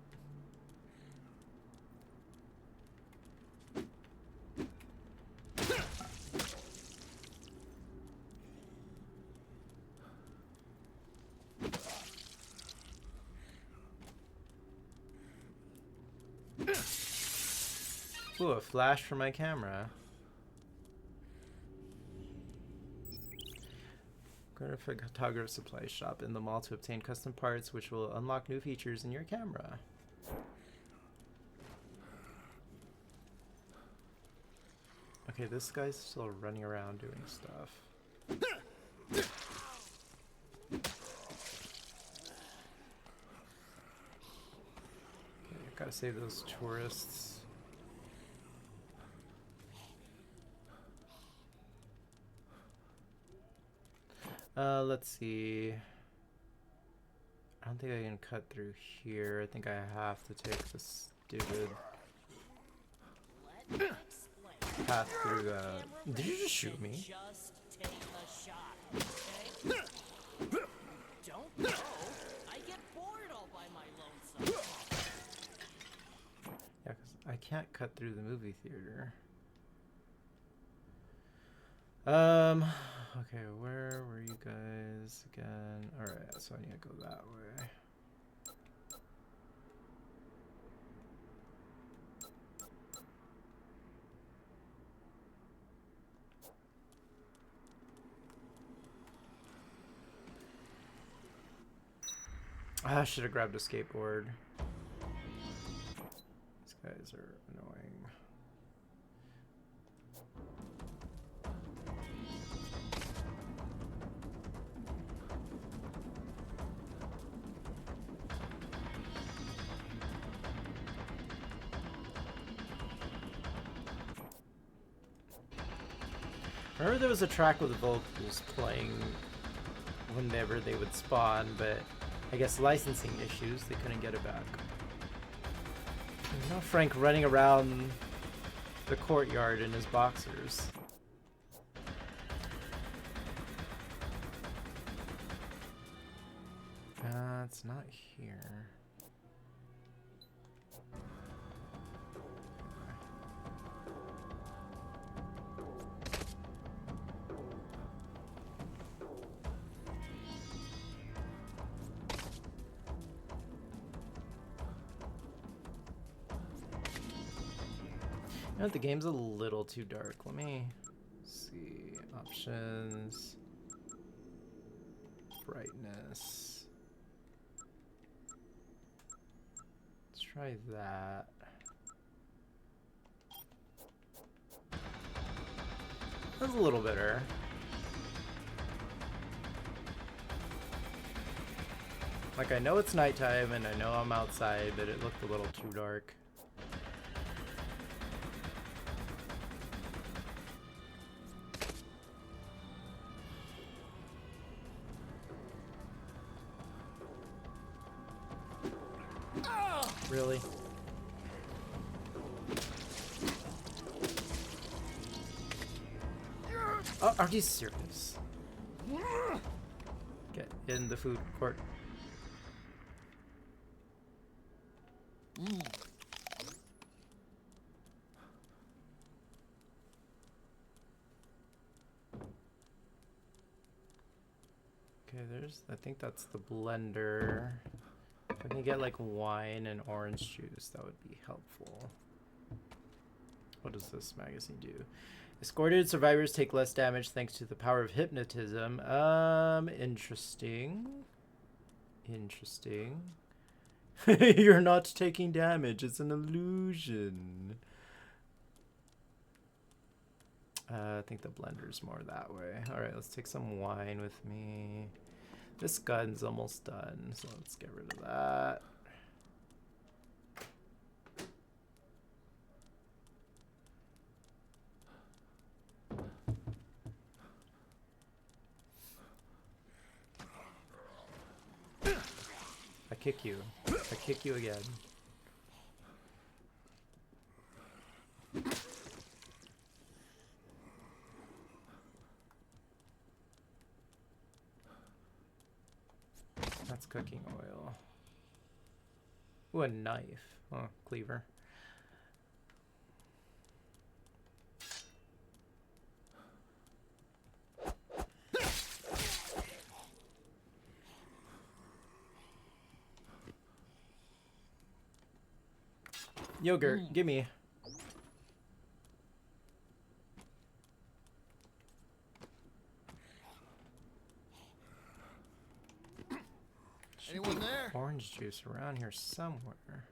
Ooh, a flash for my camera. Go to a photographer supply shop in the mall to obtain custom parts which will unlock new features in your camera. Okay, this guy's still running around doing stuff. Okay, gotta save those tourists. Let's see. I don't think I can cut through here. I think I have to take this stupid path through the... Did you just shoot me? Just take a shot, okay? Don't go. I get bored all by my lonesome. Yeah, because I can't cut through the movie theater. Okay, where were you guys again? Alright, so I need to go that way. I should have grabbed a skateboard. These guys are annoying. remember there was a track with the vocals playing whenever they would spawn, but I guess licensing issues, they couldn't get it back. You know, Frank running around the courtyard in his boxers. It's not here. You know, the game's a little too dark. Let me see. Options. Brightness. Let's try that. That's a little better. Like, I know it's nighttime and I know I'm outside, but it looked a little too dark. Really? Oh, are you serious? Get in the food court. Okay, I think that's the blender. If I can get like wine and orange juice, that would be helpful. What does this magazine do? Escorted survivors take less damage thanks to the power of hypnotism. Interesting. Interesting. You're not taking damage. It's an illusion. I think the blender's more that way. Alright, let's take some wine with me. This gun's almost done, so let's get rid of that. I kick you. I kick you again. That's cooking oil. Ooh, a knife. Oh, cleaver. Yogurt, gimme. Anyone there? Orange juice around here somewhere.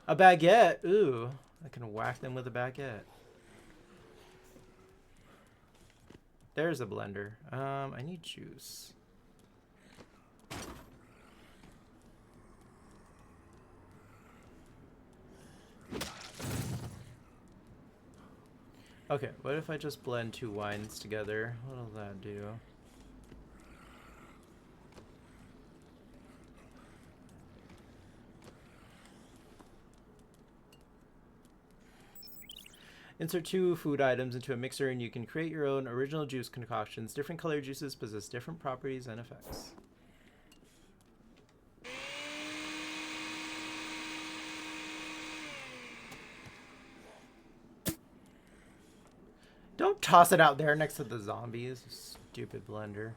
A baguette. Ooh, I can whack them with a baguette. There's a blender. I need juice. Okay, what if I just blend two wines together? What'll that do? Insert two food items into a mixer and you can create your own original juice concoctions. Different colored juices possess different properties and effects. Don't toss it out there next to the zombies, stupid blender.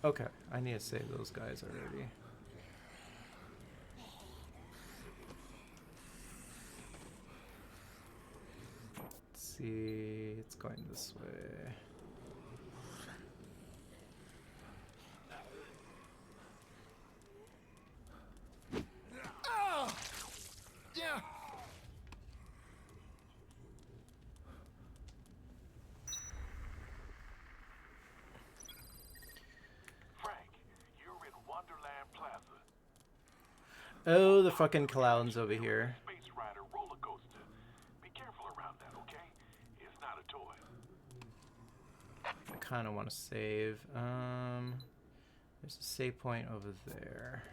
Okay, I need to save those guys already. Let's see, it's going this way. Oh, the fucking clowns over here. Space Rider roller coaster. Be careful around that, okay? It's not a toy. I kind of want to save. There's a save point over there.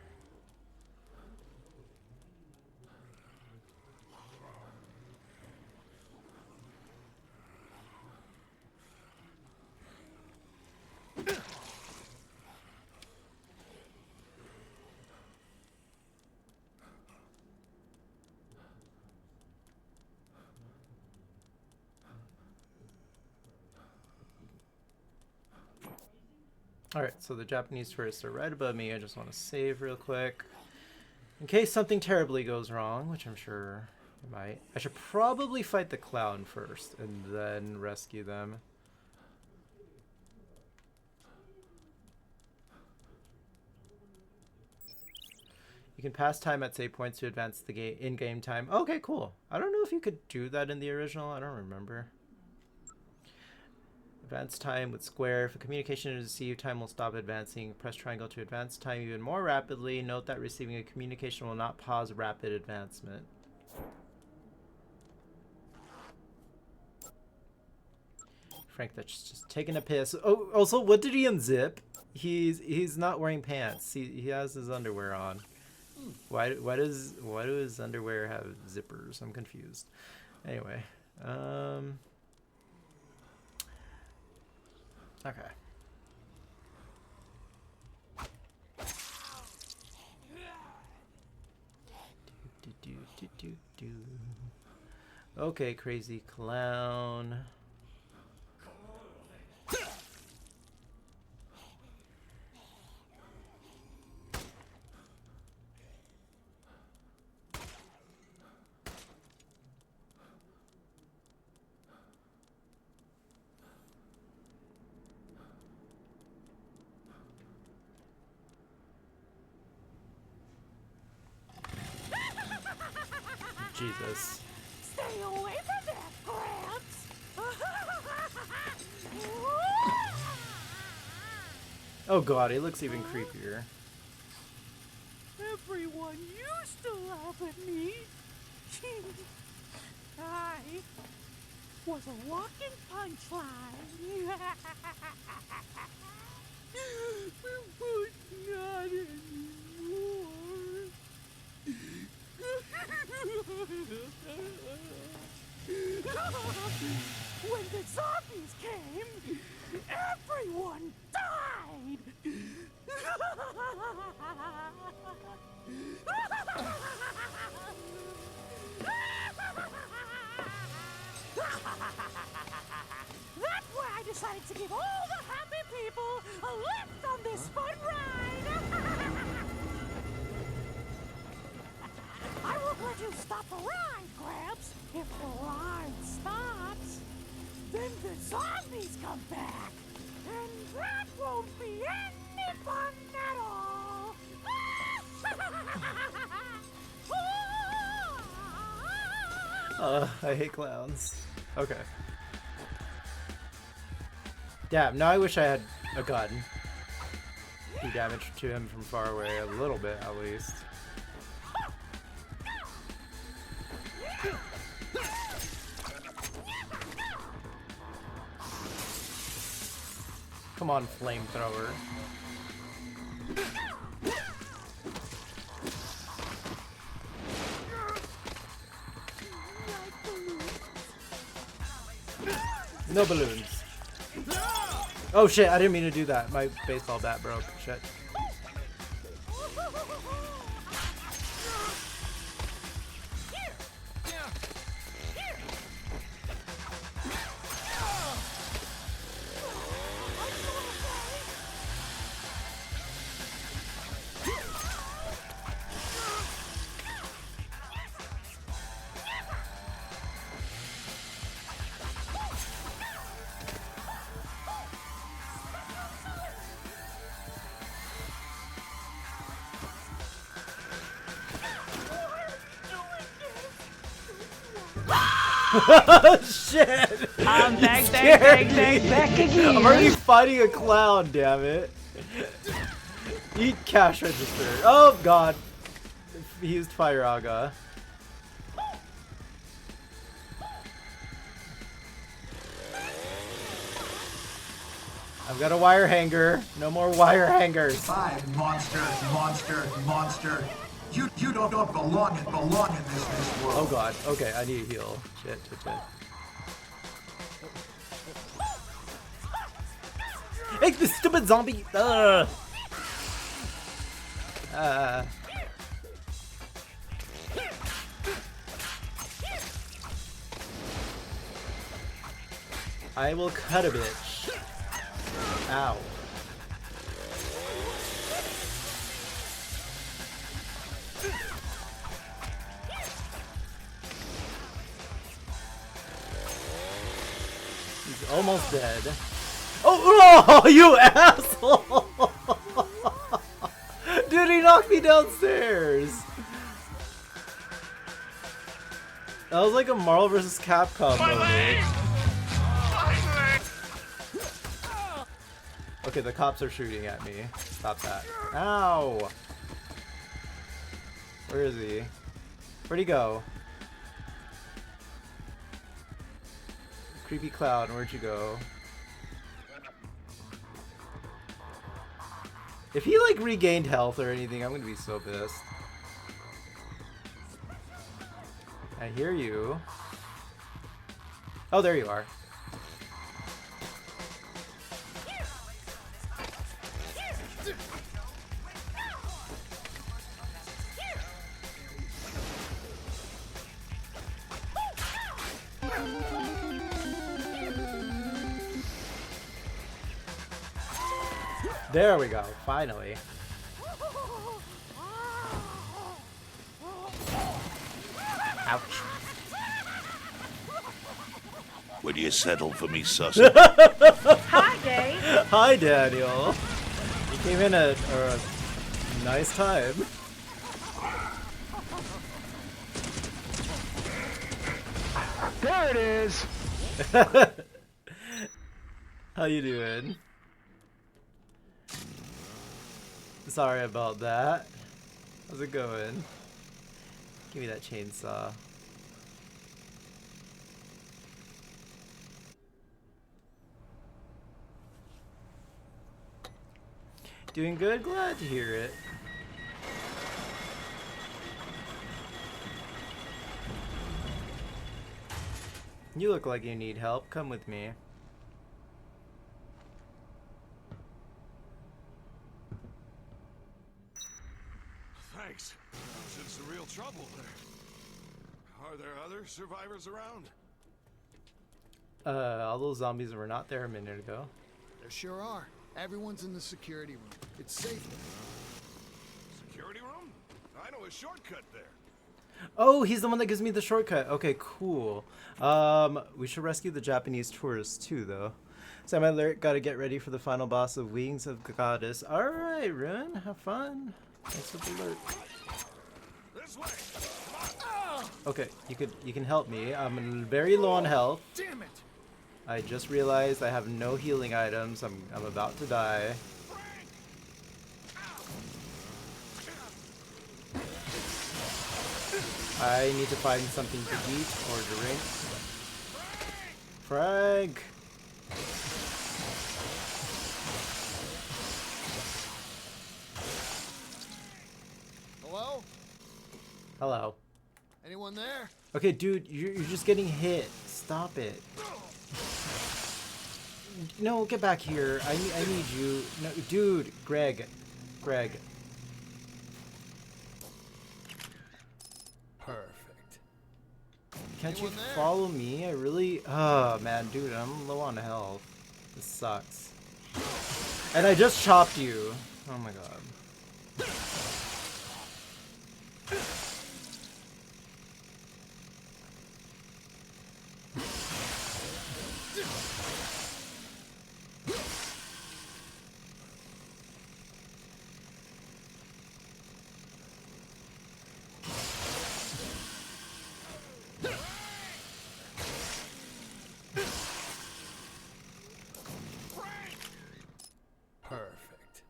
Alright, so the Japanese tourists are right above me. I just want to save real quick. In case something terribly goes wrong, which I'm sure it might. I should probably fight the clown first and then rescue them. You can pass time at save points to advance the in-game time. Okay, cool. I don't know if you could do that in the original. I don't remember. Advance time with square. If a communication is received, time will stop advancing. Press triangle to advance time even more rapidly. Note that receiving a communication will not pause rapid advancement. Frank, that's just taking a piss. Oh, also, what did he unzip? He's not wearing pants. He has his underwear on. Why do his underwear have zippers? I'm confused. Anyway, okay. Okay, crazy clown. Jesus. Stay away from that, Gramps! Oh god, he looks even creepier. Everyone used to laugh at me. I was a walking punchline. But not anymore. When the zombies came, everyone died. That's why I decided to give all the happy people a lift on this fun ride. I won't let you stop the ride, Gramps. If the ride stops, then the zombies come back. And that won't be any fun at all. I hate clowns. Okay. Damn, now I wish I had a gun. Do damage to him from far away, a little bit at least. Come on, flamethrower. No balloons. Oh shit, I didn't mean to do that. My baseball bat broke. Shit. Shit! I'm back, back again. I'm already fighting a clown, damn it. Eat cash register. Oh god. used Fire Aga. I've got a wire hanger. No more wire hangers. Five, monster, monster, monster. You don't belong in this world. Oh god. Okay, I need a heal. Shit, shit, shit. Hey, this stupid zombie! I will cut a bitch. Ow. He's almost dead. Oh, oh, you asshole! Dude, he knocked me downstairs. That was like a Marvel vs. Capcom moment. Okay, the cops are shooting at me. Stop that. Ow! Where is he? Where'd he go? Creepy clown, where'd you go? If he like regained health or anything, I'm gonna be so pissed. I hear you. Oh, there you are. There we go, finally. Ouch. Would you settle for me, Sussy? Hi, Dave. Hi, Daniel. You came in at a nice time. There it is. How you doing? Sorry about that. How's it going? Give me that chainsaw. Doing good? Glad to hear it. You look like you need help. Come with me. Thanks. Since the real trouble there. Are there other survivors around? All those zombies were not there a minute ago. There sure are. Everyone's in the security room. It's safe there. Security room? I know a shortcut there. Oh, he's the one that gives me the shortcut. Okay, cool. We should rescue the Japanese tourists too, though. Sam Alert, gotta get ready for the final boss of Wings of Goddess. Alright, Ruin, have fun. Thanks for the alert. This way. Okay, you can help me. I'm very low on health. Damn it! I just realized I have no healing items. I'm about to die. I need to find something to eat or drink. Frank! Hello? Hello. Anyone there? Okay, dude, you're just getting hit. Stop it. No, get back here. I need you. No, dude, Greg. Perfect. Can't you Anyone there? follow me? I really... Oh, man, dude, I'm low on health. This sucks. And I just chopped you. Oh my god. Perfect.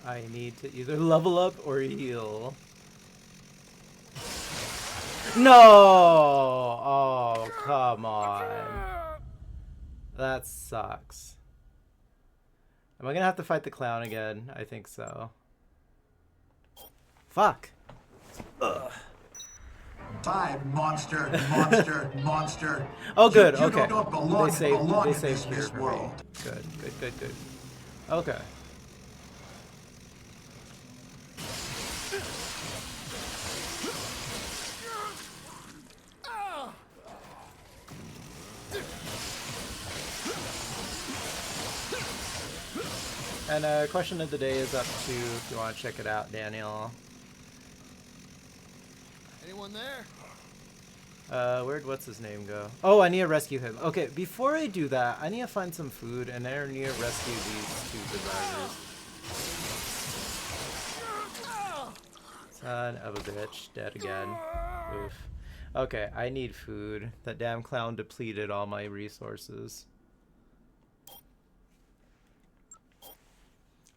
I need to either level up or heal. No! Oh, come on. That sucks. Am I gonna have to fight the clown again? I think so. Fuck. Ugh. 5, monster, monster, monster. Oh, good. You Okay. don't belong, They saved. belong They in saved here this for me. world. Good. Good. Good. Good. Okay. And question of the day is up to if you want to check it out, Daniel. Anyone there? Where'd what's his name go? Oh, I need to rescue him. Okay, before I do that, I need to find some food and I need to rescue these 2 survivors. Son of a bitch, dead again. Oof. Okay, I need food. That damn clown depleted all my resources.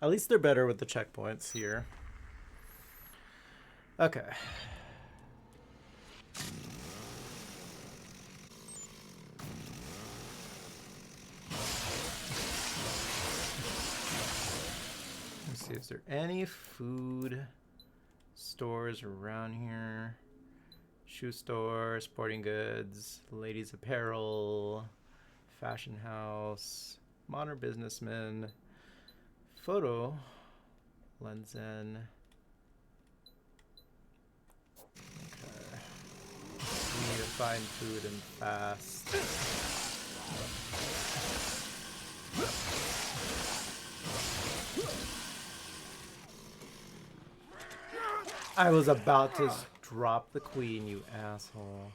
At least they're better with the checkpoints here. Okay. Let's see, is there any food stores around here? Shoe store, sporting goods, ladies apparel, fashion house, modern businessman, photo, Lenzen. Okay. We need to find food and fast. I was about to drop the queen, you asshole.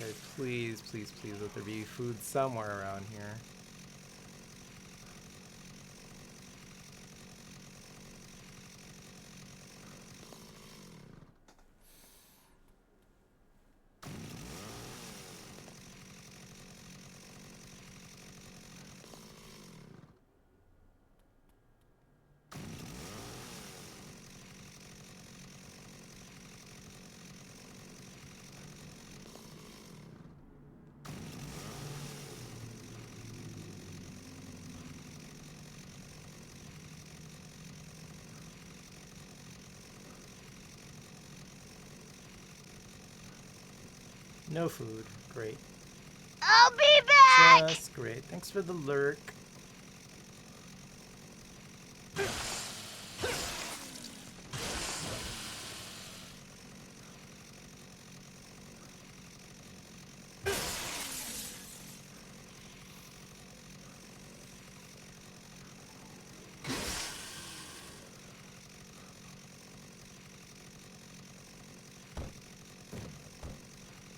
Okay, please, please, please let there be food somewhere around here. No food. Great. I'll be back! Just great. Thanks for the lurk.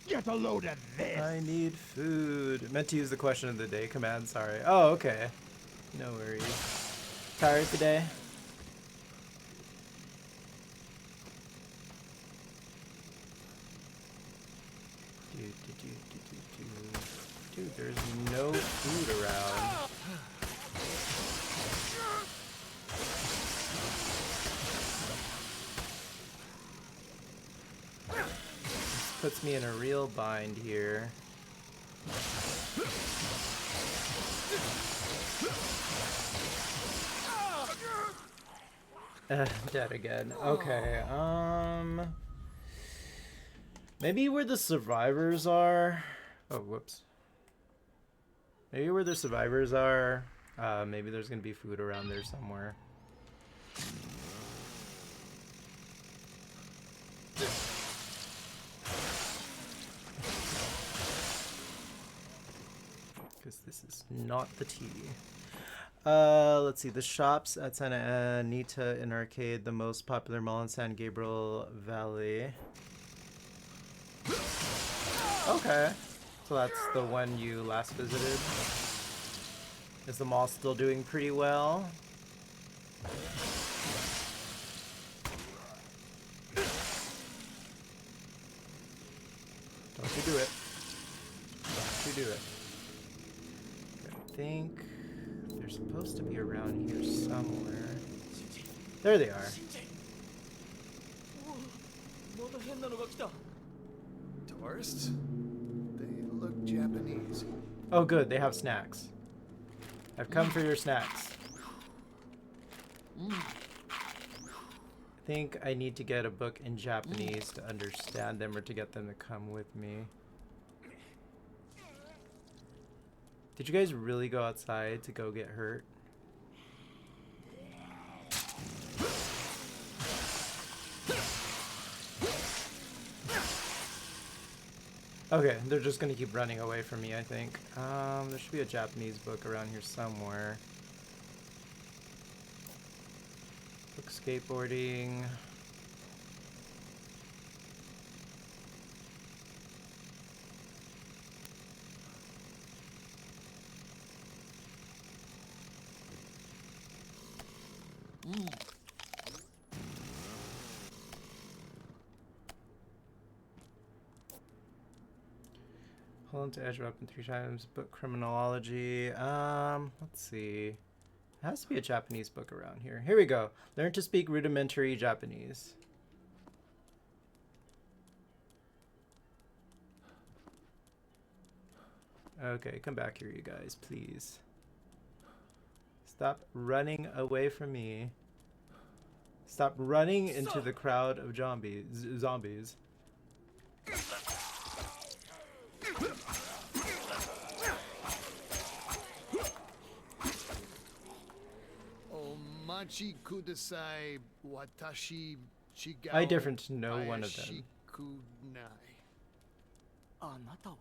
Get a load of this! I need food. Meant to use the question of the day command, sorry. Oh, okay. No worries. Tired today? Dude, there's no food around. Puts me in a real bind here. Dead again. Okay, maybe where the survivors are. Oh, whoops. Maybe where the survivors are. Maybe there's gonna be food around there somewhere. Because this is not the tea. Let's see. The shops at Santa Anita in Arcade, the most popular mall in San Gabriel Valley. Okay. So that's the one you last visited. Is the mall still doing pretty well? Don't you do it. Don't you do it. Okay. think they're supposed to be around here somewhere. There they are. Tourists? They look Japanese. Oh good, they have snacks. I've come for your snacks. I think I need to get a book in Japanese to understand them or to get them to come with me. Did you guys really go outside to go get hurt? Okay, they're just gonna keep running away from me, I think. There should be a Japanese book around here somewhere. Book skateboarding. Hold on to edge weapon 3 times. Book criminology. Let's see. There has to be a Japanese book around here. Here we go. Learn to speak rudimentary Japanese. Okay, come back here, you guys, please. Stop running away from me. Stop running into the crowd of zombies. Omachi kudasai watashi chigao. I different know one of them. Ayashi-kunai. あなたは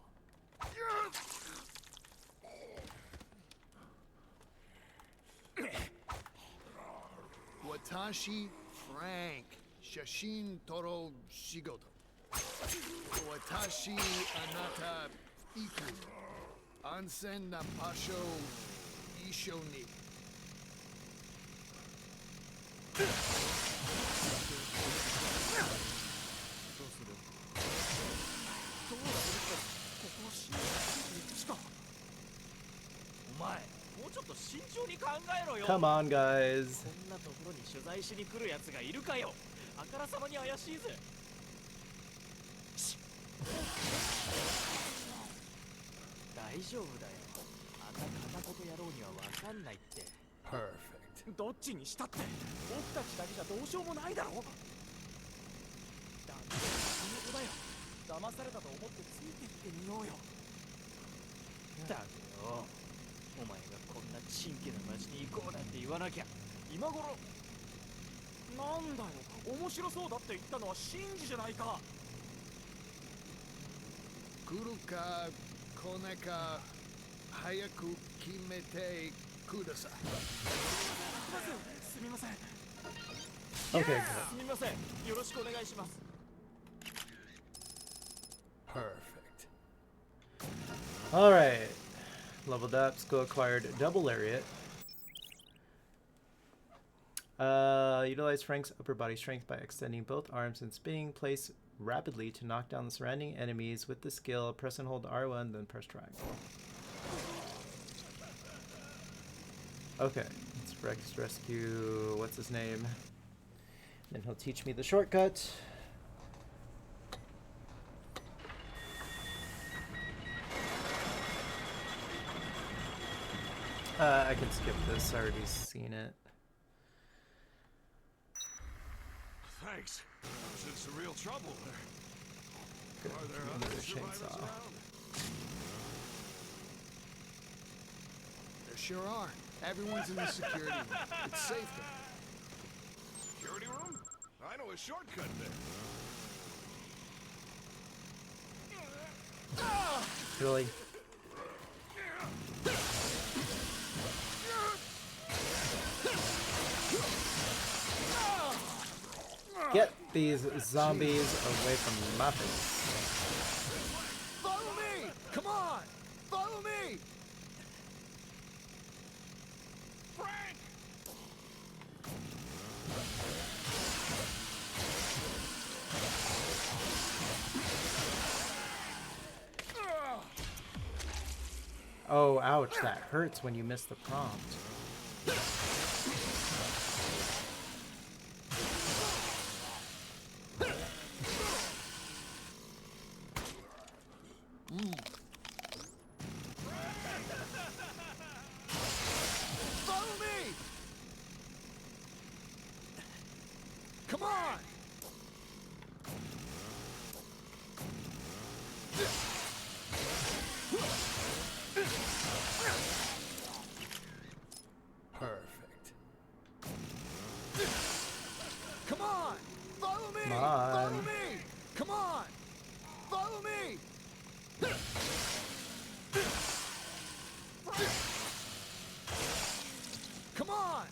Watashi Frank Shashin Toro Shigoto. Watashi Anata Iku. Ansen Napasho Isho ni. Come on, guys. こんなところに取材しに来るやつがいるかよ。あからさまに怪しいぜ。大丈夫だよ。あんな片言野郎にはわかんないって。Perfect. どっちにしたって僕たちだけじゃどうしようもないだろ。だって仕事だよ。騙されたと思ってついてきてみようよ。だけどお前がこんなチンケな街に行こうなんて言わなきゃ今頃。なんだよ、面白そうだって言ったのはシンジじゃないか。来るか来ないか早く決めてください。すみません。 Okay, good. すみません。よろしくお願いします。 Perfect. Alright. Leveled up, skill acquired, double lariat. Utilize Frank's upper body strength by extending both arms and spinning place rapidly to knock down the surrounding enemies with the skill. Press and hold R1, then press triangle. Okay, let's rescue, what's his name? Then he'll teach me the shortcut. I can skip this, I already seen it. Thanks. I was in some real trouble there. Good. Are there Another other survivors chainsaw. around? There sure are. Everyone's in the security room. It's safe there. Security room? I know a shortcut there. Really? Get these zombies away from my face. Follow me! Come on! Follow me! Frank! Oh, ouch, that hurts when you miss the prompt. Follow me! Come on! Perfect. Come on! Follow me! Come on. Follow me! Come on! Follow me! Come on!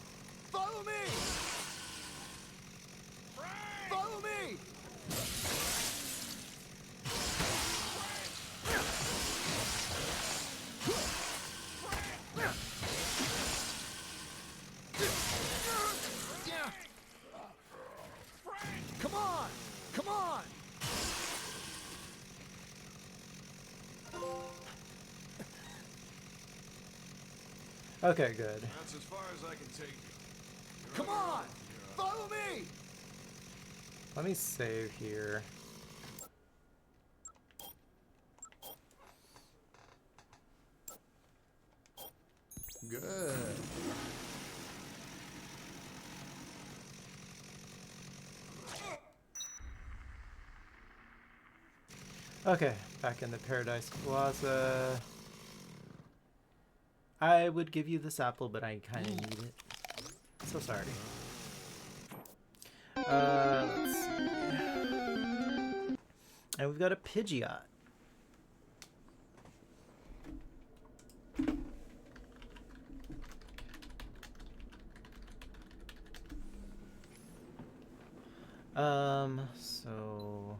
Follow me! Follow me! Come on! Come on! Okay, good. That's as far as I can take you. Come on! Follow me! Let me save here. Good. Okay, back in the Paradise Plaza. I would give you this apple, but I kind of need it. So sorry. Let's see. And we've got a Pidgeot. So...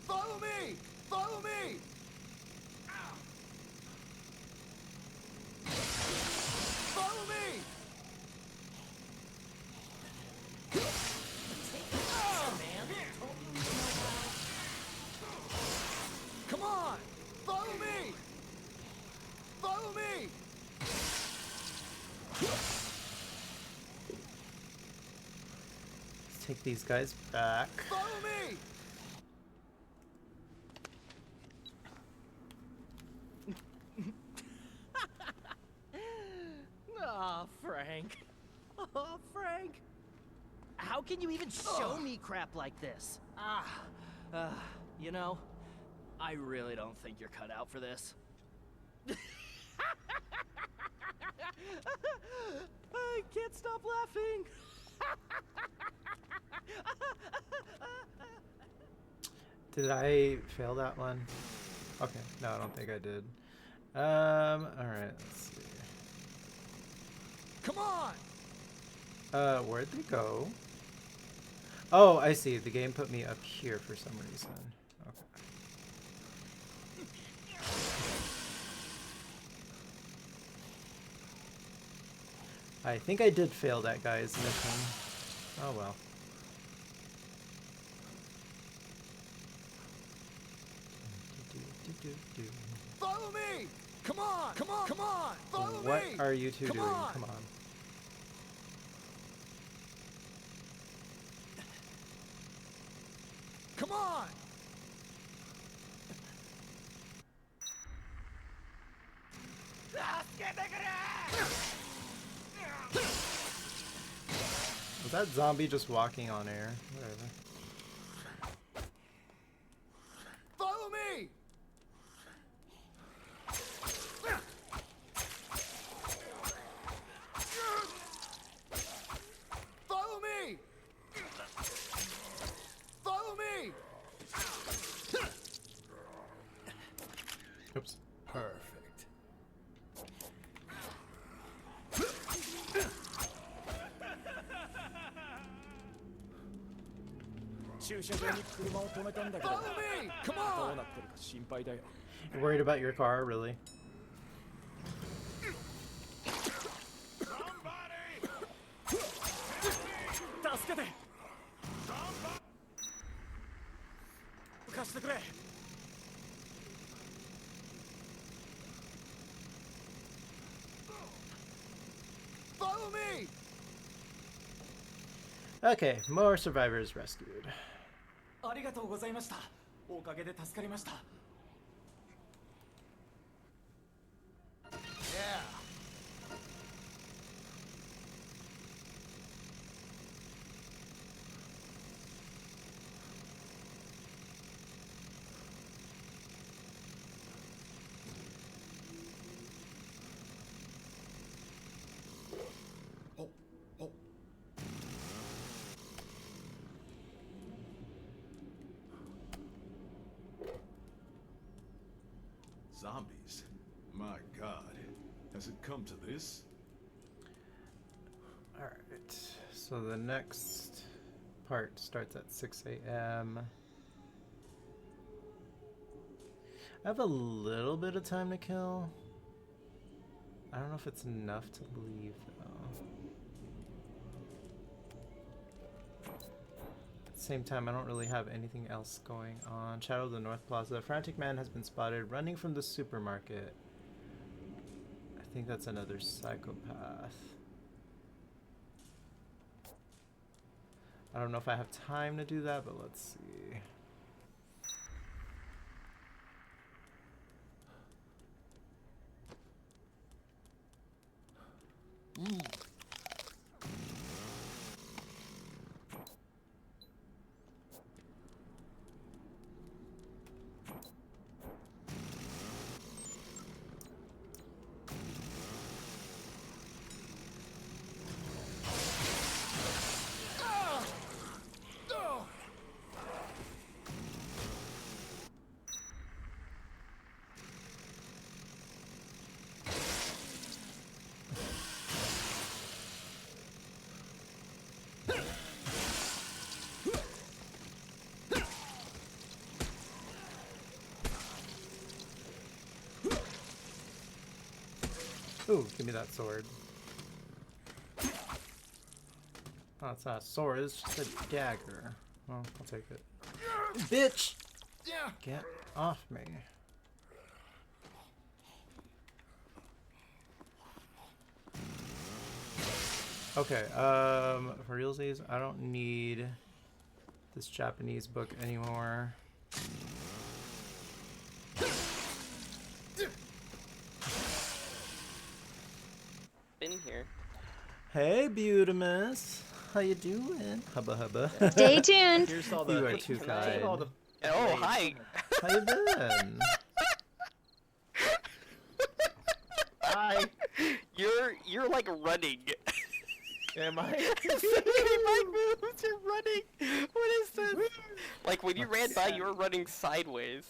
Follow me! Follow me! Follow me! Come on! Follow me! Follow me! Let's take these guys back. Follow me! Aw, Frank. Oh, Frank. How can you even show me crap like this? You know, I really don't think you're cut out for this. I can't stop laughing. Did I fail that one? Okay, no, I don't think I did. Alright, let's see. Come on! Where'd they go? Oh, I see. The game put me up here for some reason. Okay. I think I did fail that guy's mission. Oh well. Follow me! Come on! Come on! Come on! Follow What me! are you two Come doing? on. Come on. Come on! Was that zombie just walking on air? Whatever. Follow me! Follow me! Follow me! Oops. Perfect. Follow me! Come on! You're worried about your car, really? けて貸してくれ Follow me! Okay, more survivors rescued. ありがとうございました。おかげで助かりました。Yeah. Zombies? My God. Has it come to this? Alright, so the next part starts at 6 a.m. I have a little bit of time to kill. I don't know if it's enough to leave though. At the same time, I don't really have anything else going on. Shadow of the North Plaza. A frantic man has been spotted running from the supermarket. I think that's another psychopath. I don't know if I have time to do that, but let's see. Ooh, give me that sword. Oh, it's not a sword, it's just a dagger. Well, I'll take it. Bitch! Get off me. Okay, for realsies, I don't need this Japanese book anymore. Been here. Hey, Beautimus. How you doing? Hubba hubba. Stay tuned. Here's all the. You are too kind. Oh, hi. How you been? Hi. You're like running. Am I? My moves, you're running. What is this? Like when you ran by, you were running sideways.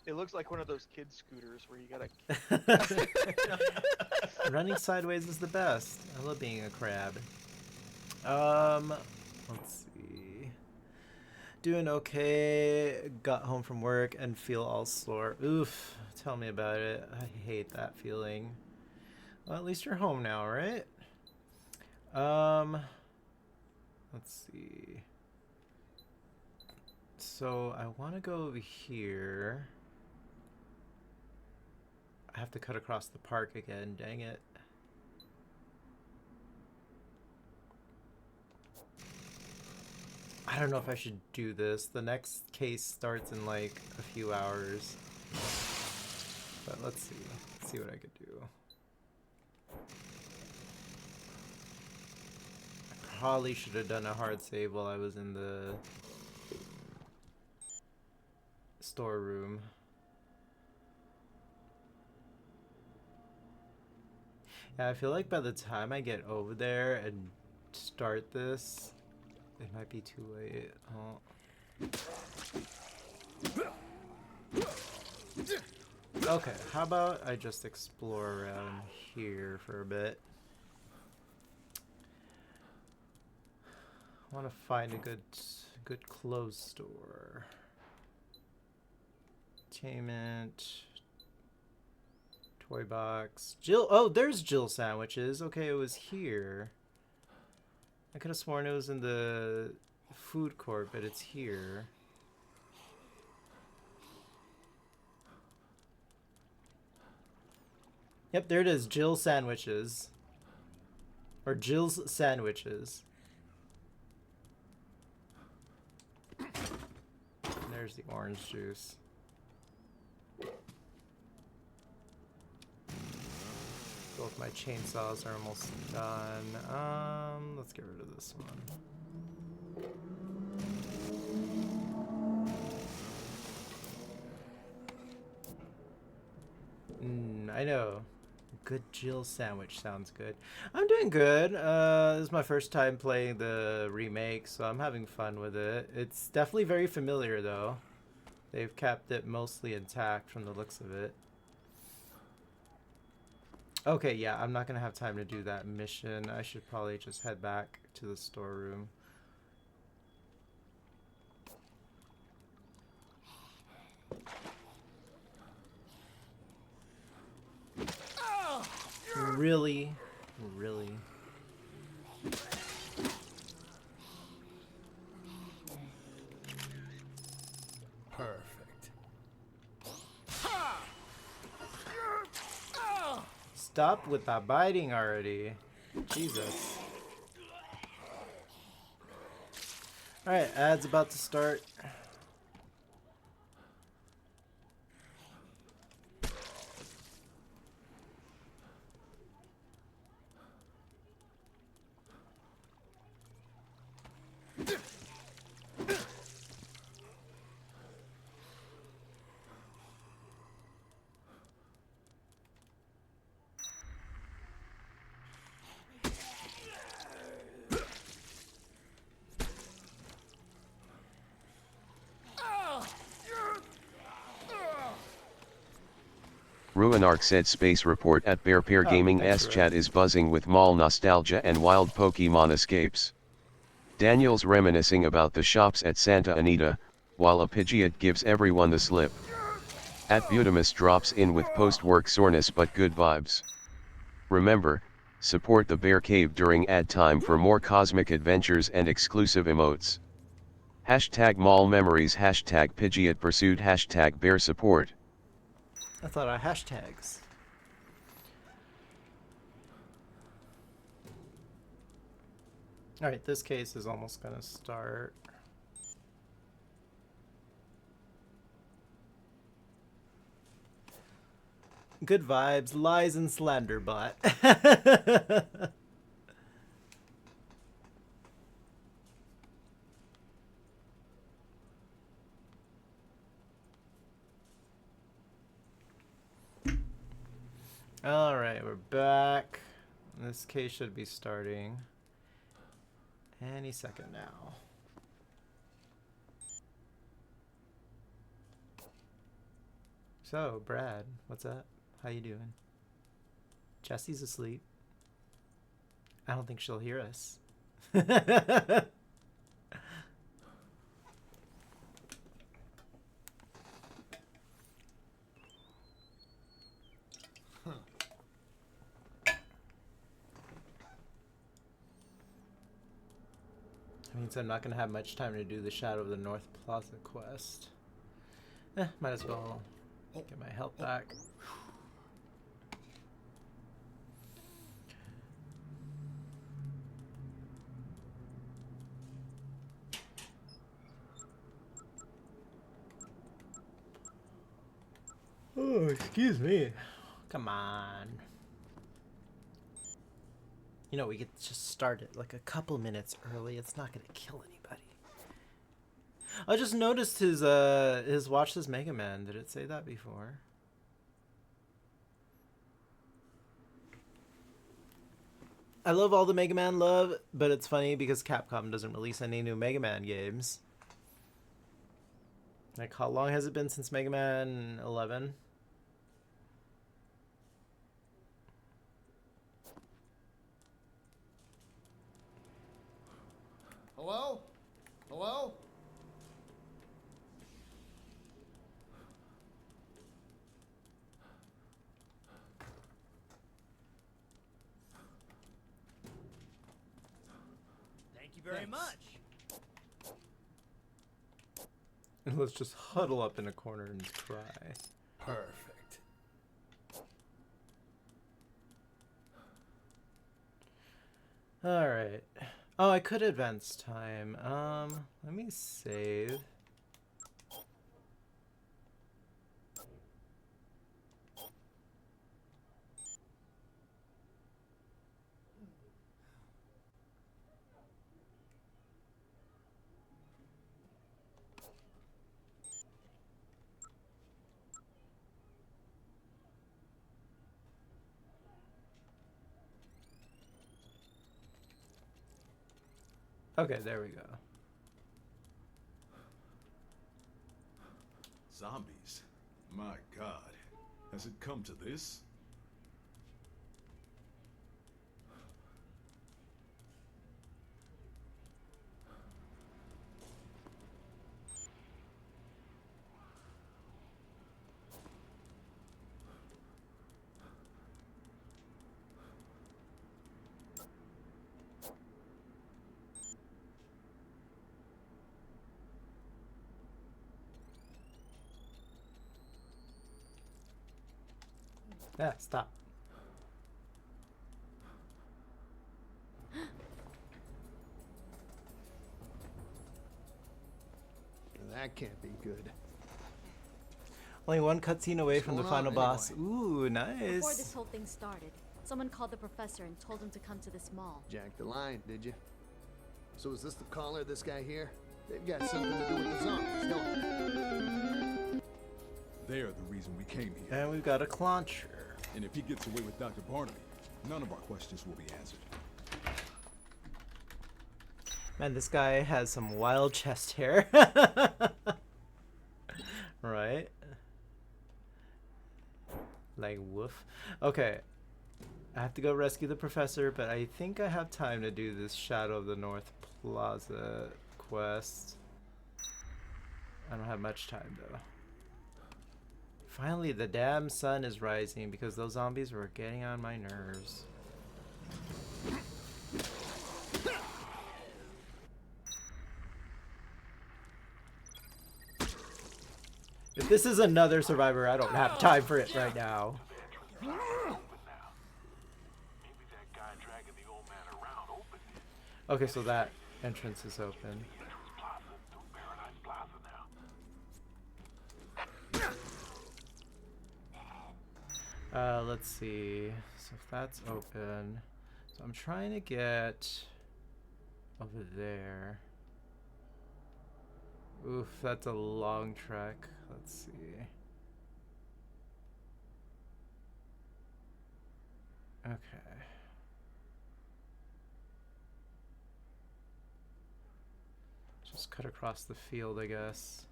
It looks like one of those kid scooters where you gotta. Running sideways is the best. I love being a crab. Let's see. Doing okay. Got home from work and feel all sore. Oof. Tell me about it. I hate that feeling. Well, at least you're home now, right? Let's see. So I want to go over here. I have to cut across the park again, dang it. I don't know if I should do this. The next case starts in like a few hours. But let's see. Let's see what I could do. I probably should have done a hard save while I was in the storeroom. Yeah, I feel like by the time I get over there and start this, it might be too late. Oh. Okay, how about I just explore around here for a bit. I want to find a good clothes store. Entertainment. Toy box. Jill. Oh, there's Jill sandwiches. Okay, it was here. I could have sworn it was in the food court, but it's here. Yep, there it is. Jill sandwiches. Or Jill's sandwiches. And there's the orange juice. Both my chainsaws are almost done. Let's get rid of this one. I know. Good Jill sandwich sounds good. I'm doing good. This is my first time playing the remake, so I'm having fun with it. It's definitely very familiar, though. They've kept it mostly intact from the looks of it. Okay, yeah, I'm not going to have time to do that mission. I should probably just head back to the storeroom. Really? Really? Perfect. Stop with that biting already. Jesus. Alright, ad's about to start. Ruinark said space report at Bear Pair Gaming S chat is buzzing with mall nostalgia and wild Pokemon escapes. Daniel's reminiscing about the shops at Santa Anita, while a Pidgeot gives everyone the slip. At Butamus drops in with post-work soreness but good vibes. Remember, support the Bear Cave during ad time for more cosmic adventures and exclusive emotes. Hashtag mall memories, hashtag Pidgeot pursuit, hashtag bear support. I thought I hashtags. Alright, this case is almost gonna start. Good vibes, lies and slander bot. Alright, we're back. This case should be starting any second now. So, Brad, what's up? How you doing? Jesse's asleep. I don't think she'll hear us. Means I'm not going to have much time to do the Shadow of the North Plaza quest. Might as well get my health back. Oh, excuse me. Come on. You know, we could just start it like a couple minutes early. It's not gonna kill anybody. I just noticed his Watch This Mega Man. Did it say that before? I love all the Mega Man love, but it's funny because Capcom doesn't release any new Mega Man games. Like, how long has it been since Mega Man 11? Hello? Hello? very Thanks. much. And let's just huddle up in a corner and cry. Perfect. Alright. Oh, I could advance time. Let me save. Okay, there we go. Zombies? My God. Has it come to this? Yeah, stop. That can't be good. Only one cutscene away from the What's going final on, boss. Ooh, nice. Before this whole thing started, someone called the professor and told him to come to this mall. Jack the line, did you? So is this the caller, this guy here? They've got something to do with the zombies, don't they? They're the reason we came here. And we've got a clauncher. And if he gets away with Dr. Barnaby, none of our questions will be answered. Man, this guy has some wild chest hair. Right? Like, woof. Okay. I have to go rescue the professor, but I think I have time to do this Shadow of the North Plaza quest. I don't have much time, though. Finally, the damn sun is rising because those zombies were getting on my nerves. If this is another survivor, I don't have time for it right now. Okay, so that entrance is open. Let's see. So if that's open, so I'm trying to get over there. Oof, that's a long trek. Let's see. Okay. Just cut across the field, I guess.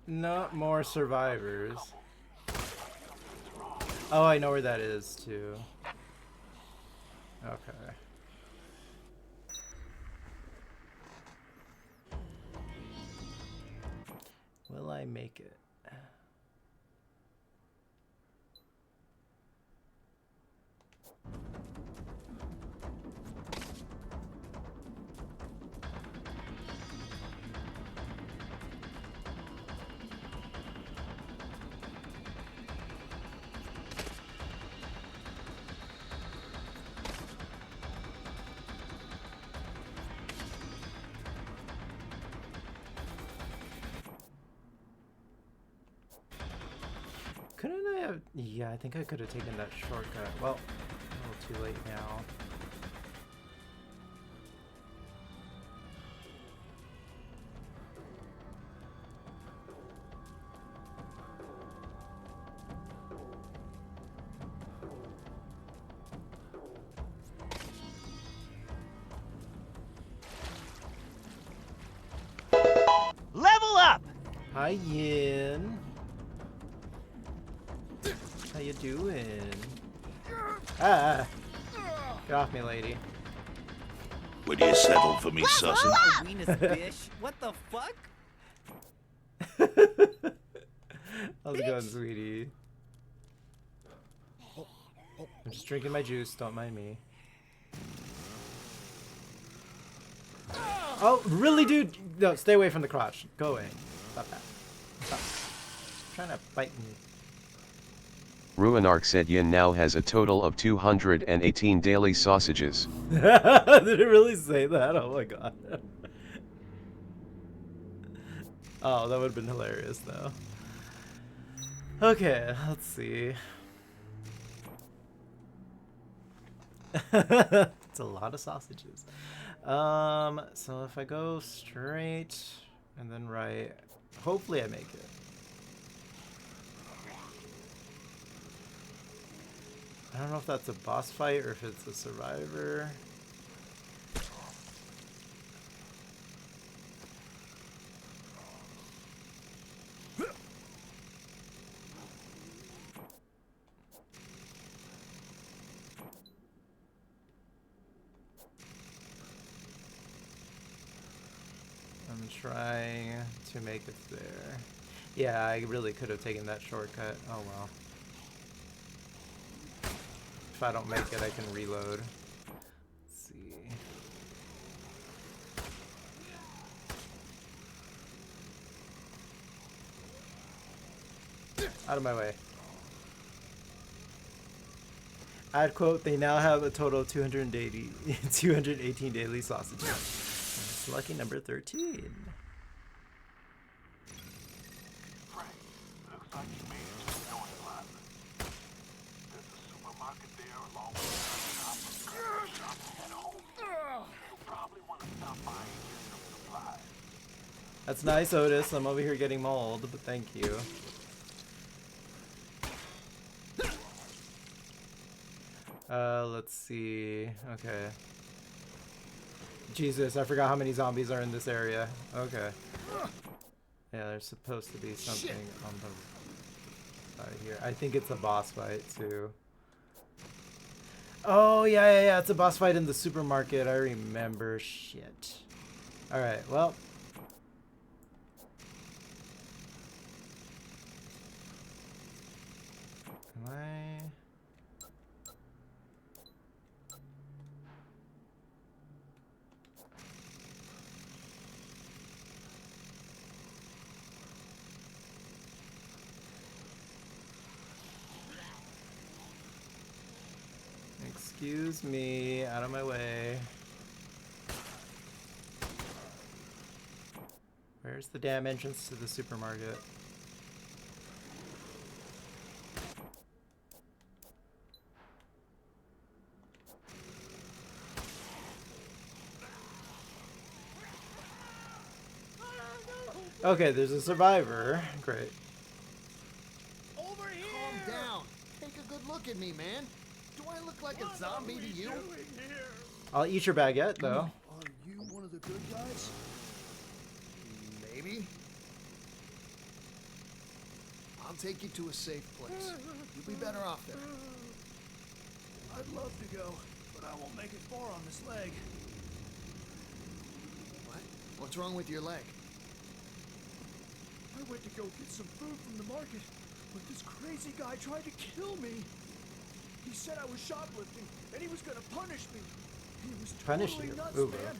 Not more survivors. Oh, I know where that is too. Okay. Will I make it? Couldn't I have... Yeah, I think I could have taken that shortcut. Well, a little too late now. Ryan. How you doing? Ah! Get off me, lady. Would you settle for me, sussing? What the fuck? How's it going, sweetie? I'm just drinking my juice, don't mind me. Oh, really, dude? No, stay away from the crotch. Go away. Stop that. Stop. It's trying to bite me. Ruinark said Yin now has a total of 218 daily sausages. Did it really say that? Oh my god. Oh, that would have been hilarious though. Okay, let's see. It's a lot of sausages. So if I go straight and then right, hopefully I make it. I don't know if that's a boss fight or if it's a survivor. I'm trying to make it there. Yeah, I really could have taken that shortcut. Oh well. If I don't make it, I can reload. Let's see. Out of my way. Ad quote, they now have a total of 218 daily sausages. It's lucky number 13. That's nice, Otis. I'm over here getting mauled, but thank you. Let's see. Okay. Jesus, I forgot how many zombies are in this area. Okay. Yeah, there's supposed to be something on the side here. I think it's a boss fight, too. Oh, yeah, it's a boss fight in the supermarket. I remember. Shit. Alright, well. Am I... Excuse me, out of my way. Where's the damn entrance to the supermarket? Okay, there's a survivor. Great. Over here! Calm down. Take a good look at me, man. Do I look like a zombie to you? I'll eat your baguette, though. Are you one of the good guys? Maybe. I'll take you to a safe place. You'll be better off there. I'd love to go, but I won't make it far on this leg. What? What's wrong with your leg? I went to go get some food from the market, but this crazy guy tried to kill me. He said I was shoplifting, and he was gonna punish me. He was totally nuts, man.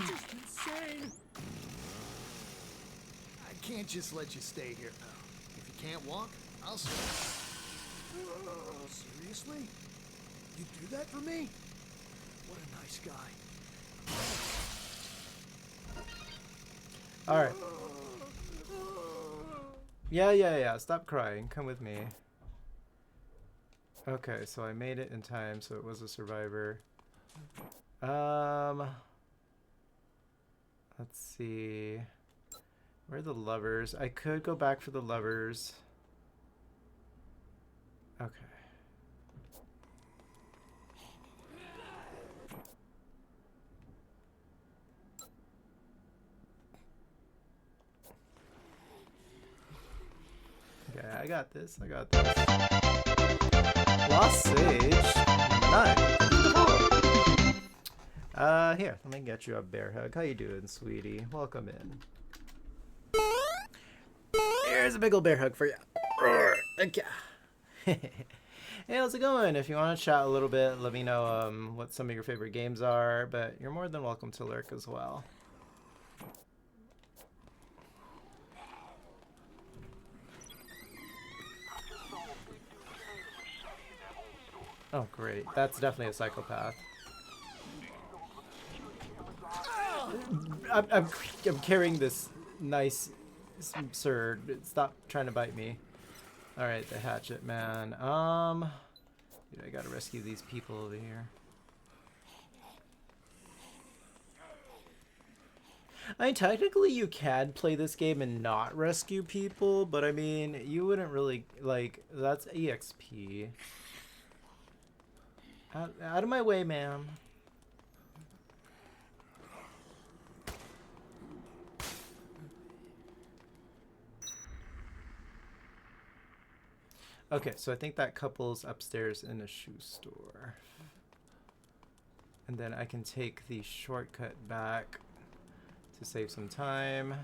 Just insane. I can't just let you stay here, pal. If you can't walk, I'll stay. Seriously? You do that for me? What a nice guy. Alright. Yeah. Stop crying. Come with me. Okay, so I made it in time, so it was a survivor. Let's see. Where are the lovers? I could go back for the lovers. Okay. got this. I got this. Lost Sage. 9. Here, let me get you a bear hug. How you doing, sweetie? Welcome in. Here's a big old bear hug for you. Okay. Hey, how's it going? If you want to chat a little bit, let me know what some of your favorite games are, but you're more than welcome to lurk as well. Oh, great. That's definitely a psychopath. I'm carrying this nice sir. Stop trying to bite me. Alright, the hatchet man. Dude, I gotta rescue these people over here. I mean, technically you can play this game and not rescue people, but I mean, you wouldn't really, like, that's EXP. Out of my way, ma'am. Okay, so I think that couple's upstairs in a shoe store. And then I can take the shortcut back to save some time.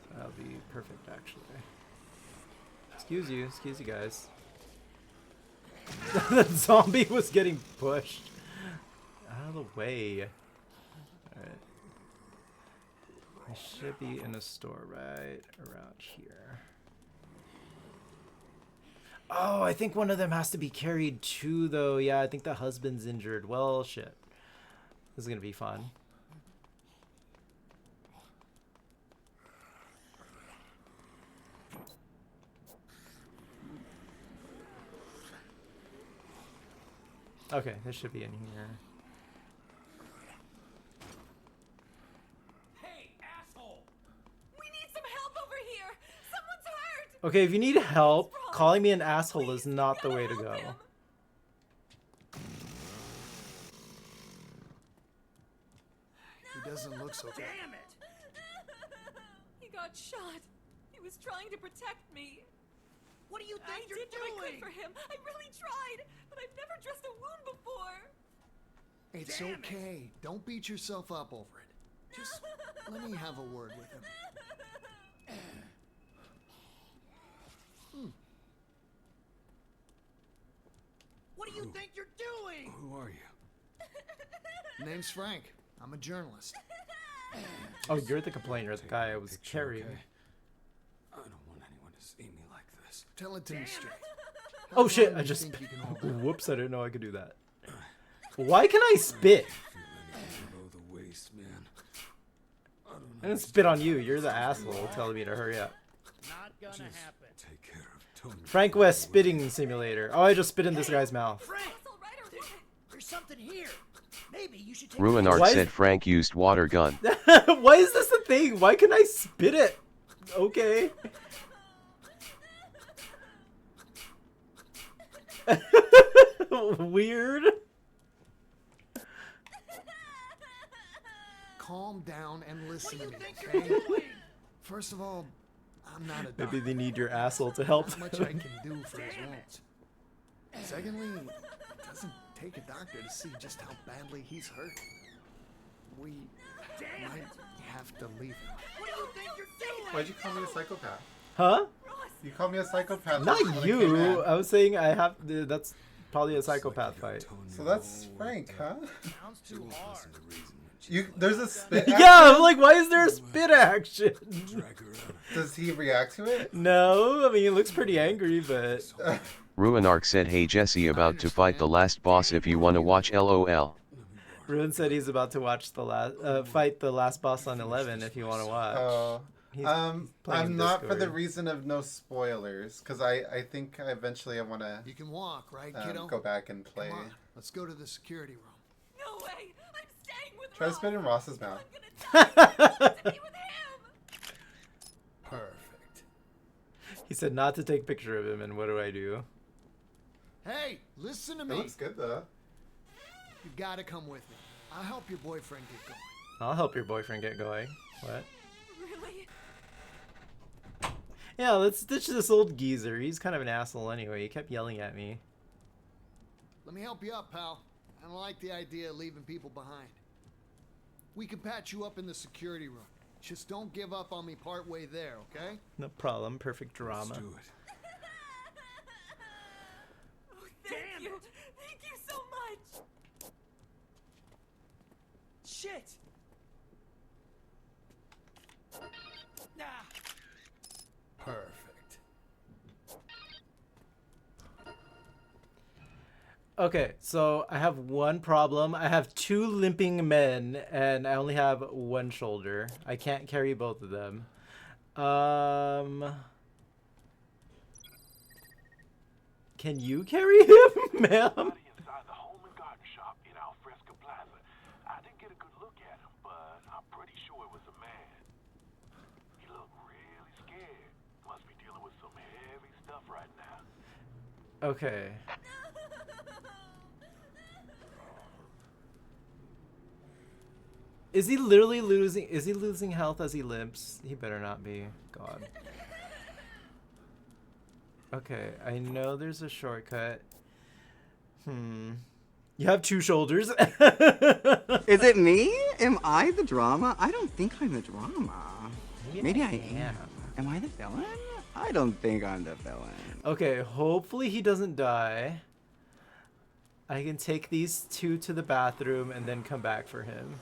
So that'll be perfect, actually. Excuse you guys. The zombie was getting pushed out of the way. Alright. I should be in a store right around here. Oh, I think one of them has to be carried too, though. Yeah, I think the husband's injured. Well, shit. This is gonna be fun. Okay, this should be in here. Hey, asshole! We need some help over here! Someone's hurt! Okay, if you need help, calling me an asshole is not the way to go. He doesn't look so good. Damn it! He got shot. He was trying to protect me. What do you think you're doing? I did what I could for him. I really tried, but I've never dressed a wound before. It's okay. Don't beat yourself up over it. Just let me have a word with him. What do you think you're doing? Who are you? Name's Frank. I'm a journalist. Oh, you're the complainer, the guy I was carrying. Okay? I don't want anyone to see me like this. Tell it to me straight. Oh shit, I just... Whoops, I didn't know I could do that. Why can I spit? I didn't spit on you, you're the asshole telling me to hurry up. Not gonna happen. Take care of Tony. Frank West spitting simulator. Oh, I just spit in this guy's mouth. Frank! There's something here. Maybe you should take Ruinart said Frank used water gun. Why is this a thing? Why can I spit it? Okay. Weird. Calm down and listen to me, okay? First of all, I'm not a doctor. Maybe they need your asshole to help. Not much I can do for his wounds. Secondly, it doesn't take a doctor to see just how badly he's hurt. We might have to leave him. What do you think you're doing? Why'd you call me a psychopath? Huh? You called me a psychopath. Not when I came in. you. I was saying I have. That's probably a psychopath fight. So that's Frank, huh? Sounds too hard. There's a spit action? Yeah, I'm like, why is there a spit action? Does he react to it? No, I mean, he looks pretty angry, but... Ruinark said, hey Jesse, about to fight the last boss if you wanna watch LOL. Ruin said he's about to watch the last, fight the last boss on 11 if you wanna watch. Oh. He's I'm playing not for the Discord. reason of no spoilers, because I think eventually I want to... You can walk, right, kiddo? Go back and play. Come on, let's go to the security room. No way! I'm staying with Try to spit in Ross's mouth. Perfect. He said not to take a picture of him, and what do I do? Hey, listen to It me. looks good, though. You gotta come with me. I'll help your boyfriend get going. I'll help your boyfriend get going. What? Really? Yeah, let's ditch this old geezer. He's kind of an asshole anyway. He kept yelling at me. Let me help you up, pal. I don't like the idea of leaving people behind. We can patch you up in the security room. Just don't give up on me partway there, okay? No problem. Perfect drama. Let's do it. Thank you! Thank you so much! Shit! Ah. Perfect. Okay, so I have one problem. I have 2 limping men, and I only have 1 shoulder. I can't carry both of them. Can you carry him, ma'am? Inside the home and garden shop in Alfresca Plaza. I didn't get a good look at him, but I'm pretty sure it was a man. He looked really scared. Must be dealing with some heavy stuff right now. Okay. Is he literally losing? Is he losing health as he limps? He better not be. God. Okay, I know there's a shortcut. You have 2 shoulders. Is it me? Am I the drama? I don't think I'm the drama. Maybe I am. Am I the villain? I don't think I'm the villain. Okay, hopefully he doesn't die. I can take these 2 to the bathroom and then come back for him.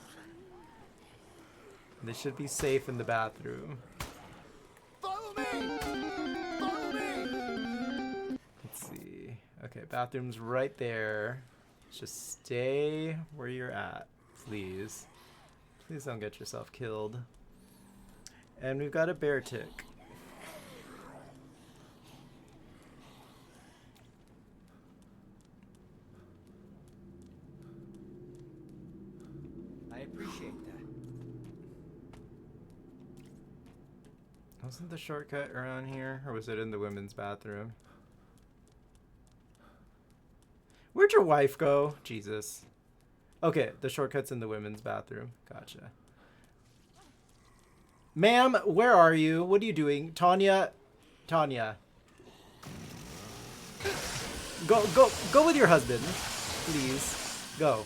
They should be safe in the bathroom. Follow me! Follow me! Let's see. Okay, bathroom's right there. Just stay where you're at, please. Please don't get yourself killed. And we've got a bear tick. I appreciate that. Wasn't the shortcut around here? Or was it in the women's bathroom? Where'd your wife go? Jesus. Okay, the shortcut's in the women's bathroom. Gotcha. Ma'am, where are you? What are you doing? Tanya. Tanya. Go with your husband. Please. Go.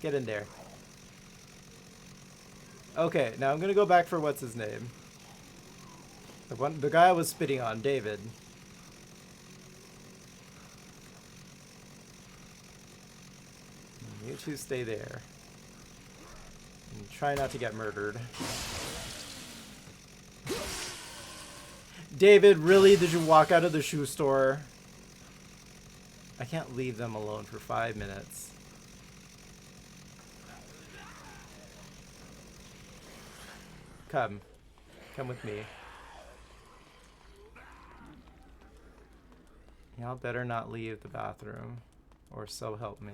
Get in there. Okay, now I'm gonna go back for what's his name. The guy I was spitting on, David. You 2 stay there. And try not to get murdered. David, really? Did you walk out of the shoe store? I can't leave them alone for 5 minutes. Come. Come with me. Y'all better not leave the bathroom, or so help me.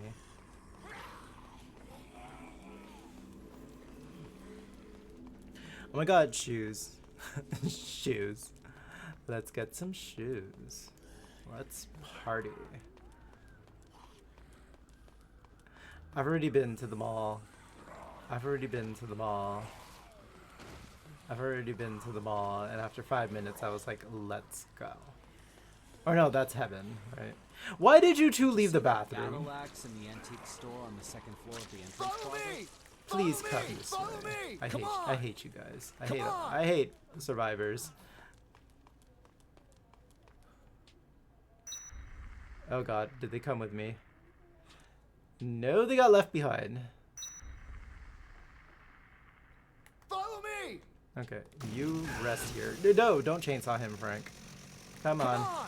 Oh my god, shoes. Shoes. Let's get some shoes. Let's party. I've already been to the mall. I've already been to the mall. I've already been to the mall, and after 5 minutes I was like, let's go. Or no, that's heaven, right? Why did you 2 leave the bathroom? Battle axe in the antique store on the 2nd floor of the entrance closet. Please come this way. I hate you guys. I hate survivors. Oh god, did they come with me? No, they got left behind. Follow me! Okay, you rest here. No, don't chainsaw him, Frank. Come on.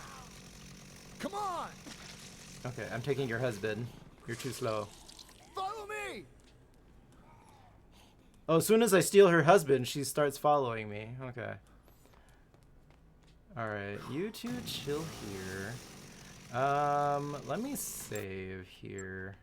Come on! Okay, I'm taking your husband. You're too slow. Follow me! Oh, as soon as I steal her husband, she starts following me. Okay. Alright, you 2 chill here. Let me save here.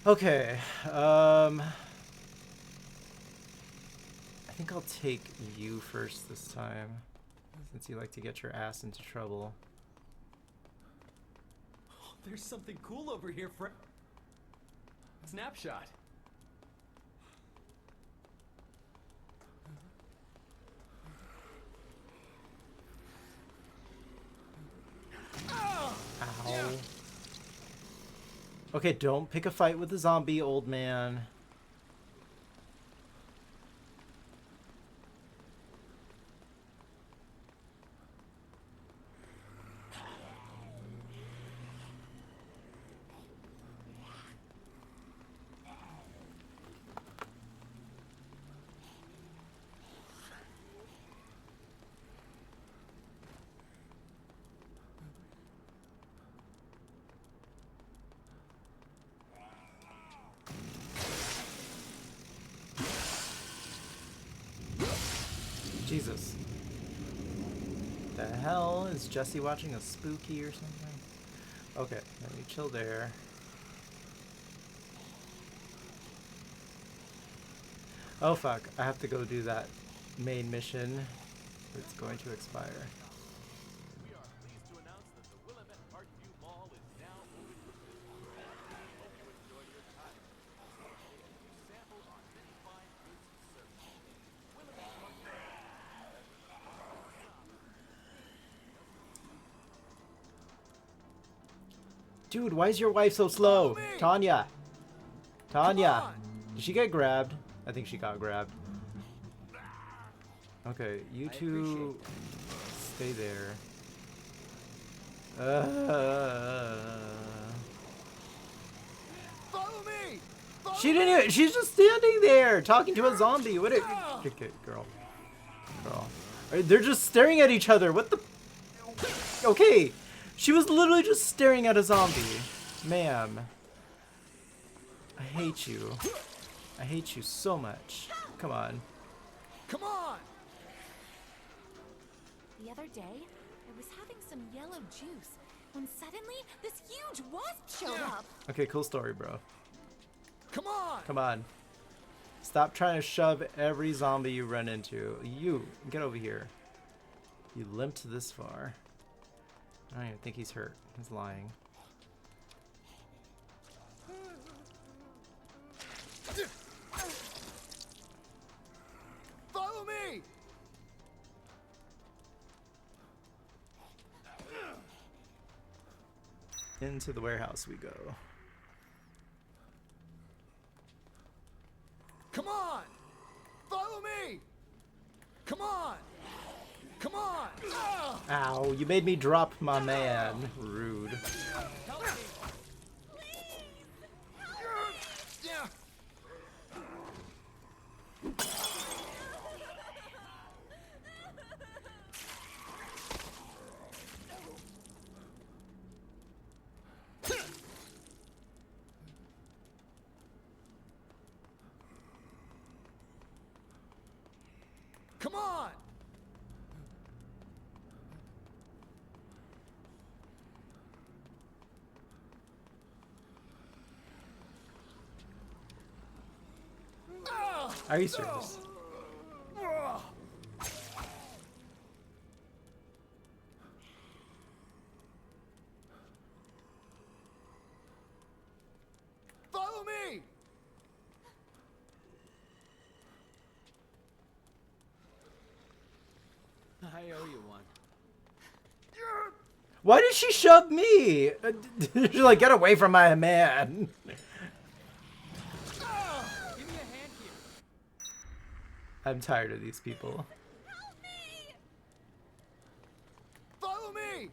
Okay, I think I'll take you first this time. since you like to get your ass into trouble. Oh, there's something cool over here, Snapshot. Ow. Okay, don't pick a fight with the zombie, old man. Jesus. The hell? Is Jesse watching a spooky or something? Okay, let me chill there. Oh fuck, I have to go do that main mission. It's going to expire. Dude, why is your wife so slow? Tanya! Tanya! Did she get grabbed? I think she got grabbed. Okay, you two stay there. Follow me! She didn't even, she's just standing there talking to a zombie. What a okay, girl. Girl. They're just staring at each other. What the okay. She was literally just staring at a zombie. Ma'am. I hate you. I hate you so much. Come on. Come on! The other day, I was having some yellow juice when suddenly this huge wasp showed up. Okay, cool story, bro. Come on! Come on. Stop trying to shove every zombie you run into. You, get over here. You limped this far. I don't even think he's hurt. He's lying. Follow me! Into the warehouse we go. Come on! Follow me! Come on! Come on! Ow, you made me drop my man. Rude. Come on! Are you serious? Follow me! I owe you one. Why did she shove me? She's like, get away from my man. I'm tired of these people. Follow me!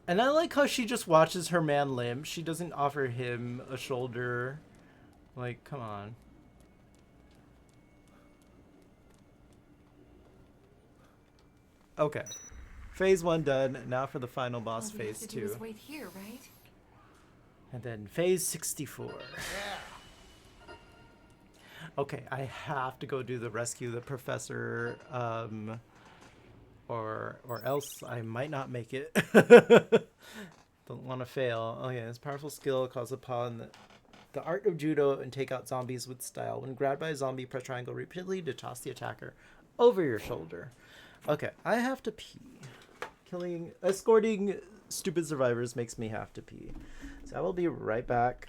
And I like how she just watches her man limp. She doesn't offer him a shoulder. Like, come on. Okay. Phase 1 done. Now for the final boss, All we have phase to do 2. is wait here, right? And then phase 64. Okay, I have to go do the rescue the professor, or else I might not make it. Don't want to fail. Okay, this powerful skill calls upon the art of judo and take out zombies with style. When grabbed by a zombie, press triangle repeatedly to toss the attacker over your shoulder. Okay, I have to pee. Escorting stupid survivors makes me have to pee. So I will be right back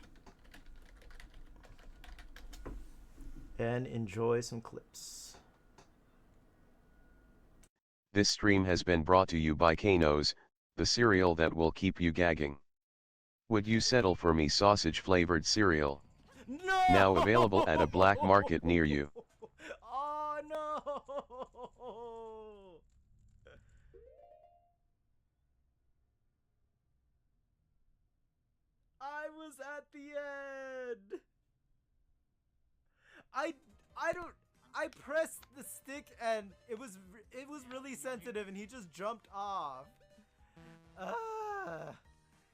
and enjoy some clips. This stream has been brought to you by Kano's, the cereal that will keep you gagging. Would you settle for me sausage-flavored cereal? No! Now available at a black market near you. Oh no! I was at the end. I pressed the stick and it was really sensitive and he just jumped off.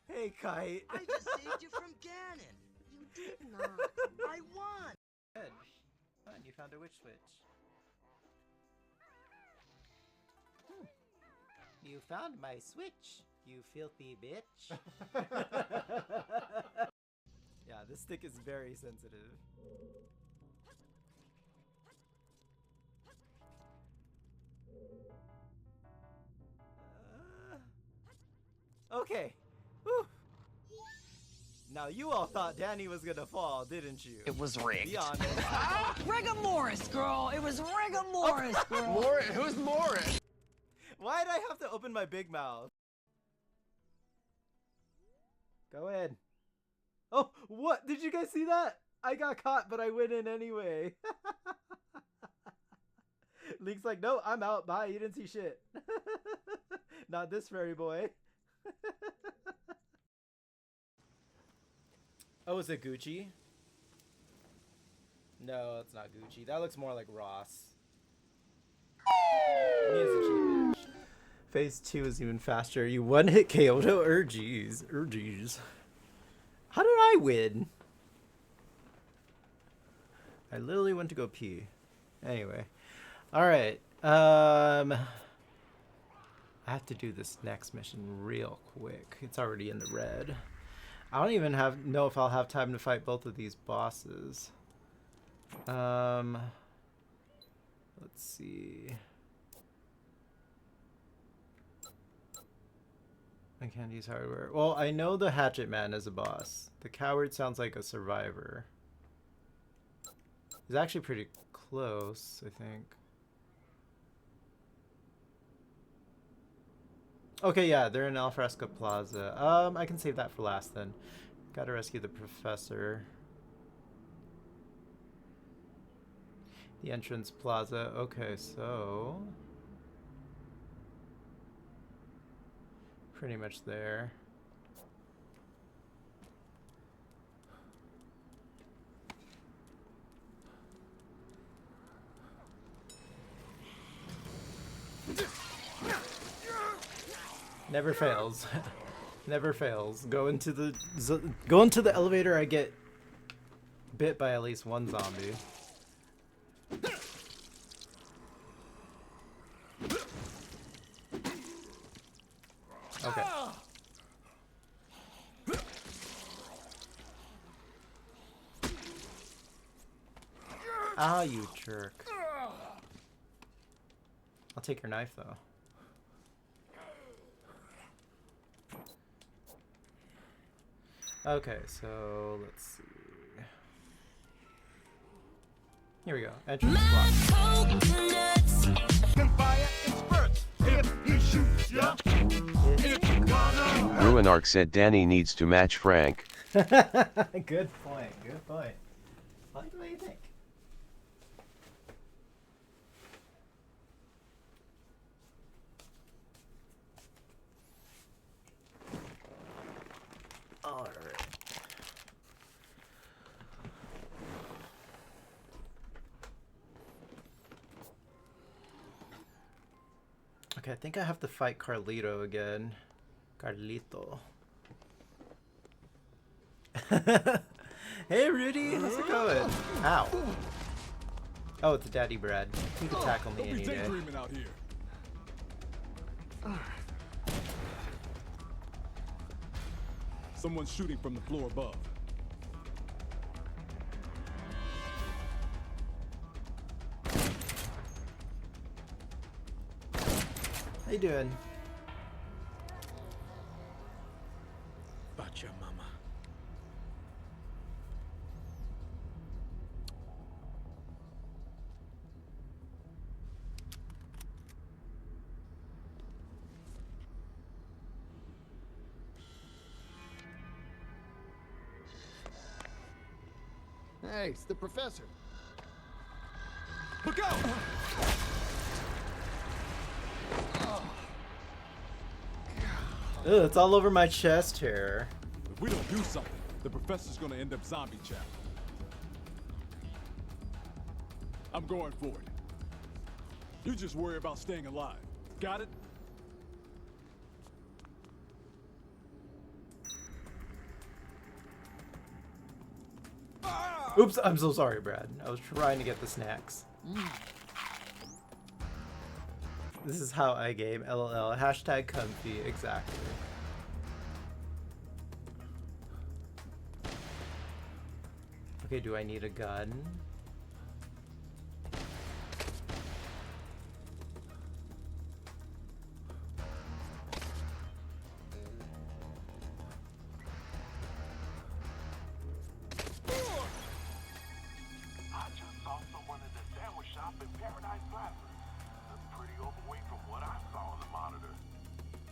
Hey, Kite. I just saved you from Ganon. You did not. I won. Good. Fun, you found a witch switch. You found my switch, you filthy bitch. Yeah, this stick is very sensitive. Okay. Whew. Now you all thought Danny was gonna fall, didn't you? It was rigged. Be honest. Rigor Morris, girl. It was Rigor Morris, girl. Who's Morris? Why'd I have to open my big mouth? Go in. Oh, what? Did you guys see that? I got caught, but I went in anyway. Link's like, no, I'm out. Bye. You didn't see shit. Not this fairy boy. Oh, is it Gucci? No, it's not Gucci. That looks more like Ross. He is a cheap bitch. Phase 2 is even faster. You one-hit KO'd. Jeez. How did I win? I literally went to go pee. Anyway. Alright. I have to do this next mission real quick. It's already in the red. I don't even know if I'll have time to fight both of these bosses. Let's see. I can't use hardware. Well, I know the Hatchet Man is a boss. The Coward sounds like a survivor. He's actually pretty close, I think. Okay, yeah, they're in Alfresco Plaza. I can save that for last then. Gotta rescue the professor. The entrance plaza. Okay, so pretty much there. Never fails. Never fails. Go into the elevator. I get bit by at least one zombie. Okay. Ah, you jerk. I'll take your knife though. Okay, so let's see. Here we go. Entrance block. Ruinark said Danny needs to match Frank. Good point. Good point. What do you think? Alright. Okay, I think I have to fight Carlito again. Carlito. Hey Rudy, how's it going? Ow. Oh, it's Daddy Brad. You can tackle me any day. Out here. Someone's shooting from the floor above. How you doing? About your mama. Hey, it's the professor. Look out! Ugh, it's all over my chest here. If we don't do something, the professor's gonna end up zombie chapped. I'm going for it. You just worry about staying alive. Got it? Oops, I'm so sorry, Brad. I was trying to get the snacks. This is how I game, LOL. Hashtag comfy, exactly. Okay, do I need a gun? I just saw someone in the sandwich shop in Paradise Plaza. Looked pretty overweight from what I saw on the monitor.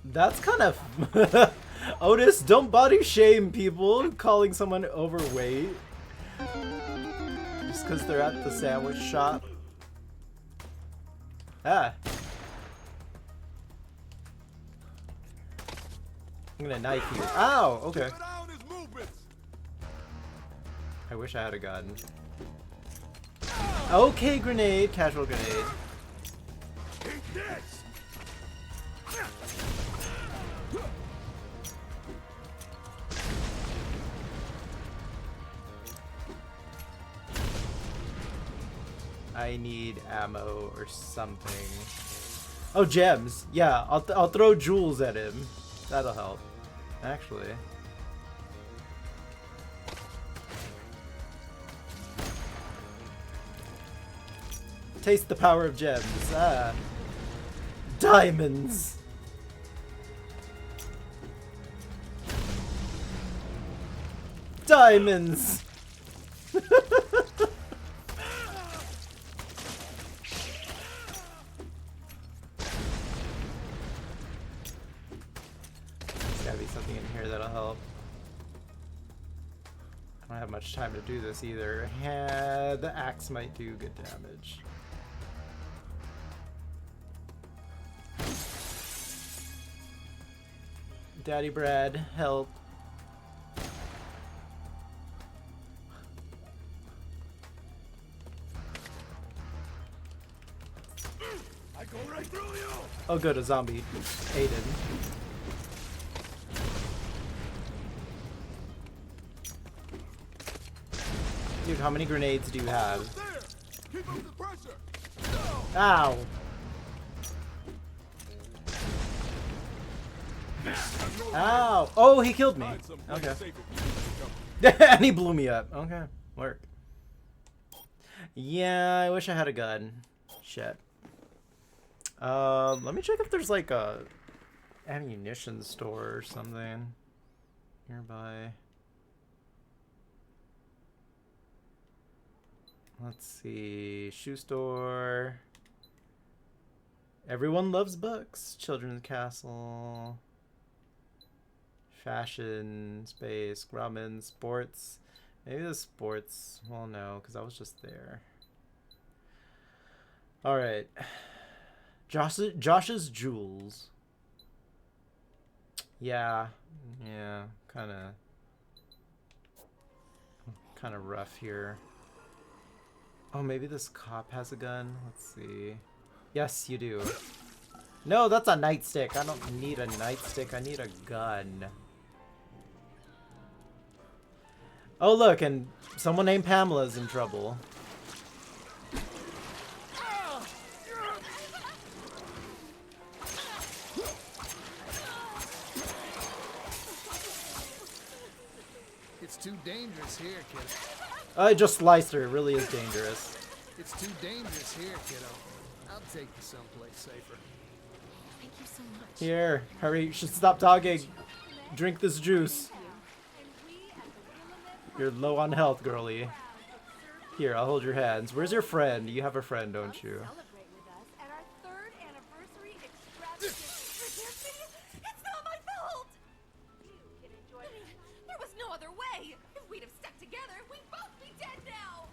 That's kind of... Otis, don't body shame people calling someone overweight. Just because they're at the sandwich shop. Ah. I'm gonna knife you. Ow! Okay. I wish I had a gun. Okay, grenade. Casual grenade. I need ammo or something. Oh, gems. Yeah, I'll throw jewels at him. That'll help. Actually. Taste the power of gems. Ah. Diamonds. Diamonds. There's gotta be something in here that'll help. I don't have much time to do this either. Yeah, the axe might do good damage. Daddy Brad, help. I go right through you. Oh good, a zombie. Aiden. Dude, how many grenades do you have? Keep up the pressure. Ow! Ow! Oh, he killed me. Okay. And he blew me up. Okay, work. Yeah, I wish I had a gun. Shit. Let me check if there's like a ammunition store or something nearby. Let's see. Shoe store. Everyone loves books. Children's Castle. Fashion space. Grumman. Sports. Maybe the sports. Well, no, because I was just there. Alright. Josh's Jewels. Yeah. Yeah. Kind of rough here. Oh, maybe this cop has a gun. Let's see. Yes, you do. No, that's a nightstick. I don't need a nightstick. I need a gun. Oh, look, and someone named Pamela's in trouble. too dangerous here, kiddo. I just sliced her. It really is dangerous. It's too dangerous here, kiddo. I'll take you someplace safer. Thank you so much. Here, hurry. You should stop talking. Drink this juice. You're low on health, girly. Here, I'll hold your hands. Where's your friend? You have a friend, don't you? Celebrate with us at our 3rd anniversary extravagance. Forgive me? It's not my fault! You can enjoy There was no other way. If we'd have stuck together, we'd both be dead now.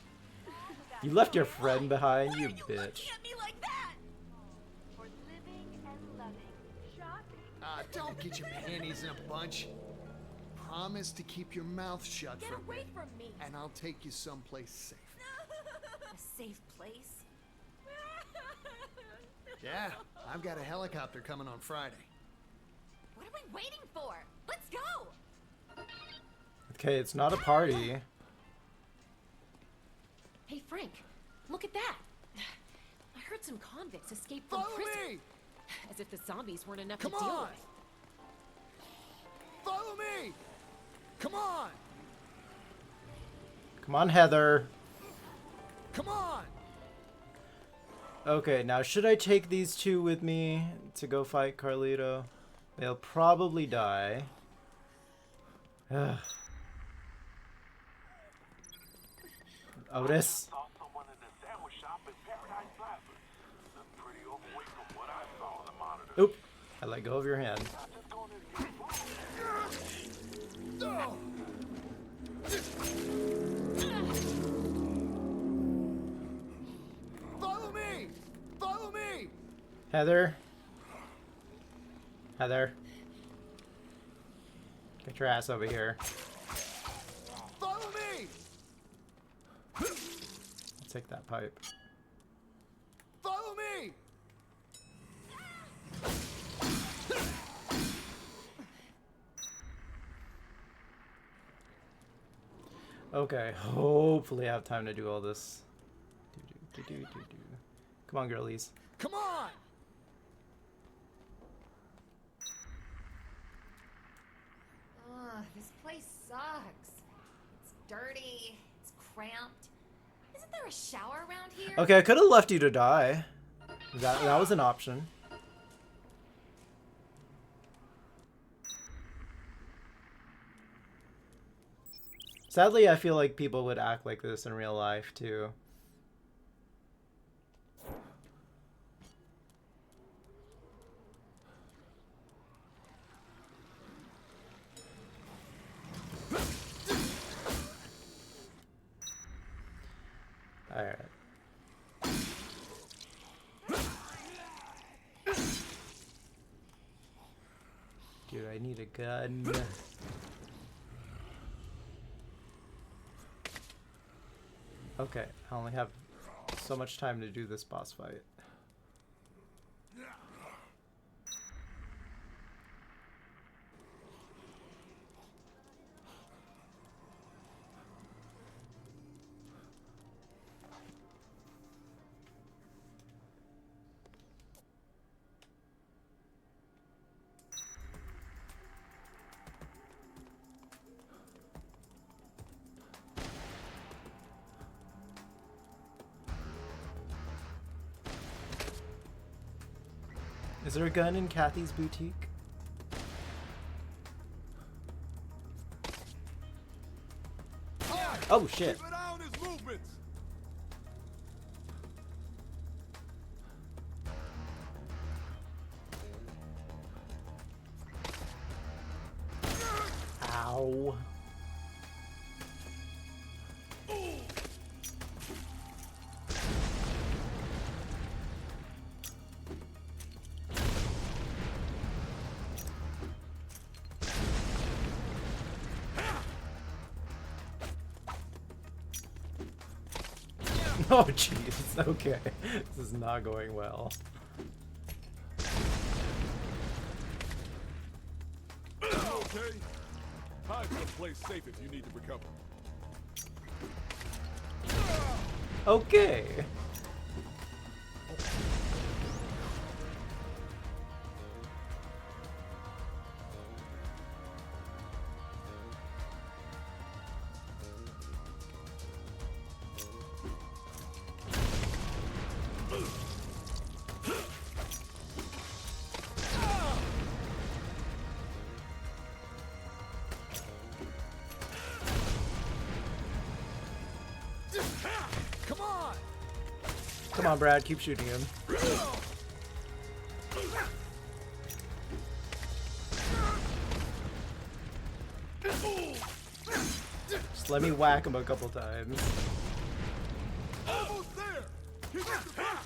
You left your friend behind, you bitch. At me like that. for living and loving. Shopping. Don't get your panties in a bunch. Promise to keep your mouth shut Get for a away bit, from me. and I'll take you someplace safe. A safe place. Yeah, I've got a helicopter coming on Friday. What are we waiting for? Let's go. Okay, it's not a party. Hey Frank, look at that. I heard some convicts escaped from Follow prison. me! As if the zombies weren't enough Come to deal on! with. Follow me! Come on! Come on, Heather. Come on! Okay, now should I take these two with me to go fight Carlito? They'll probably die. Ugh. Otis. Saw someone in the sandwich shop in Paradise Plaza. Looked pretty overweight from what I saw on the monitor. Oop. I let go of your hand. Follow me! Follow me! Heather. Heather. Get your ass over here. Follow me! I'll take that pipe. Follow me! Okay, hopefully I have time to do all this. Come on, girlies. Come on! Ugh, this place sucks. It's dirty. It's cramped. Isn't there a shower around here? Okay, I could have left you to die. That was an option. Sadly, I feel like people would act like this in real life too. Alright. Dude, I need a gun. Okay, I only have so much time to do this boss fight. Is there a gun in Kathy's boutique? Oh shit. Keep an eye on his movements. Ow. Oh jeez, okay. This is not going well. Okay. Hide someplace safe if you need to recover. Okay. on, Brad. Keep shooting him. Just let me whack him a couple times. Almost there. He's at the bottom.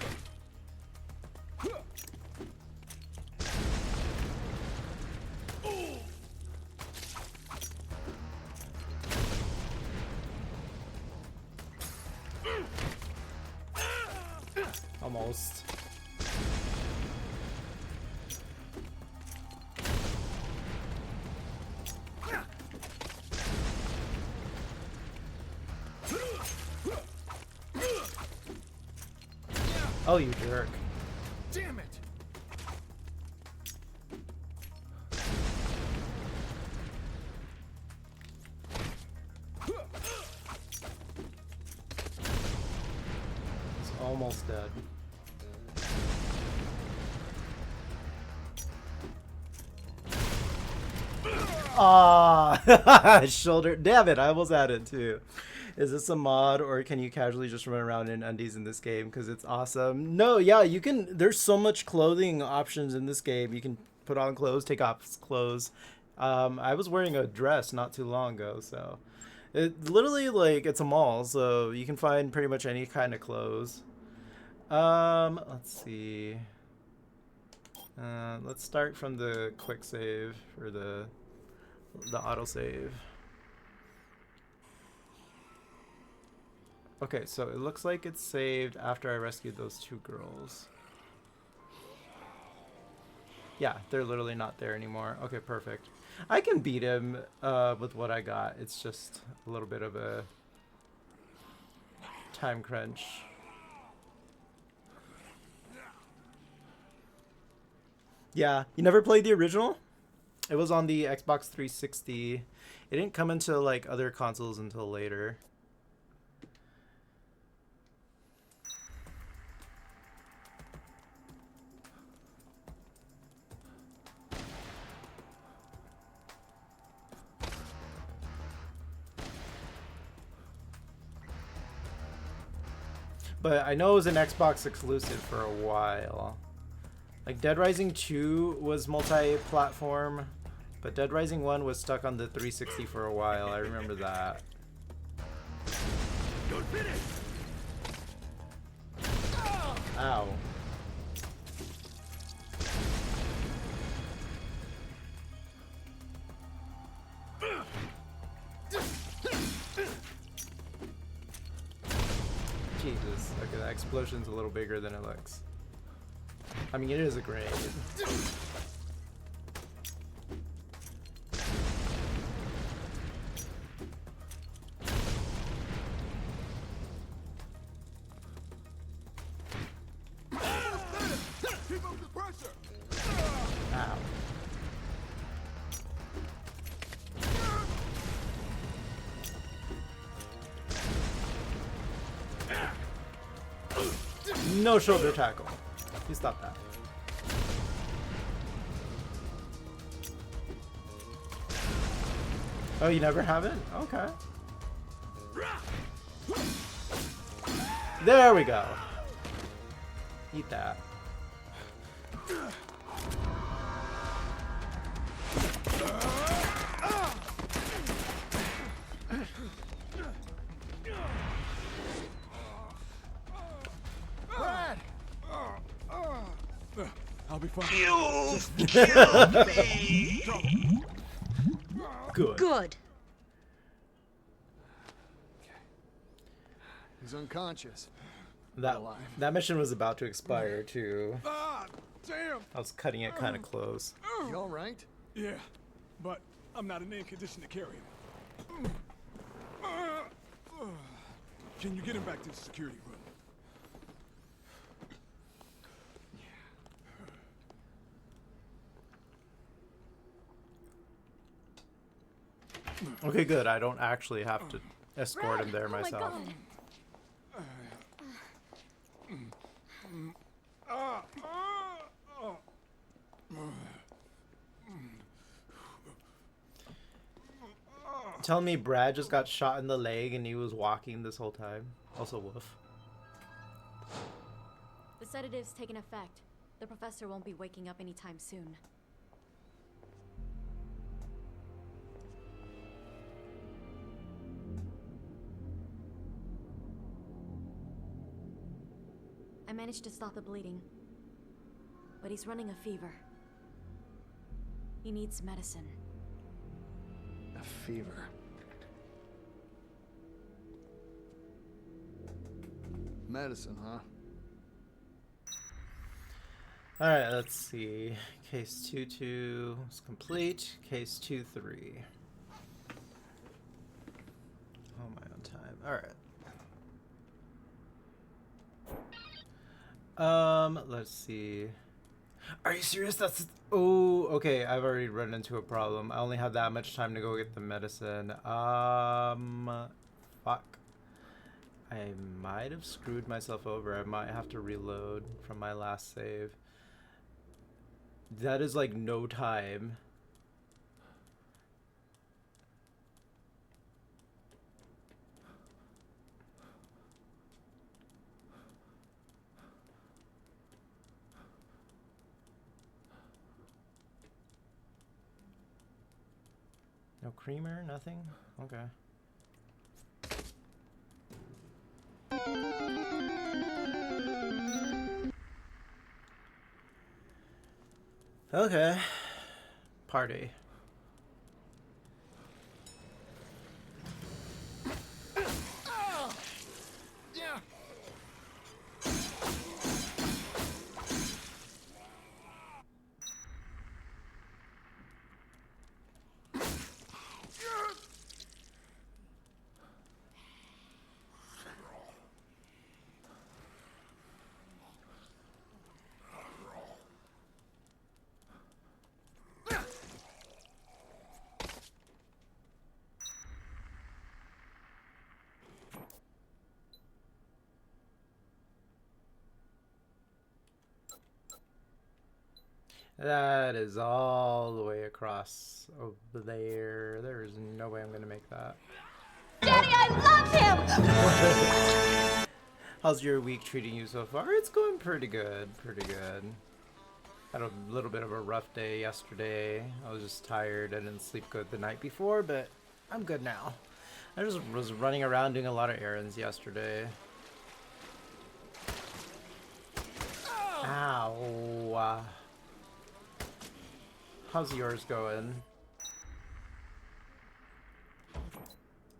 Almost. Oh, you jerk. Damn it. He's almost dead. Ah, shoulder. Damn it! I almost had it too. Is this a mod or can you casually just run around in undies in this game? Because it's awesome. No, yeah, you can. There's so much clothing options in this game. You can put on clothes, take off clothes. I was wearing a dress not too long ago, so it literally like it's a mall, so you can find pretty much any kind of clothes. Let's see. Let's start from the quick save or the autosave. Okay, so it looks like it's saved after I rescued those two girls. Yeah, they're literally not there anymore. Okay, perfect. I can beat him with what I got. It's just a little bit of a time crunch. Yeah, you never played the original? It was on the Xbox 360. It didn't come into like other consoles until later. But I know it was an Xbox exclusive for a while. Like Dead Rising 2 was multi-platform, but Dead Rising 1 was stuck on the 360 for a while. I remember that. Ow. Jesus. Okay, that explosion's a little bigger than it looks. I mean, it is a grenade. Ow. No shoulder tackle. You stop that. Oh, you never have it? Okay. There we go. Eat that. Brad! I'll be fine. You killed me! Good. Good. He's unconscious. That mission was about to expire too. Ah, damn! I was cutting it kind of close. You all right? Yeah, but I'm not in any condition to carry him. Can you get him back to the security room? Okay, good. I don't actually have to escort him there Oh my myself. Tell me Brad just got shot in the leg and he was walking this whole time. Also woof. sedative's taken effect. The professor won't be waking up anytime soon. I managed to stop the bleeding, but he's running a fever. He needs medicine. A fever. Medicine, huh? Alright, let's see. Case 2-2 is complete. Case 2-3. Oh, my own time. Alright. Let's see. Are you serious? That's... Oh, okay. I've already run into a problem. I only have that much time to go get the medicine. Fuck. I might have screwed myself over. I might have to reload from my last save. That is like no time. No creamer, nothing? Okay. Okay. Party. Yeah. That is all the way across over there. There is no way I'm gonna make that. Daddy, I love him! How's your week treating you so far? It's going pretty good, pretty good. Had a little bit of a rough day yesterday. I was just tired. I didn't sleep good the night before, but I'm good now. I just was running around doing a lot of errands yesterday. Ow. How's yours going?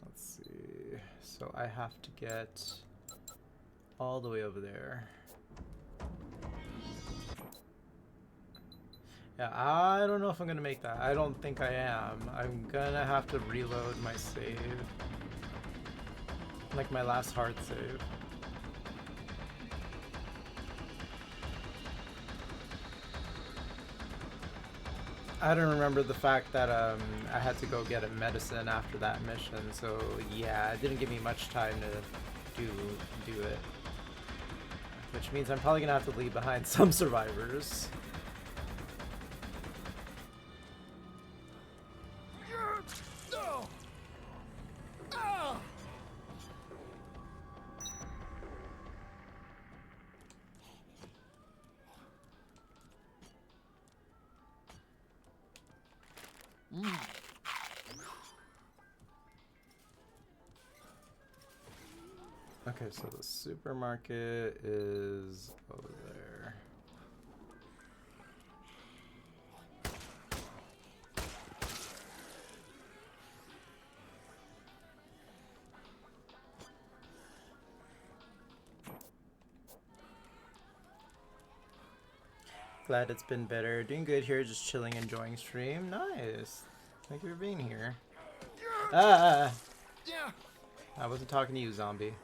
Let's see. So I have to get all the way over there. Yeah, I don't know if I'm gonna make that. I don't think I am. I'm gonna have to reload my save. Like my last hard save. I don't remember the fact that I had to go get a medicine after that mission, so yeah, it didn't give me much time to do it. Which means I'm probably gonna have to leave behind some survivors. Okay, so the supermarket is over there. Glad it's been better. Doing good here, just chilling, enjoying stream. Nice. Thank you for being here. Ah! I wasn't talking to you, zombie.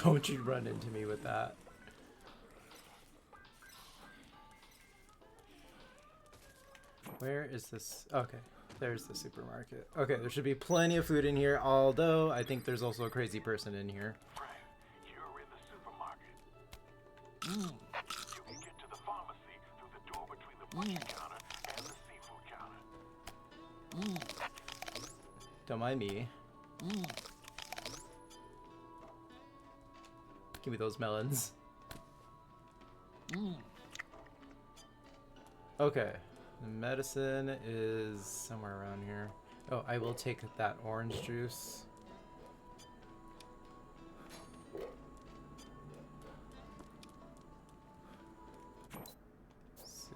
Don't you run into me with that. Where is this? Okay, there's the supermarket. Okay, there should be plenty of food in here, although I think there's also a crazy person in here. You can get to the pharmacy through the door between the butcher counter and the seafood counter. Don't mind me. Give me those melons. Okay. The medicine is somewhere around here. Oh, I will take that orange juice. Let's see.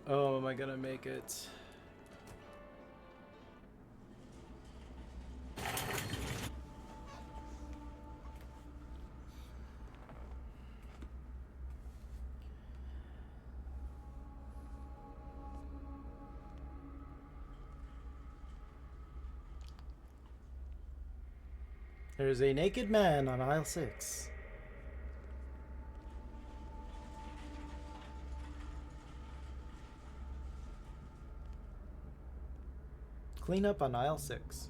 Oh, am I gonna make it? There's a naked man on aisle 6. Clean up on aisle 6.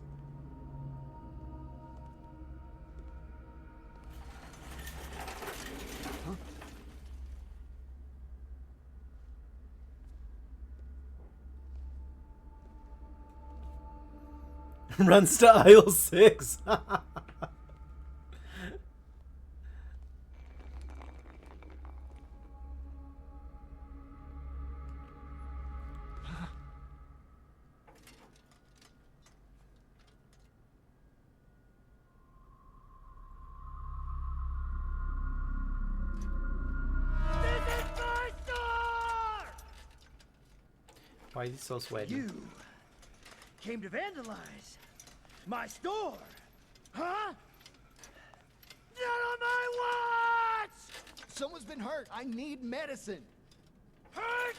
Runs to aisle 6. Why is he so sweaty? You came to vandalize my store, huh? Not on my watch! Someone's been hurt. I need medicine. Hurt?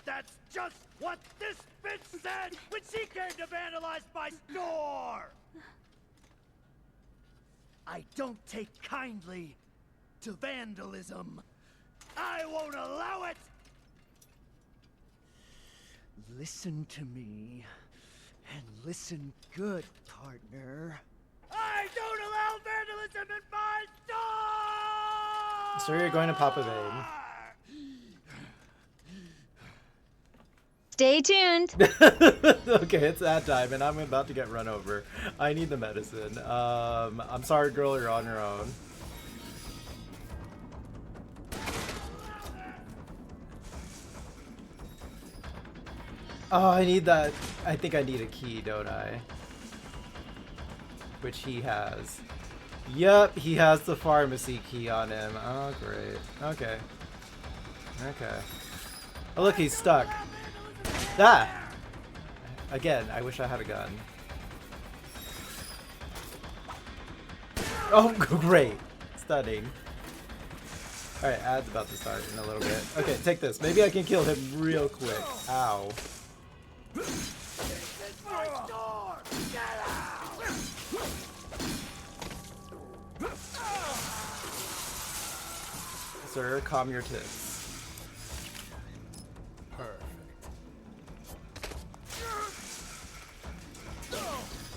That's just what this bitch said when she came to vandalize my store! I don't take kindly to vandalism. I won't allow it! Listen to me, and listen good, partner. I don't allow vandalism in my store! So you're going to Papa Vane. Stay tuned. Okay, it's that time, and I'm about to get run over. I need the medicine. I'm sorry, girl, you're on your own. Oh, I need that. I think I need a key, don't I? Which he has. Yep, he has the pharmacy key on him. Oh, great. Okay. Okay. Oh, look, he's stuck. Ah! Again, I wish I had a gun. Oh, great. Stunning. Alright, ad's about to start in a little bit. Okay, take this. Maybe I can kill him real quick. Ow. Sir, calm your tits. Perfect.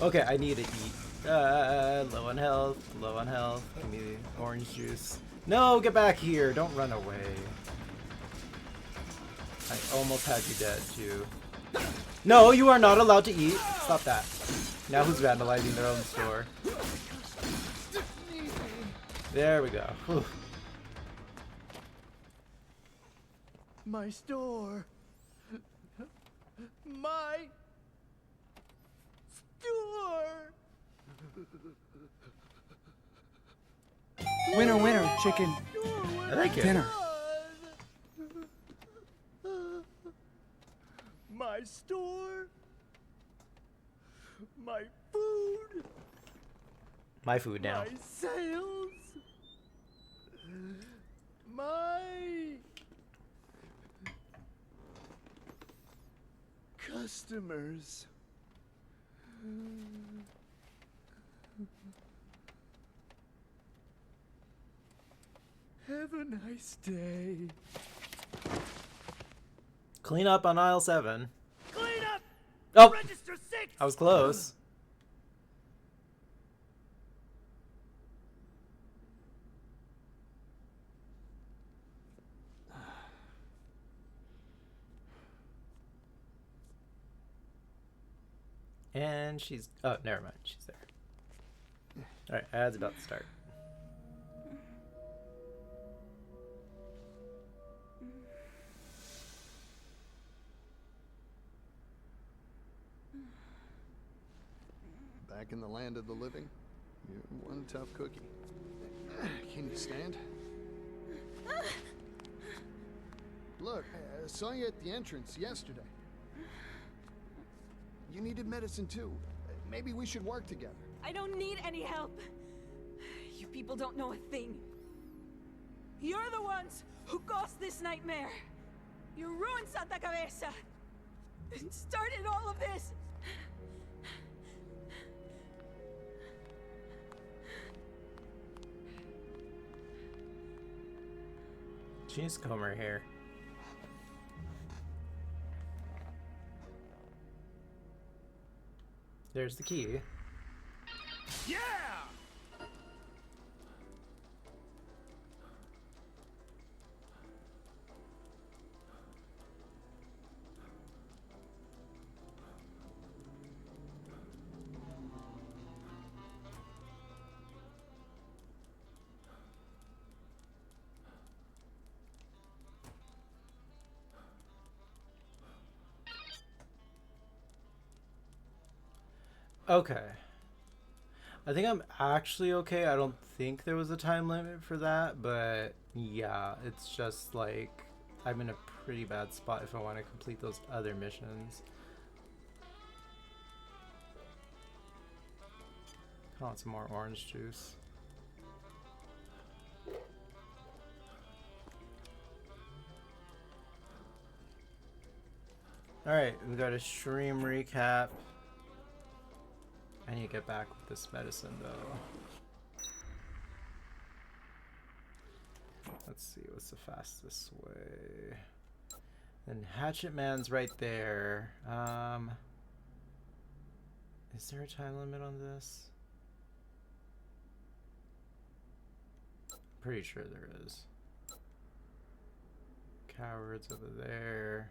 Okay, I need to eat. Low on health, low on health. Give me orange juice. No, get back here. Don't run away. I almost had you dead, too. No, you are not allowed to eat. Stop that. Now who's vandalizing their own store? There we go. Whew. My store. My store. Winner, winner, chicken. I like it. Dinner. My store. My food. My food now. My sales. My customers. Have a nice day. Clean up on aisle 7. Clean up! Oh! Register 6! I was close. And she's... Oh, never mind. She's there. Alright, ad's about to start. Back in the land of the living, you're one tough cookie. Can you stand? Look, I saw you at the entrance yesterday. You needed medicine too. Maybe we should work together. I don't need any help. You people don't know a thing. You're the ones who caused this nightmare. You ruined Santa Cabeza. And started all of this. She needs to comb her hair. There's the key. Yeah! Okay. I think I'm actually okay. I don't think there was a time limit for that, but yeah, it's just like I'm in a pretty bad spot if I want to complete those other missions. I want some more orange juice. Alright, we got a stream recap. I need to get back with this medicine though. Let's see, what's the fastest way? And Hatchet Man's right there. Is there a time limit on this? Pretty sure there is. Cowards over there.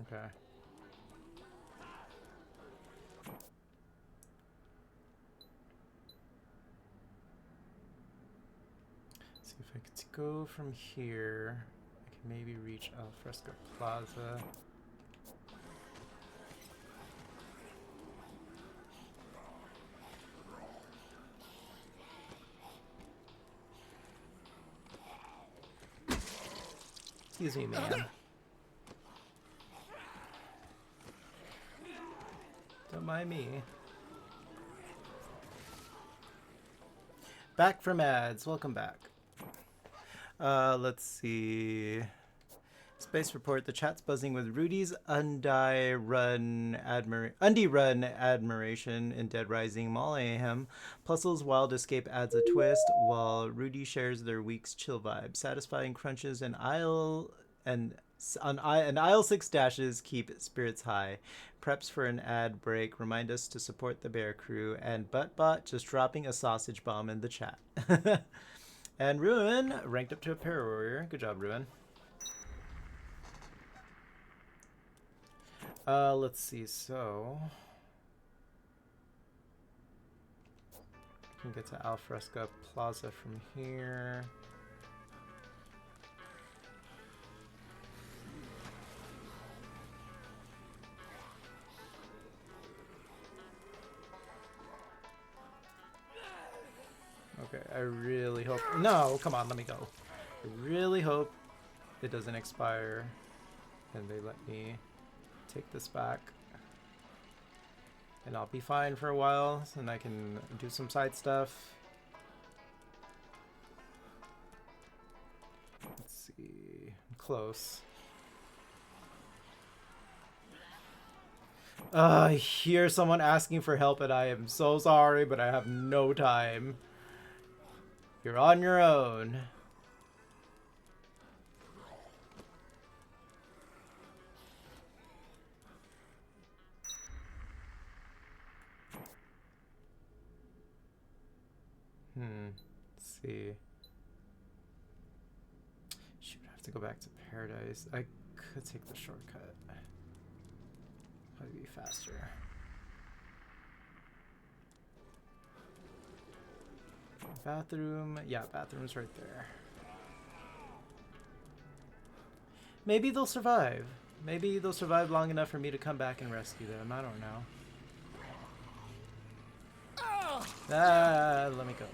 Okay. See if I could go from here. I can maybe reach Al Fresco Plaza. Excuse me, man. Don't mind me. Back from ads. Welcome back. Let's see. Space report. The chat's buzzing with Rudy's Undie Run admiration in Dead Rising Mayhem. Puzzle's Wild Escape adds a twist, while Rudy shares their week's chill vibe. Satisfying crunches and aisle 6 dashes keep spirits high. Preps for an ad break remind us to support the Bear Crew, and Buttbot just dropping a sausage bomb in the chat. And Ruin ranked up to a Para Warrior. Good job, Ruin. Let's see, so I can get to Al Fresco Plaza from here. Okay, I really hope... No, come on, let me go. I really hope it doesn't expire and they let me take this back. And I'll be fine for a while, and I can do some side stuff. Let's see... I'm close. I hear someone asking for help and I am so sorry, but I have no time. You're on your own. Let's see. Shoot, I have to go back to Paradise. I could take the shortcut. Probably be faster. Bathroom. Yeah, bathroom's right there. Maybe they'll survive. Maybe they'll survive long enough for me to come back and rescue them. I don't know. Ah, let me go.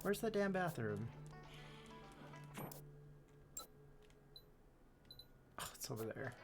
Where's the damn bathroom? Oh, it's over there.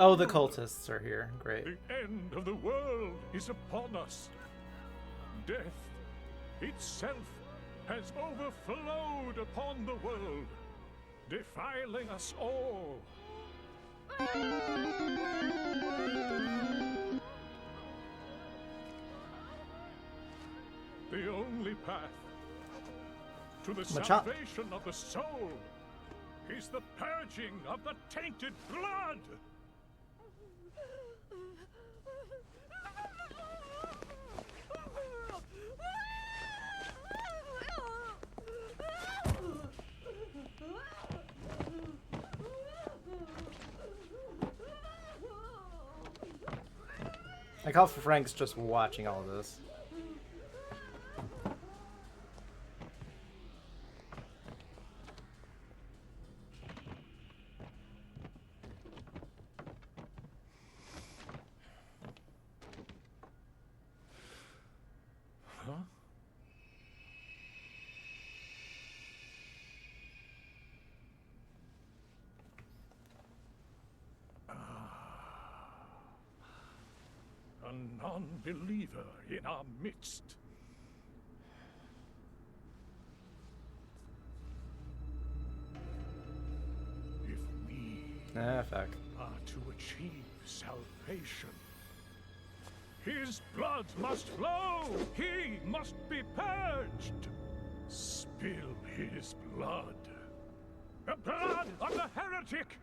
Oh, the cultists are here. Great. The end of the world is upon us. Death itself has overflowed upon the world, defiling us all. The only path to the salvation of the soul is the purging of the tainted blood. Like how Frank's just watching all this. Huh? A non-believer in our midst. If we fuck. are to achieve salvation, his blood must flow. He must be purged. Spill his blood. The blood of the heretic.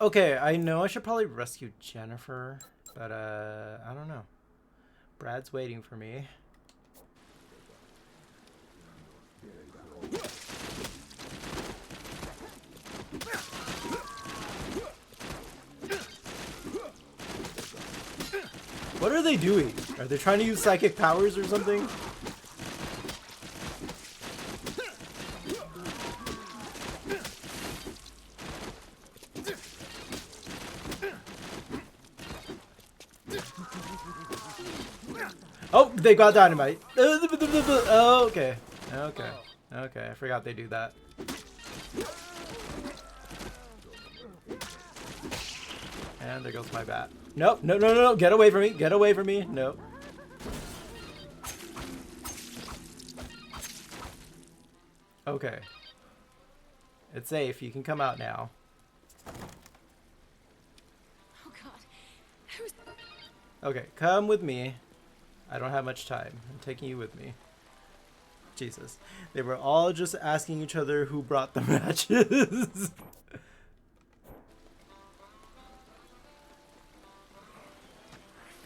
Okay, I know I should probably rescue Jennifer, but, I don't know. Brad's waiting for me. What are they doing? Are they trying to use psychic powers or something? Oh, they got dynamite. Oh, okay. Okay. Okay, I forgot they do that. And there goes my bat. Nope, no, no, no, no, get away from me, get away from me, nope. Okay. It's safe, you can come out now. Oh God. Okay, come with me. I don't have much time. I'm taking you with me. Jesus. They were all just asking each other who brought the matches.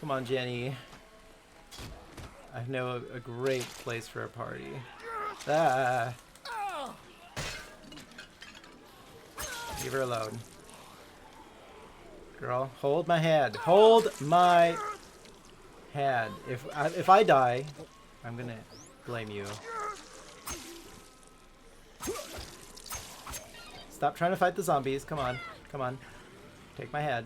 Come on, Jenny. I know a great place for a party. Ah. Leave her alone. Girl, hold my hand. Hold my hand. If I die, I'm gonna blame you. Stop trying to fight the zombies. Come on. Come on. Take my head.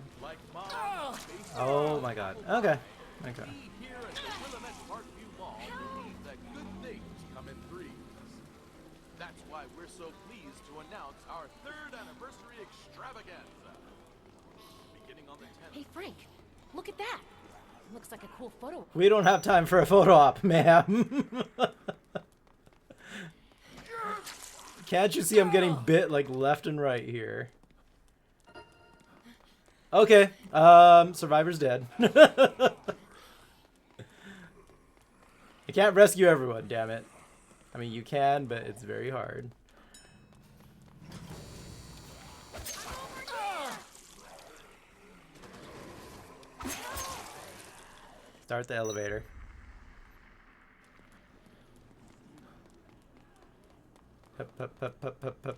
Oh my god. Okay. Okay. That's why we're so pleased to announce our 3rd anniversary extravaganza. Beginning on the 10th. Hey Frank, look at that. Looks like a cool photo. We don't have time for a photo op, ma'am. Can't you see I'm getting bit like left and right here? Okay, Survivor's dead. I can't rescue everyone, damn it. I mean, you can, but it's very hard. Start the elevator. Hup, hup, hup, hup, hup, hup.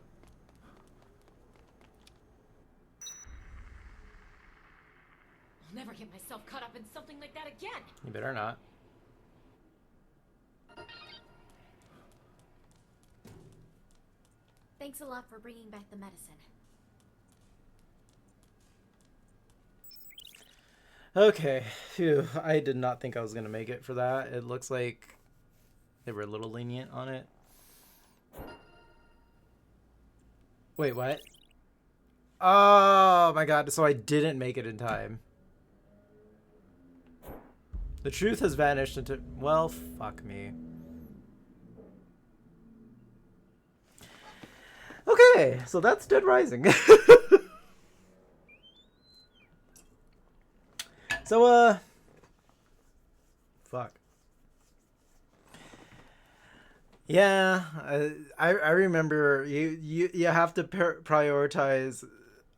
I'll never get myself caught up in something like that again. You better not. Thanks a lot for bringing back the medicine. Okay, phew. I did not think I was gonna make it for that. It looks like they were a little lenient on it. Wait, what? Oh my god, so I didn't make it in time. The truth has vanished into... Well, fuck me. Okay, so that's Dead Rising. So, fuck. Yeah, I remember you have to prioritize.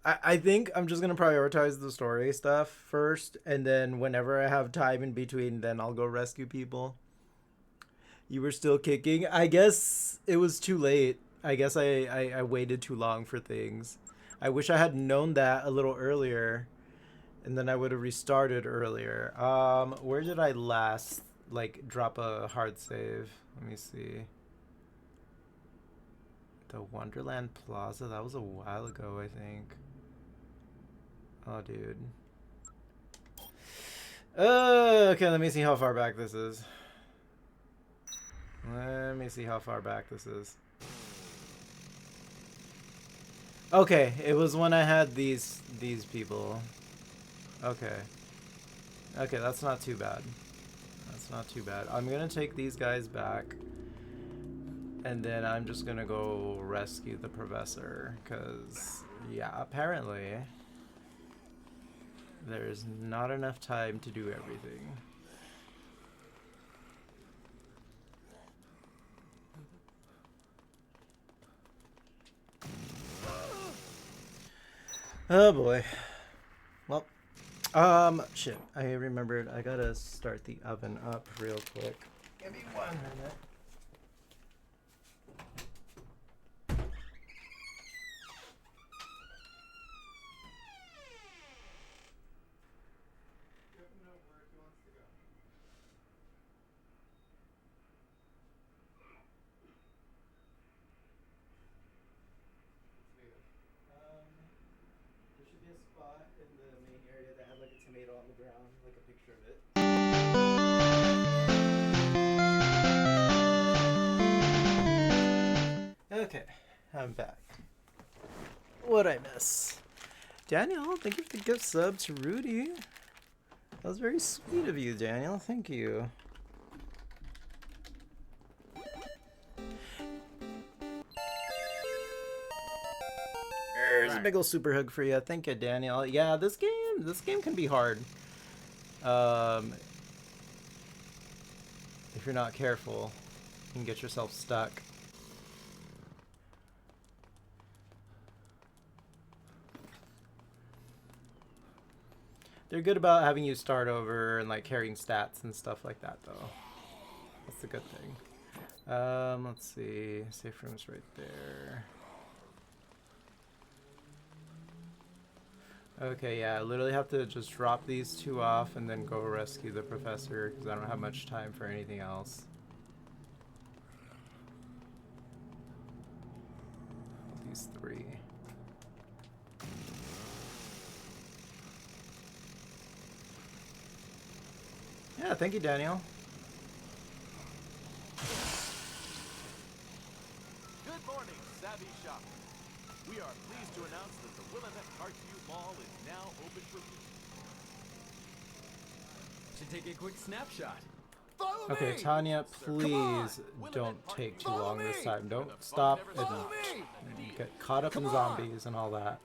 I think I'm just gonna prioritize the story stuff first, and then whenever I have time in between, then I'll go rescue people. You were still kicking. I guess it was too late. I guess I waited too long for things. I wish I had known that a little earlier. And then I would have restarted earlier. Where did I last, like, drop a hard save? Let me see. The Wonderland Plaza? That was a while ago, I think. Oh, dude. Okay, let me see how far back this is. Let me see how far back this is. Okay, it was when I had these people. Okay. Okay, that's not too bad. That's not too bad. I'm gonna take these guys back. And then I'm just gonna go rescue the professor. Because, yeah, apparently there's not enough time to do everything. Oh boy. Well. Shit. I remembered. I gotta start the oven up real quick. Give me 1 minute. There should be a spot in the main area that had like a tomato on the ground, like a picture of it. Okay, I'm back. What'd I miss? Daniel, thank you for the gift sub to Rudy. That was very sweet of you, Daniel. Thank you. There's a big ol' super hug for you. Thank you, Daniel. Yeah, this game can be hard. If you're not careful, you can get yourself stuck. They're good about having you start over and like carrying stats and stuff like that, though. That's a good thing. Let's see. Safe room's right there. Okay, yeah, I literally have to just drop these two off and then go rescue the professor because I don't have much time for anything else. These three. Yeah, thank you, Daniel. Good morning, savvy shopper. We are pleased to announce that the Willamette Parkview Mall is now open for business. Should take a quick snapshot. Okay, Tanya, please don't take too long this time. Don't stop and get caught up in zombies and all that.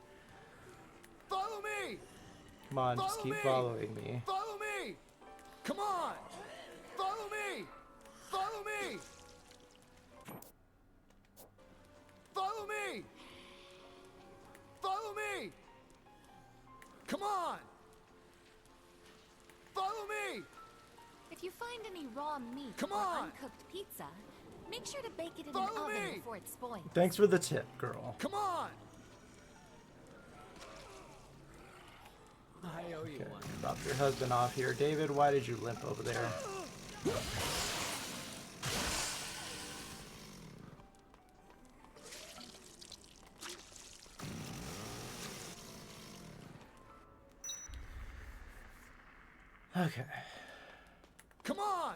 Follow me! Come on, just keep following me. Follow me! Come on! Follow me! Follow me! Follow me! Follow me! Come on! Follow me! If you find any raw meat Come or on! uncooked pizza, make sure to bake it in Follow an oven me! before it spoils. Thanks for the tip, girl. Come on! I owe you Okay, one. drop your husband off here. David, why did you limp over there? Okay. Come on!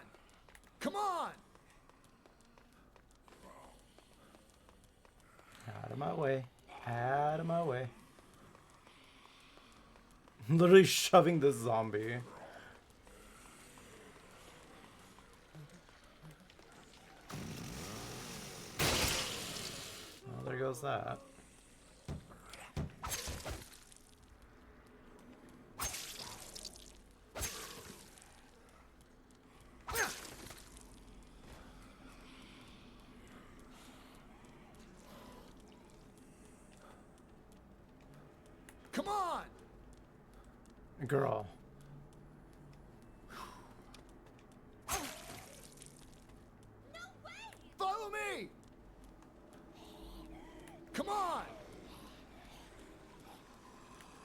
Come on! Out of my way. Out of my way. Literally shoving the zombie. Well, there goes that. Come on! Girl. Follow me! Come on!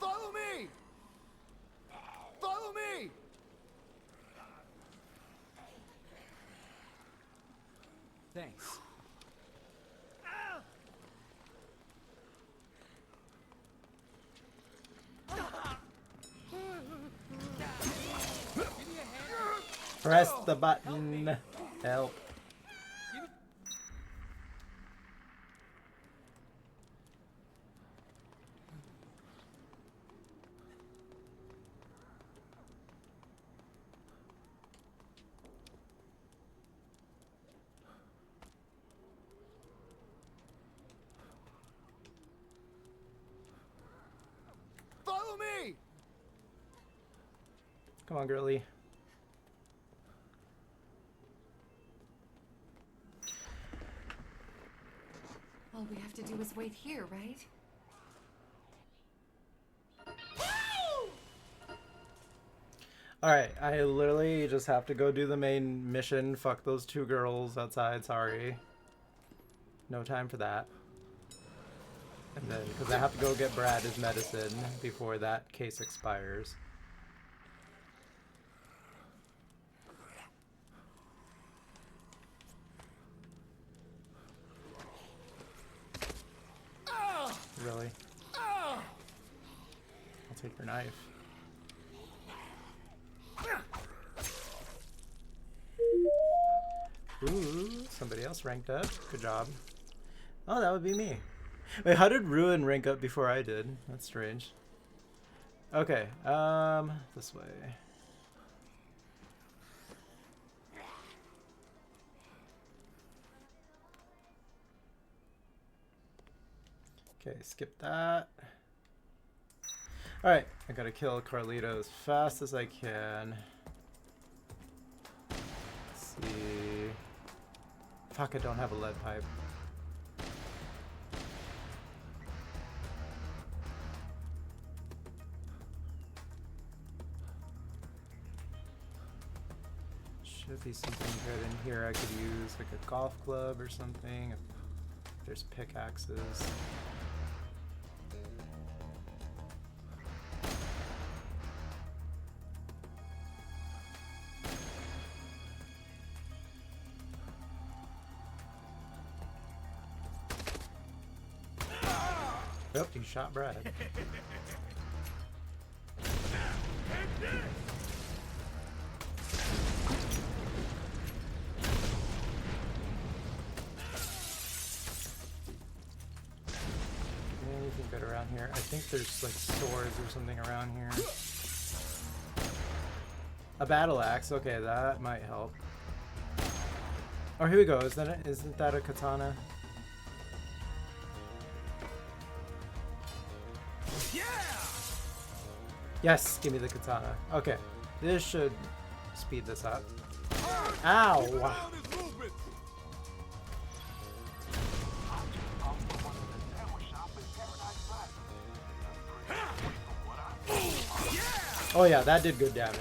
Follow me! Follow me! Thanks. Press the button. Help. Follow me! Come on, girly. All we have to do is wait here, right? Alright, I literally just have to go do the main mission. Fuck those two girls outside, sorry. No time for that. And then, because I have to go get Brad his medicine before that case expires. Really? I'll take your knife. Ooh, somebody else ranked up. Good job. Oh, that would be me. Wait, how did Ruin rank up before I did? That's strange. Okay, this way. Okay, skip that. Alright, I gotta kill Carlito as fast as I can. Let's see. Fuck, I don't have a lead pipe. Should be something good in here. I could use like a golf club or something. If there's pickaxes. Yep, he shot Brad. Anything good around here? I think there's like swords or something around here. A battle axe, okay, that might help. Oh, here we go. Isn't that a katana? Yeah! Yes, give me the katana. Okay, this should speed this up. Ow! Oh yeah, that did good damage.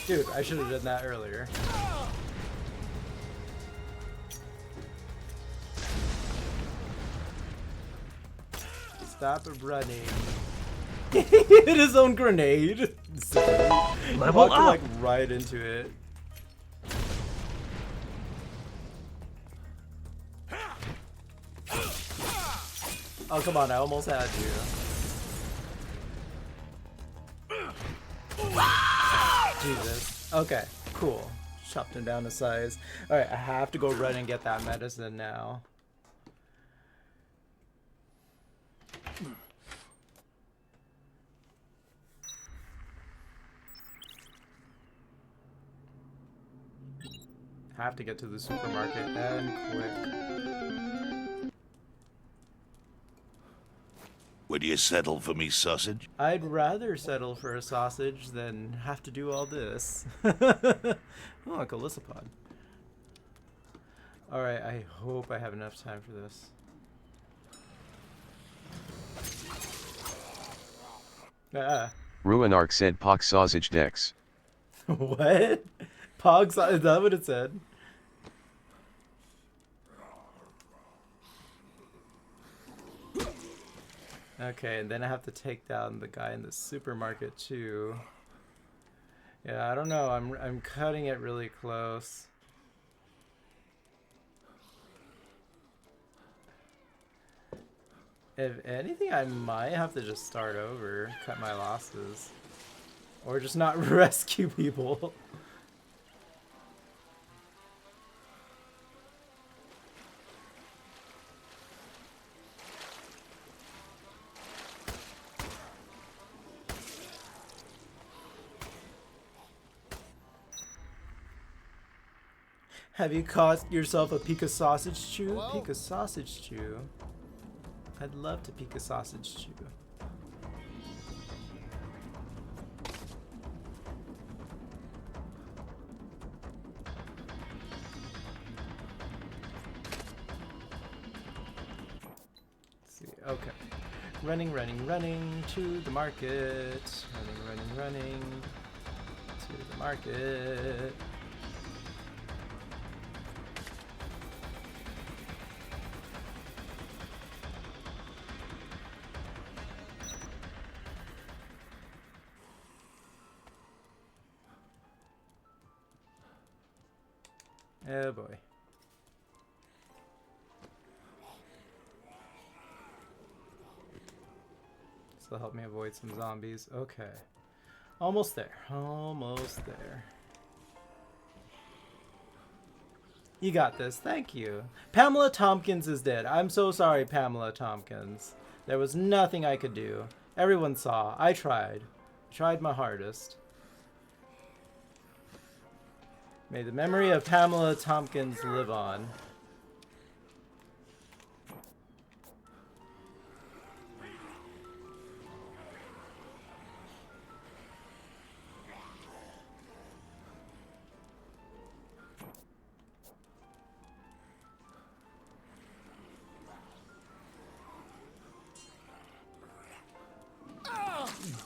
Dude, I should have done that earlier. Stop running. He hit his own grenade. Level Walked, up! like right into it. Oh, come on, I almost had you. Jesus. Okay, cool. Chopped him down to size. Alright, I have to go run and get that medicine now. Have to get to the supermarket and quick. Would you settle for me sausage? I'd rather settle for a sausage than have to do all this. Oh, a Calissapod. Alright, I hope I have enough time for this. Ruinark said Pox sausage Dex. What? Pogs? Is that what it said? Okay, and then I have to take down the guy in the supermarket too. Yeah, I don't know. I'm cutting it really close. If anything, I might have to just start over, cut my losses, or just not rescue people. Have you caught yourself a Pika sausage chew? Hello? Pika sausage chew? I'd love to Pika sausage chew. Let's see, okay. Running to the market. Running to the market. Oh boy. This will help me avoid some zombies. Okay. Almost there. Almost there. You got this. Thank you. Pamela Tompkins is dead. I'm so sorry, Pamela Tompkins. There was nothing I could do. Everyone saw. I tried. I tried my hardest. May the memory of Pamela Tompkins live on.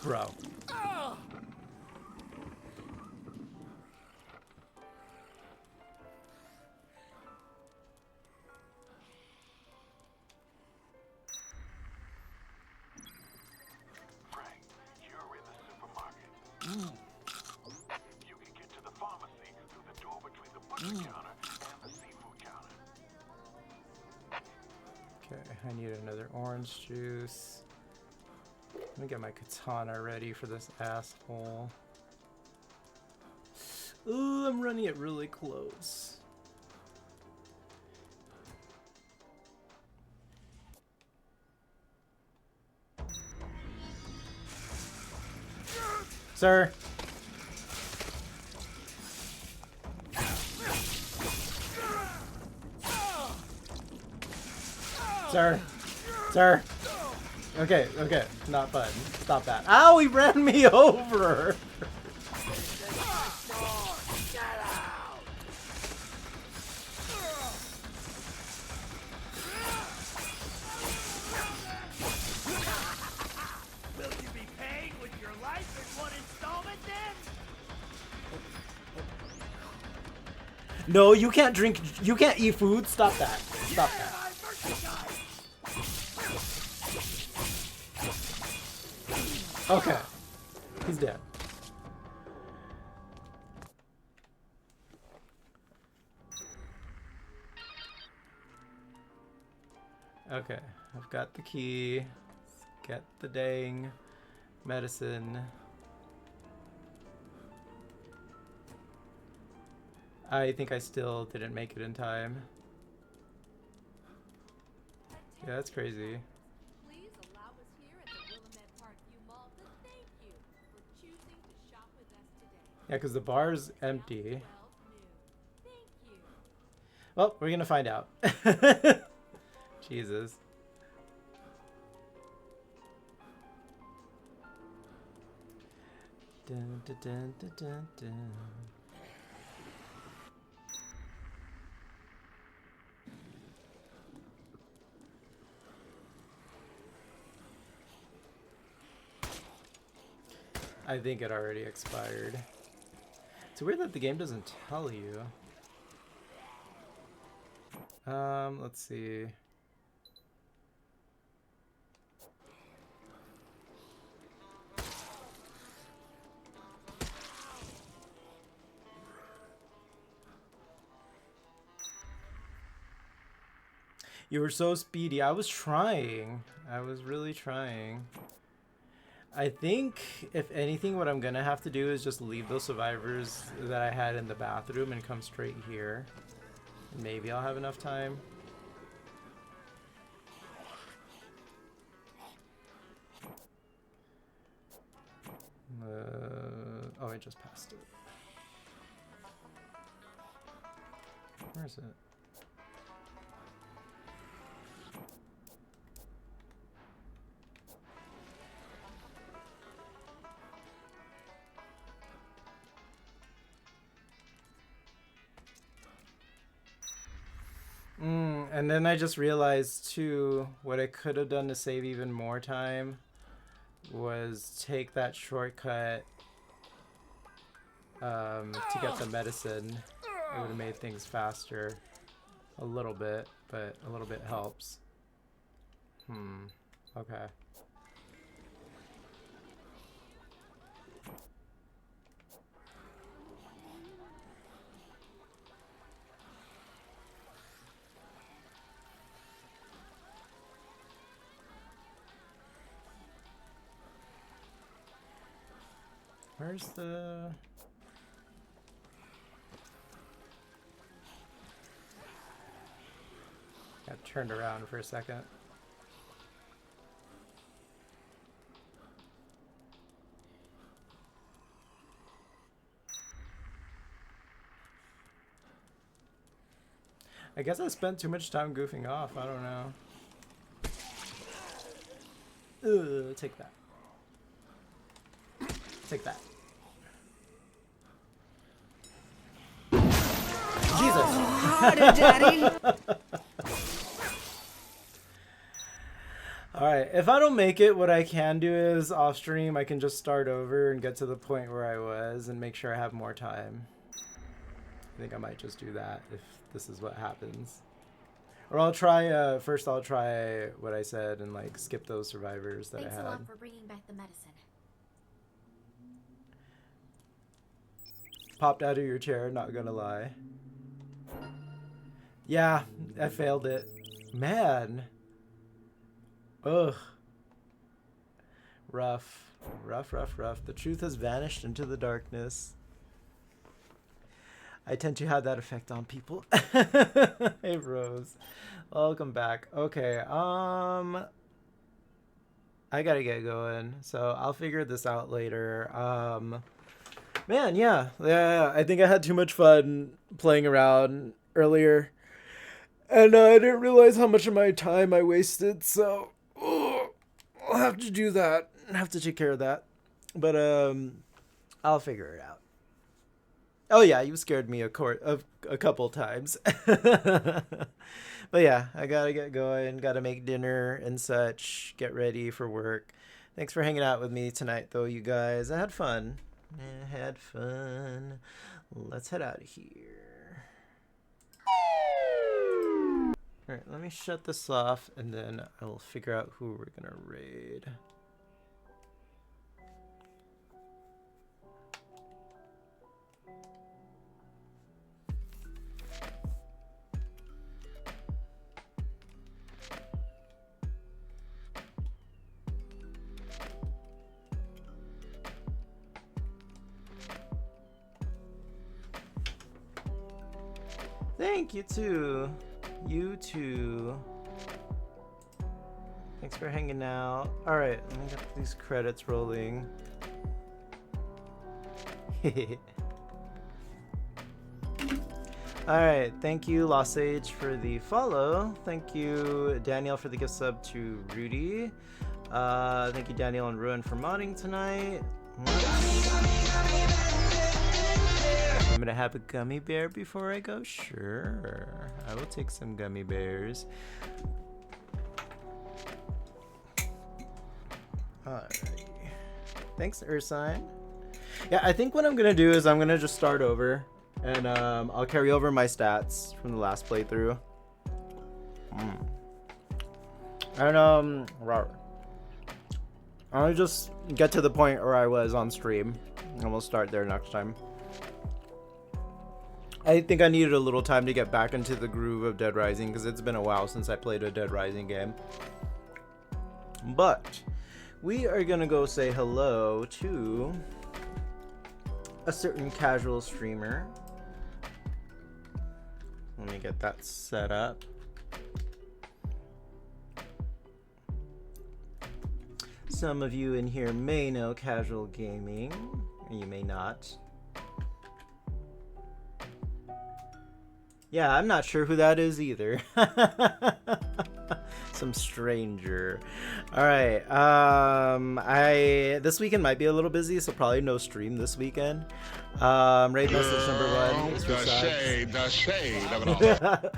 Bro. You can get to the pharmacy through the door between the butcher counter and the seafood counter. Okay, I need another orange juice. Let me get my katana ready for this asshole. Ooh, I'm running it really close. Sir, Sir. Sir. Okay, okay. Not fun. Stop that. Ow, he ran me over! Will you be paying with your life in one installment then? No, you can't drink. You can't eat food. Stop that. Stop that. Okay. He's dead. Okay. I've got the key. Let's get the dang medicine. I think I still didn't make it in time. Yeah, that's crazy. Please allow us here at the Willamette Parkview Mall to thank you for choosing to shop with us today. Yeah, because the bar's empty. Thank you. Well, we're gonna find out. Jesus. Dun, dun, dun, dun, dun, dun. I think it already expired. It's weird that the game doesn't tell you. Let's see. You were so speedy. I was trying. I was really trying. I think, if anything, what I'm gonna have to do is just leave those survivors that I had in the bathroom and come straight here. Maybe I'll have enough time. Oh, I just passed it. Where is it? And then I just realized too, what I could have done to save even more time was take that shortcut to get the medicine. It would have made things faster a little bit, but a little bit helps. Okay. Where's the... Got turned around for a second. I guess I spent too much time goofing off. I don't know. Take that. Take that. Jesus. Harder, Daddy. Alright, if I don't make it, what I can do is off stream, I can just start over and get to the point where I was and make sure I have more time. I think I might just do that if this is what happens. Or I'll try, first I'll try what I said and like skip those survivors that I had. Thanks a lot for bringing back the medicine. Popped out of your chair, not gonna lie. Yeah, I failed it. Man. Ugh. Rough. Rough, rough, rough. The truth has vanished into the darkness. I tend to have that effect on people. Hey, Rose. Welcome back. Okay, I gotta get going, so I'll figure this out later. Man, yeah, I think I had too much fun playing around earlier. And I didn't realize how much of my time I wasted, so I'll have to do that. I have to take care of that. But I'll figure it out. Oh yeah, you scared me a couple times. But yeah, I gotta get going, gotta make dinner and such, get ready for work. Thanks for hanging out with me tonight, though, you guys. I had fun. Let's head out of here. Alright, let me shut this off, and then I will figure out who we're gonna raid. Thank you too. You too. Thanks for hanging out. Alright, let me get these credits rolling. Alright, thank you Lost Sage for the follow. Thank you Daniel for the gift sub to Rudy. Thank you Daniel and Ruin for modding tonight. I'm gonna have a gummy bear before I go? Sure. I will take some gummy bears. Alrighty. Thanks, Ursine. Yeah, I think what I'm gonna do is I'm gonna just start over. And I'll carry over my stats from the last playthrough. And I'll just get to the point where I was on stream. And we'll start there next time. I think I needed a little time to get back into the groove of Dead Rising because it's been a while since I played a Dead Rising game. But we are gonna go say hello to a certain casual streamer. Let me get that set up. Some of you in here may know Casual Gaming, and you may not. Yeah, I'm not sure who that is either. Some stranger. All right. This weekend might be a little busy, so probably no stream this weekend. Raid message number 1 is for the shade of it all.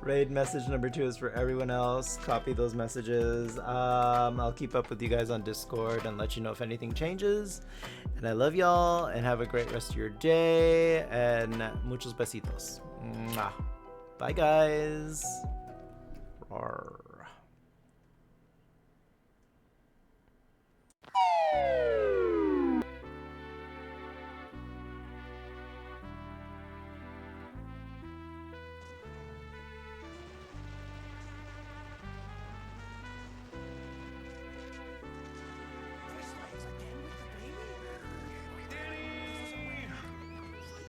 Raid message number 2 is for everyone else. Copy those messages. I'll keep up with you guys on Discord and let you know if anything changes. And I love y'all, and have a great rest of your day, and muchos besitos. Mwah. Bye, guys. Rawr.